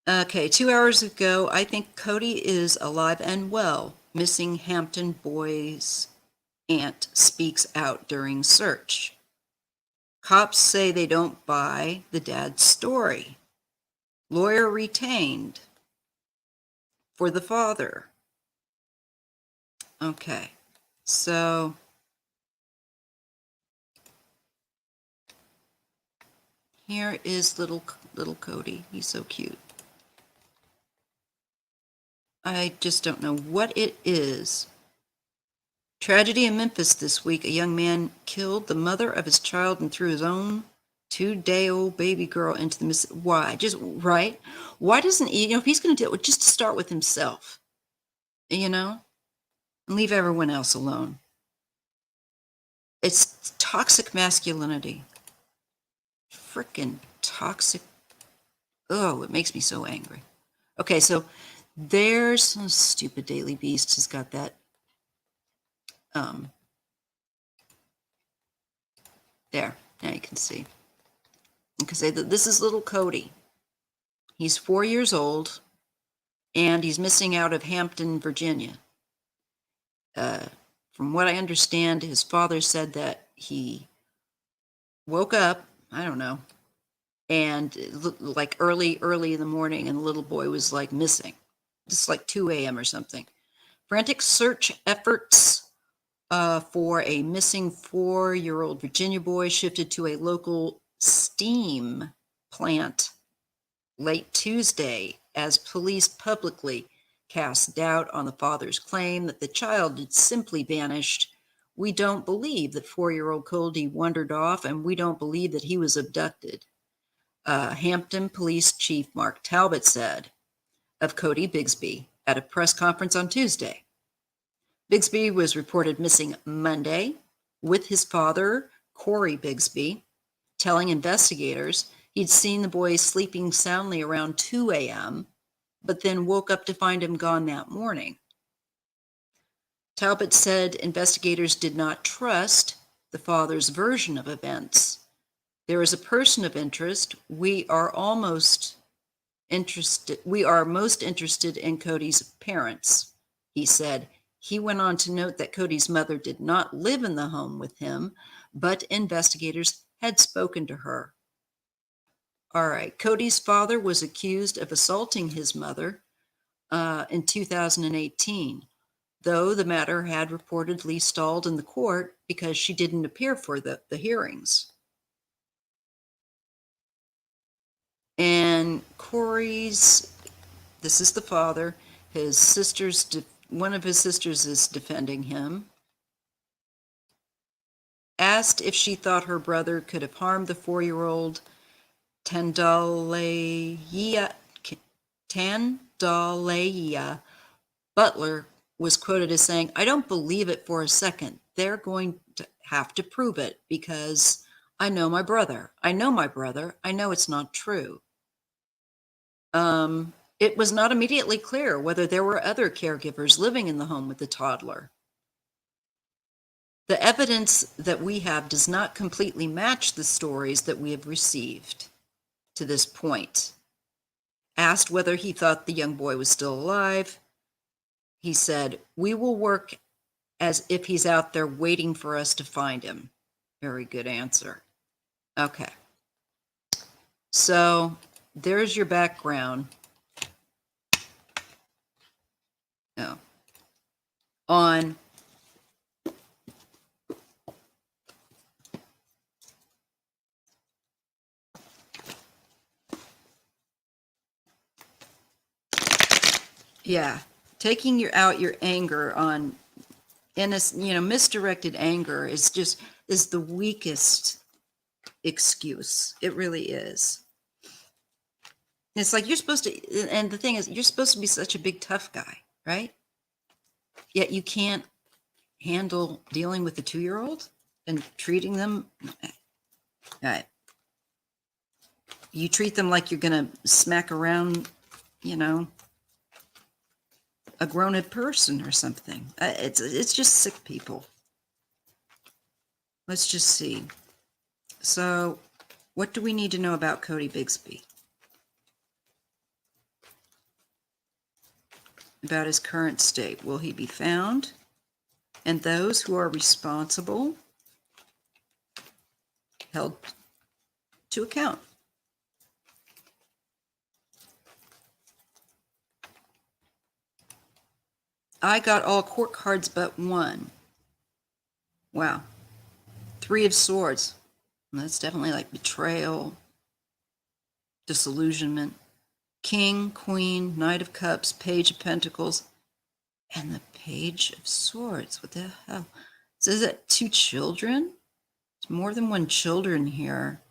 Okay, 2 hours ago, I think Cody is alive and well. Missing Hampton boy's aunt speaks out during search. Cops say they don't buy the dad's story. Lawyer retained for the father. Okay, so here is little Cody. He's so cute. I just don't know what it is. Tragedy in Memphis this week. A young man killed the mother of his child and threw his own 2-day-old baby girl into the Why? Just right? Why doesn't he, if he's going to do it, just start with himself, and leave everyone else alone. It's toxic masculinity. Freaking toxic. Oh, it makes me so angry. Okay, so there's some stupid Daily Beast has got that. There, now you can see. You can say that this is little Cody. He's 4 years old, and he's missing out of Hampton, Virginia. From what I understand, his father said that he woke up, I don't know, and it looked like early in the morning, and the little boy was like missing. Just like 2 a.m. or something. Frantic search efforts for a missing 4-year-old Virginia boy shifted to a local steam plant late Tuesday as police publicly cast doubt on the father's claim that the child had simply vanished. We don't believe that 4-year-old Cody wandered off, and we don't believe that he was abducted. Hampton Police Chief Mark Talbot said of Cody Bigsby at a press conference on Tuesday. Bigsby was reported missing Monday with his father, Cody Bigsby, telling investigators he'd seen the boy sleeping soundly around 2 a.m., but then woke up to find him gone that morning. Talbot said investigators did not trust the father's version of events. There is a person of interest. We are most interested in Cody's parents, he said. He went on to note that Cody's mother did not live in the home with him, but investigators had spoken to her. All right, Cody's father was accused of assaulting his mother in 2018, though the matter had reportedly stalled in the court because she didn't appear for the hearings. And Corey's, this is the father, one of his sisters is defending him, asked if she thought her brother could have harmed the 4-year-old Tandalaya Butler was quoted as saying, "I don't believe it for a second. They're going to have to prove it because I know my brother. I know my brother. I know it's not true." It was not immediately clear whether there were other caregivers living in the home with the toddler. The evidence that we have does not completely match the stories that we have received to this point. Asked whether he thought the young boy was still alive, he said, "We will work as if he's out there waiting for us to find him." Very good answer. Okay. So there's your background. On taking your anger on misdirected anger is the weakest excuse. It really is. It's like you're supposed to, and the thing is, you're supposed to be such a big tough guy, right? Yet you can't handle dealing with a 2-year-old and treating them. All right. You treat them like you're going to smack around, a grown-up person or something. It's just sick people. Let's just see. So what do we need to know about Cody Bigsby? About his current state. Will he be found? And those who are responsible held to account. I got all court cards but one. Wow. 3 of Swords. That's definitely like betrayal, disillusionment. King, Queen, Knight of Cups, Page of Pentacles, and the Page of Swords. What the hell? So is that 2 children? There's more than 1 children here.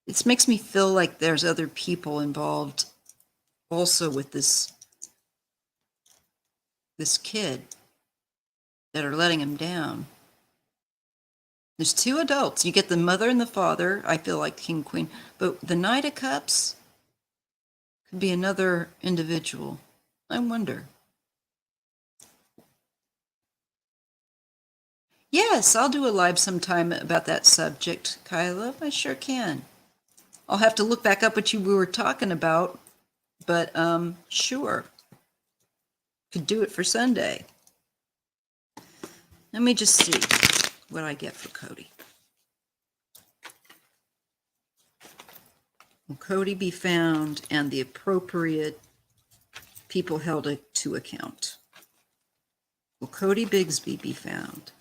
This makes me feel like there's other people involved also with this kid that are letting him down. There's 2 adults. You get the mother and the father, I feel like King, Queen, but the Knight of Cups could be another individual. I wonder. Yes, I'll do a live sometime about that subject, Kyla. I sure can. I'll have to look back up what we were talking about, but sure. Could do it for Sunday. Let me just see what I get for Cody. Will Cody be found and the appropriate people held to account? Will Cody Bigsby be found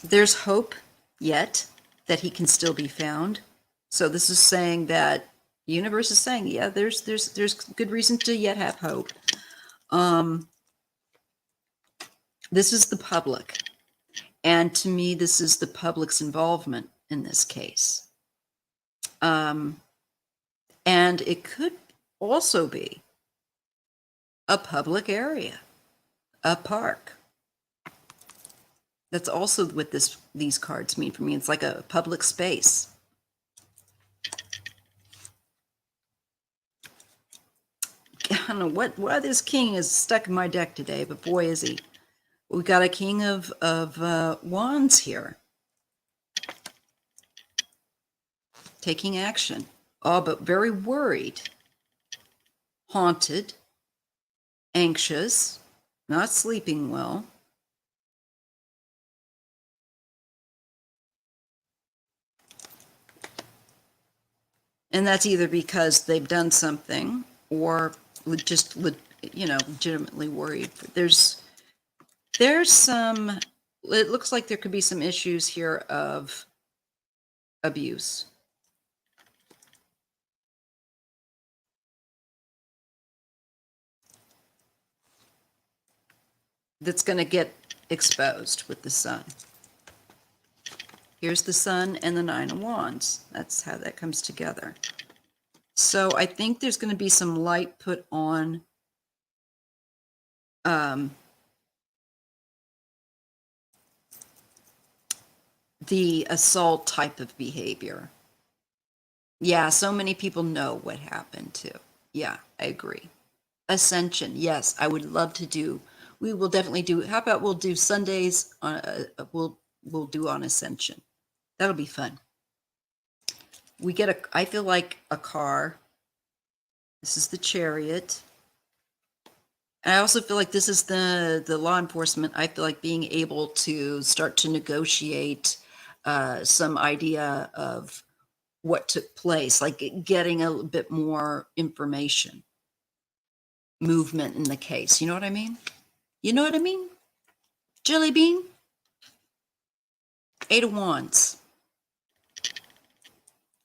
There's hope yet that he can still be found. So this is saying that the universe is saying, yeah, there's good reason to yet have hope. This is the public. And to me, this is the public's involvement in this case. And it could also be a public area, a park. That's also what these cards mean for me. It's like a public space. I don't know why this king is stuck in my deck today, but boy, is he. We got a king of wands here. Taking action. Oh, but very worried. Haunted. Anxious. Not sleeping well. And that's either because they've done something or just, legitimately worried. There's some, it looks like there could be some issues here of abuse. That's going to get exposed with the sun. Here's the sun and the Nine of Wands. That's how that comes together. So I think there's going to be some light put on the assault type of behavior. Yeah, so many people know what happened too. Yeah, I agree. Ascension. Yes, I would love to do. We will definitely do. How about we'll do Sundays on we'll do on Ascension. That'll be fun. We get I feel like a car. This is the Chariot. And I also feel like this is the law enforcement. I feel like being able to start to negotiate some idea of what took place, like getting a bit more information, movement in the case. You know what I mean? You know what I mean? Jelly bean? Eight of Wands.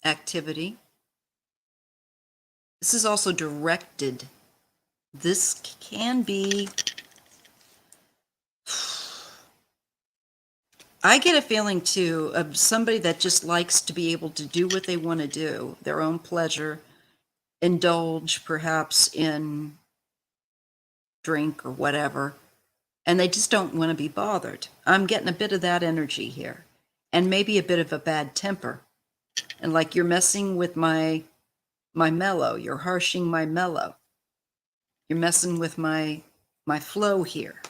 Activity. This is also directed. This can be, I get a feeling too of somebody that just likes to be able to do what they want to do, their own pleasure, indulge perhaps in drink or whatever, and they just don't want to be bothered. I'm getting a bit of that energy here, and maybe a bit of a bad temper. And like you're messing with my mellow, you're harshing my mellow. You're messing with my flow here.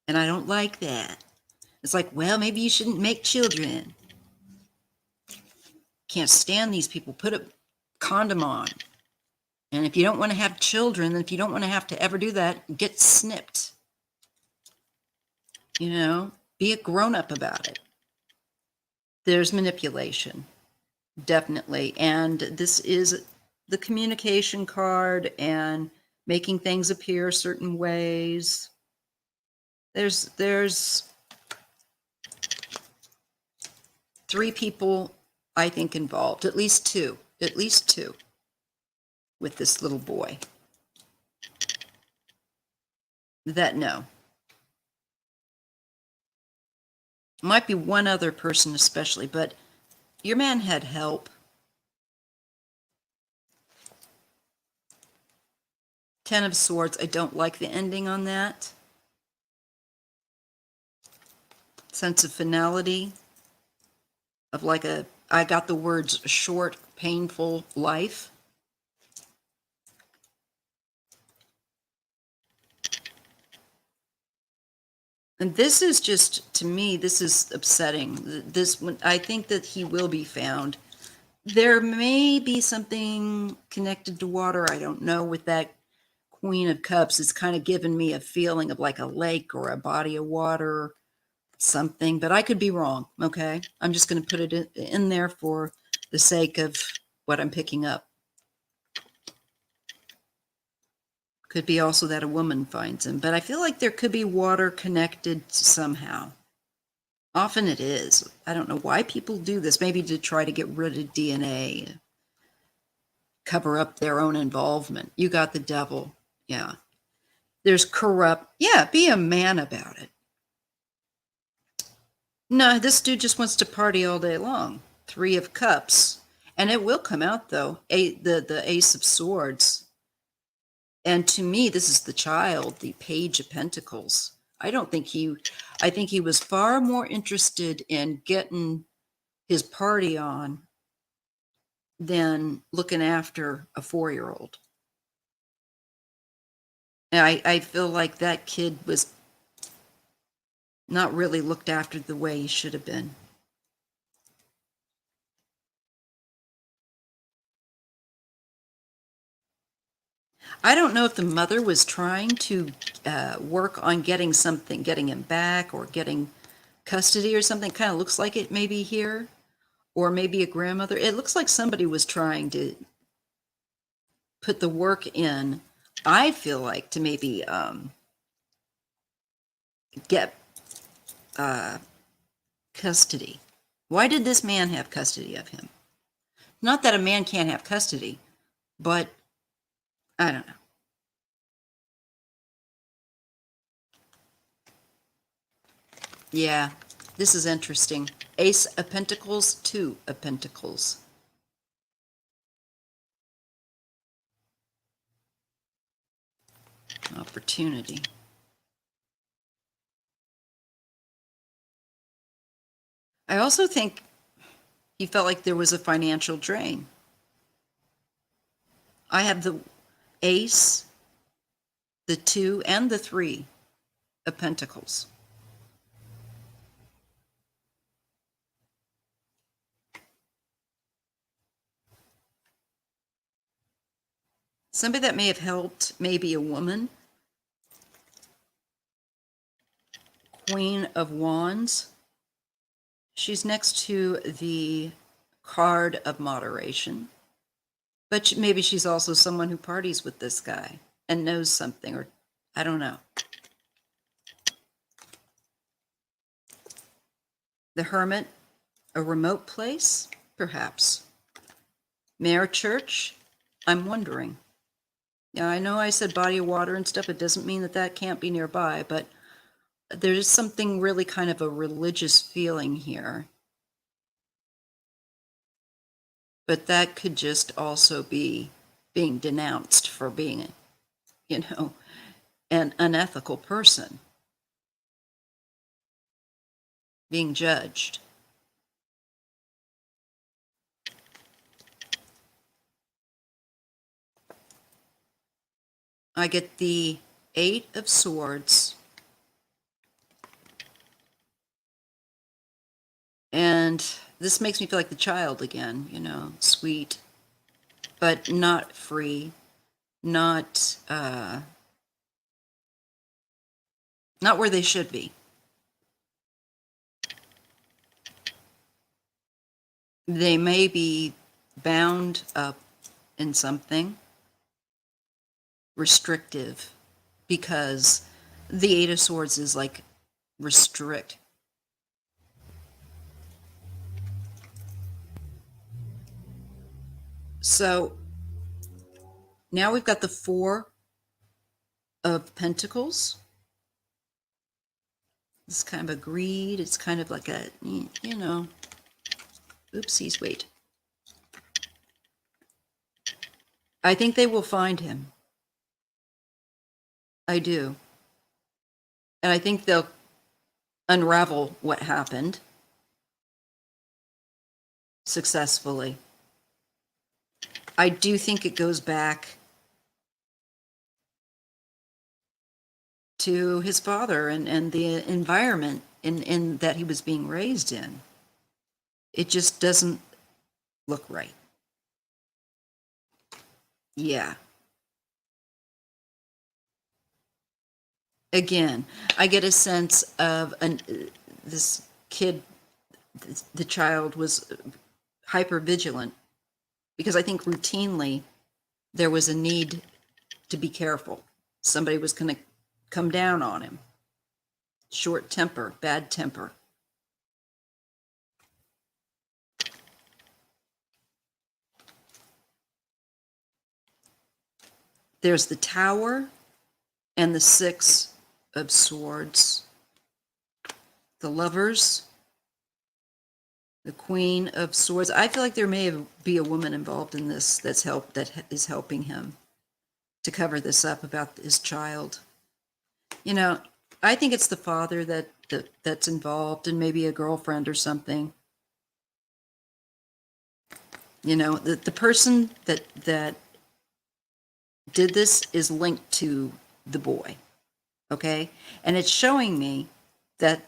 And I don't like that. It's like, well, maybe you shouldn't make children. Can't stand these people. Put a condom on. And if you don't want to have children, if you don't want to have to ever do that, get snipped. You know, be a grown-up about it. There's manipulation, definitely. And this is the communication card and making things appear certain ways. There's three people, I think, involved, at least two with this little boy that know. Might be one other person especially, but your man had help. Ten of Swords, I don't like the ending on that. Sense of finality, of like I got the words short, painful life. And this is just, to me, this is upsetting. I think that he will be found. There may be something connected to water. I don't know. With that Queen of Cups, it's kind of given me a feeling of like a lake or a body of water, something, but I could be wrong. Okay. I'm just going to put it in there for the sake of what I'm picking up. Could be also that a woman finds him, but I feel like there could be water connected somehow. Often it is. I don't know why people do this. Maybe to try to get rid of DNA, cover up their own involvement. You got the devil. Yeah. There's corrupt. Yeah, be a man about it. No, this dude just wants to party all day long. 3 of Cups. And it will come out though. The Ace of Swords. And to me, this is the child, the Page of Pentacles. I think he was far more interested in getting his party on than looking after a 4-year-old. And I feel like that kid was not really looked after the way he should have been. I don't know if the mother was trying to work on getting him back or getting custody or something. Kind of looks like it maybe here, or maybe a grandmother. It looks like somebody was trying to put the work in, I feel like, to maybe get custody. Why did this man have custody of him? Not that a man can't have custody, but I don't know. Yeah, this is interesting. Ace of Pentacles, 2 of Pentacles. Opportunity. I also think he felt like there was a financial drain. I have the Ace, the 2, and the 3 of Pentacles. Somebody that may have helped, maybe a woman. Queen of Wands. She's next to the card of moderation. But maybe she's also someone who parties with this guy and knows something, or I don't know. The Hermit, a remote place, perhaps. Mayor Church, I'm wondering. Yeah, I know I said body of water and stuff. It doesn't mean that that can't be nearby, but there's something really kind of a religious feeling here. But that could just also be being denounced for being, an unethical person, being judged. I get the 8 of Swords. And this makes me feel like the child again, sweet, but not free, not where they should be. They may be bound up in something restrictive, because the 8 of Swords is like restrict. So now we've got the 4 of Pentacles. It's kind of a greed. It's kind of like a, oopsies, wait. I think they will find him. I do. And I think they'll unravel what happened successfully. I do think it goes back to his father and the environment in that he was being raised in. It just doesn't look right. Yeah. Again, I get a sense of this kid, the child was hyper vigilant, because I think routinely there was a need to be careful. Somebody was going to come down on him. Short temper, bad temper. There's the Tower and the Six of Swords. The Lovers, the Queen of Swords. I feel like there may be a woman involved in this that is helping him to cover this up about his child. You know, I think it's the father that's involved, and maybe a girlfriend or something. You know, the person that did this is linked to the boy. Okay? And it's showing me that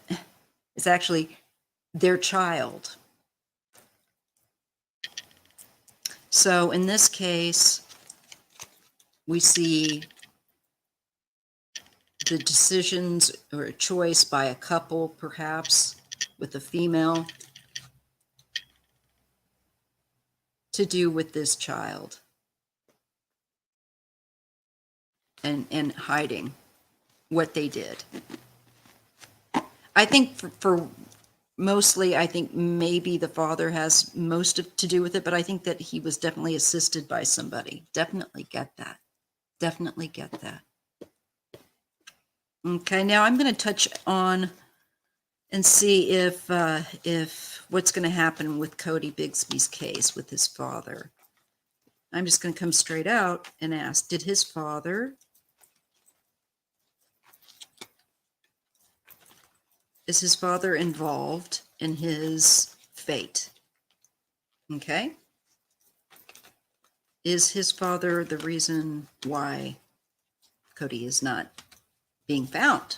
it's actually their child. So in this case, we see the decisions or a choice by a couple, perhaps with a female, to do with this child, and hiding what they did. I think for mostly, I think maybe the father has most to do with it, but I think that he was definitely assisted by somebody. Definitely get that. Definitely get that. Okay, now I'm going to touch on and see if what's going to happen with Cody Bigsby's case with his father. I'm just going to come straight out and ask, did his father, is his father involved in his fate? Okay. Is his father the reason why Cody is not being found?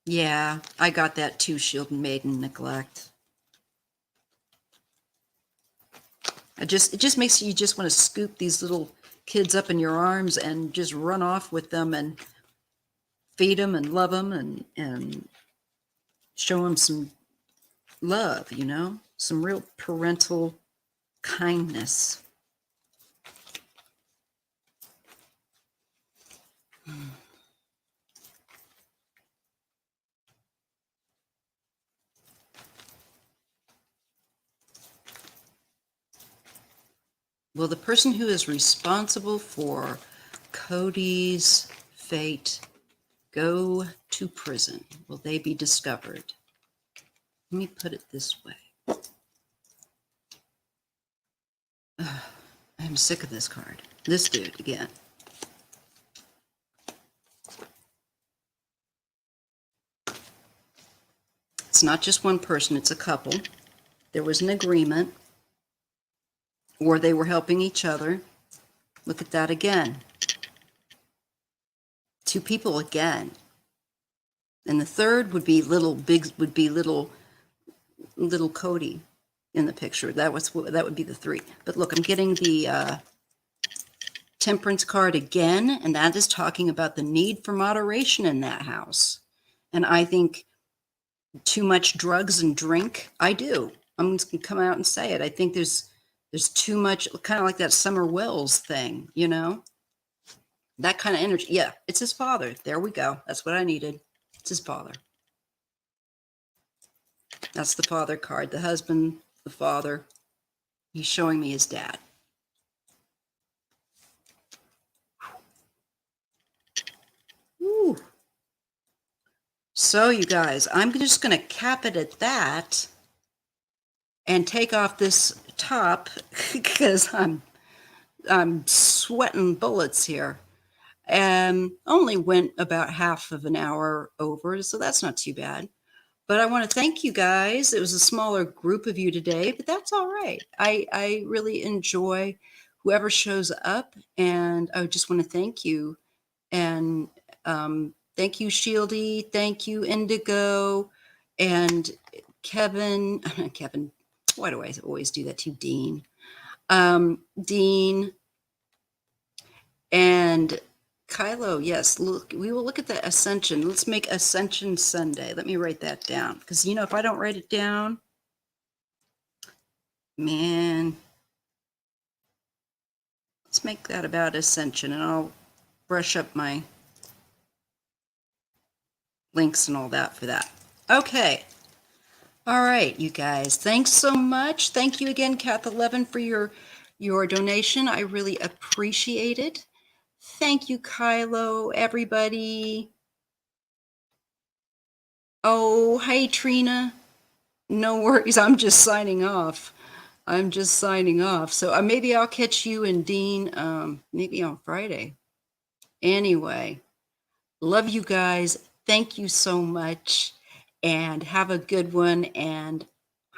Yeah, I got that too, Shield and Maiden neglect. It just makes you just want to scoop these little kids up in your arms and just run off with them and feed them and love them and show them some love, you know, some real parental kindness. Will the person who is responsible for Cody's fate go to prison? Will they be discovered? Let me put it this way. I'm sick of this card. This dude again. It's not just one person, it's a couple. There was an agreement, or they were helping each other. Look at that again. Two people again. And the third would be little Cody in the picture. That would be the three. But look, I'm getting the Temperance card again, and that is talking about the need for moderation in that house. And I think too much drugs and drink. I do. I'm just gonna come out and say it. I think there's too much, kind of like that Summer Wells thing, you know? That kind of energy. Yeah, it's his father. There we go. That's what I needed. It's his father. That's the father card. The husband, the father. He's showing me his dad. Whew. So you guys, I'm just going to cap it at that and take off this top because I'm sweating bullets here. And only went about half of an hour over, so that's not too bad. But I want to thank you guys. It was a smaller group of you today, but that's all right. I really enjoy whoever shows up, and I just want to thank you. And thank you, Shieldy. Thank you, Indigo, and Kevin. Kevin, why do I always do that to you, Dean? Dean and Kylo, yes, look, we will look at the Ascension. Let's make Ascension Sunday. Let me write that down. Because, you know, if I don't write it down, man, let's make that about Ascension. And I'll brush up my links and all that for that. Okay. All right, you guys. Thanks so much. Thank you again, Kath11, for your your donation. I really appreciate it. Thank you, Kylo, everybody. Oh, hey, Trina. No worries. I'm just signing off. I'm just signing off. So maybe I'll catch you and Dean maybe on Friday. Anyway, love you guys. Thank you so much and have a good one. And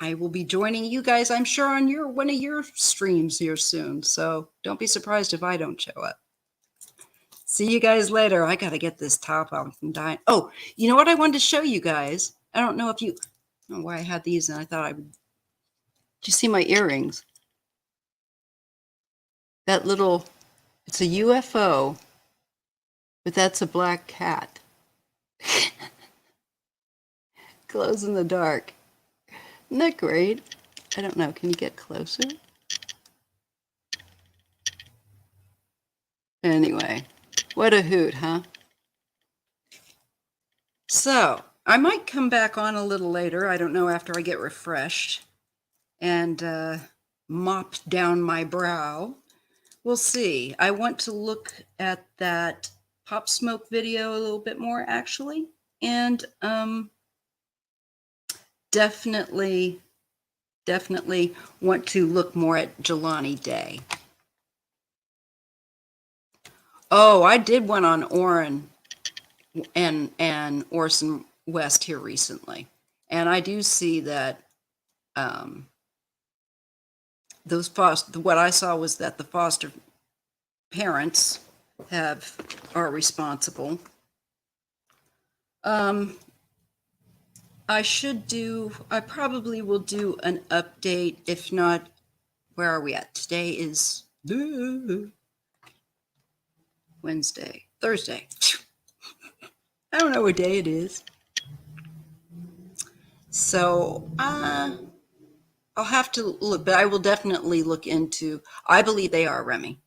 I will be joining you guys, I'm sure, on one of your streams here soon. So don't be surprised if I don't show up. See you guys later. I got to get this top off. I'm dying. Oh, you know what I wanted to show you guys? I don't know if you, I don't know why I had these and I thought I would. Did you see my earrings? That little, it's a UFO, but that's a black cat. Glows in the dark. Isn't that great? I don't know. Can you get closer? Anyway, what a hoot, huh? So I might come back on a little later. I don't know, after I get refreshed and mop down my brow. We'll see. I want to look at that Pop Smoke video a little bit more, actually. And definitely want to look more at Jelani Day. Oh, I did one on Orrin and Orson West here recently. And I do see that what I saw was that the foster parents are responsible. I probably will do an update. If not, where are we at? Today is Thursday. I don't know what day it is. So, I'll have to look, but I will definitely look into, I believe they are Remy.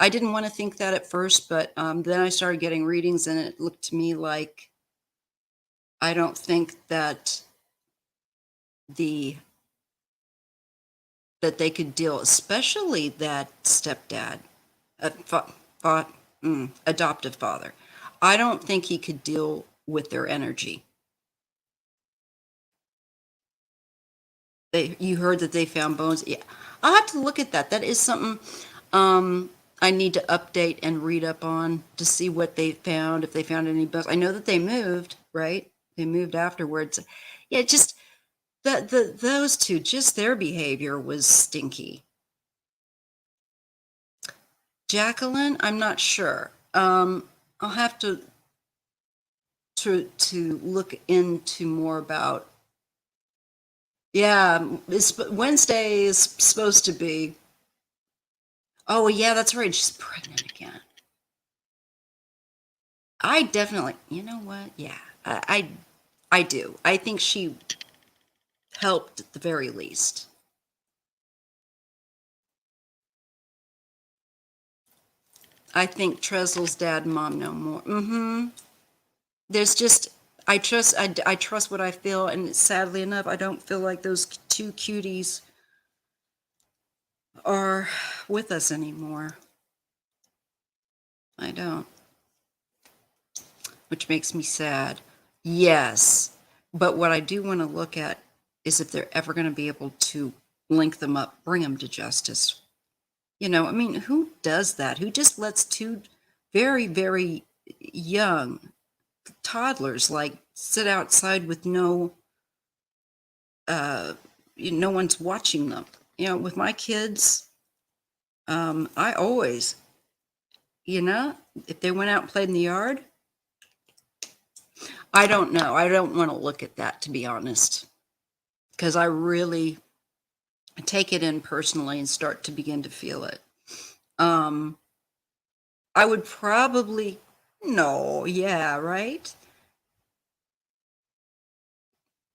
I didn't want to think that at first, but then I started getting readings and it looked to me like I don't think that that they could deal, especially that stepdad, adoptive father. I don't think he could deal with their energy. You heard that they found bones. Yeah, I'll have to look at that. That is something I need to update and read up on to see what they found, if they found any bones. I know that they moved, right? They moved afterwards. Yeah, just those two, just their behavior was stinky. Jacqueline, I'm not sure. I'll have to look into more about. Yeah, Wednesday is supposed to be. Oh, yeah, that's right. She's pregnant again. I definitely, you know what? Yeah, I do. I think she helped at the very least. I think Tresel's dad and mom know more. There's just, I trust what I feel, and sadly enough, I don't feel like those two cuties are with us anymore. I don't. Which makes me sad. Yes. But what I do want to look at is if they're ever going to be able to link them up, bring them to justice. You know, I mean, who does that? Who just lets two very, very young toddlers like sit outside with no one's watching them? You know, with my kids, I always, if they went out and played in the yard, I don't know. I don't want to look at that, to be honest, because I really take it in personally and start to begin to feel it. I would probably, no, yeah, right?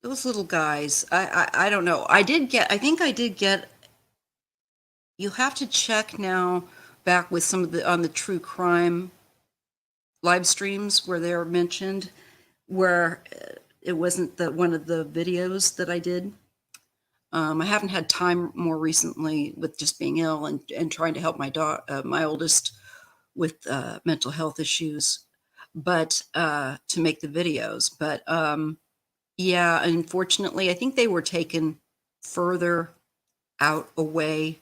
Those little guys, I don't know. I think I did get, you'll have to check now back with some of on the true crime live streams where they're mentioned, where it wasn't one of the videos that I did. I haven't had time more recently with just being ill and trying to help my my oldest with mental health issues, but to make the videos. But yeah, unfortunately, I think they were taken further out away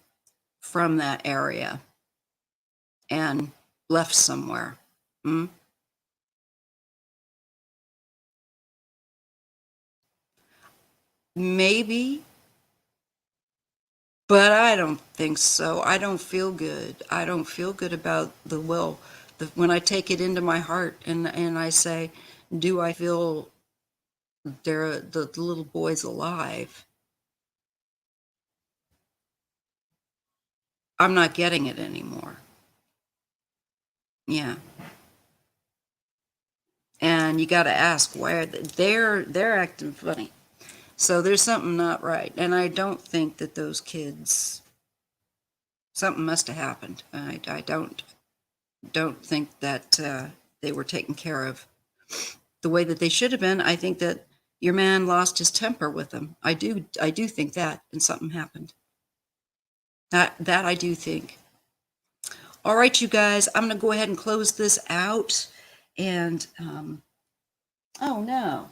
from that area and left somewhere. Mm? Maybe, but I don't think so. I don't feel good. I don't feel good about the will. When I take it into my heart and I say, do I feel the little boy's alive? I'm not getting it anymore. Yeah. And you got to ask why they're acting funny. So there's something not right. And I don't think that those kids, something must have happened. I don't think that they were taken care of the way that they should have been. I think that your man lost his temper with them. I do think that, and something happened. That I do think. All right, you guys, I'm going to go ahead and close this out. And oh no,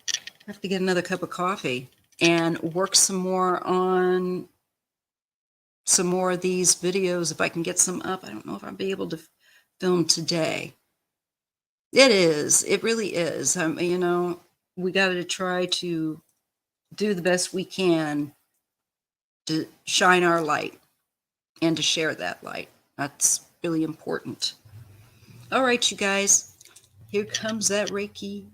I have to get another cup of coffee and work some more on some more of these videos if I can get some up. I don't know if I'll be able to film today. It is. It really is. You know, we got to try to do the best we can to shine our light and to share that light. That's really important. All right, you guys, here comes that Reiki.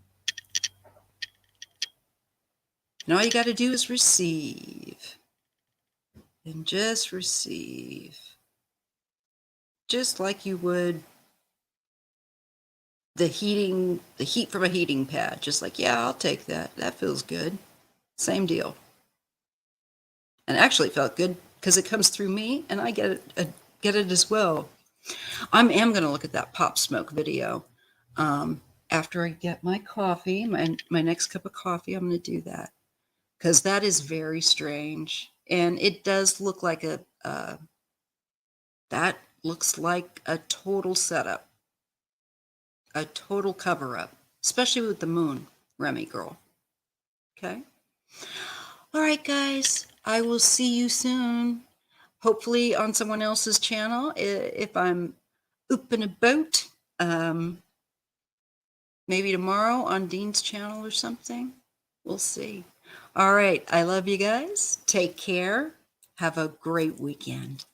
And all you got to do is receive. And just receive. Just like you would the heat from a heating pad. Just like, yeah, I'll take that. That feels good. Same deal. And actually it felt good because it comes through me and I get it as well. I am going to look at that pop smoke video after I get my coffee, my next cup of coffee. I'm going to do that because that is very strange, and it does look like that looks like a total setup, a total cover up, especially with the moon, Remy girl. Okay. All right, guys. I will see you soon. Hopefully on someone else's channel if I'm up and about. Maybe tomorrow on Dean's channel or something. We'll see. All right. I love you guys. Take care. Have a great weekend.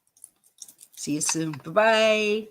See you soon. Bye-bye.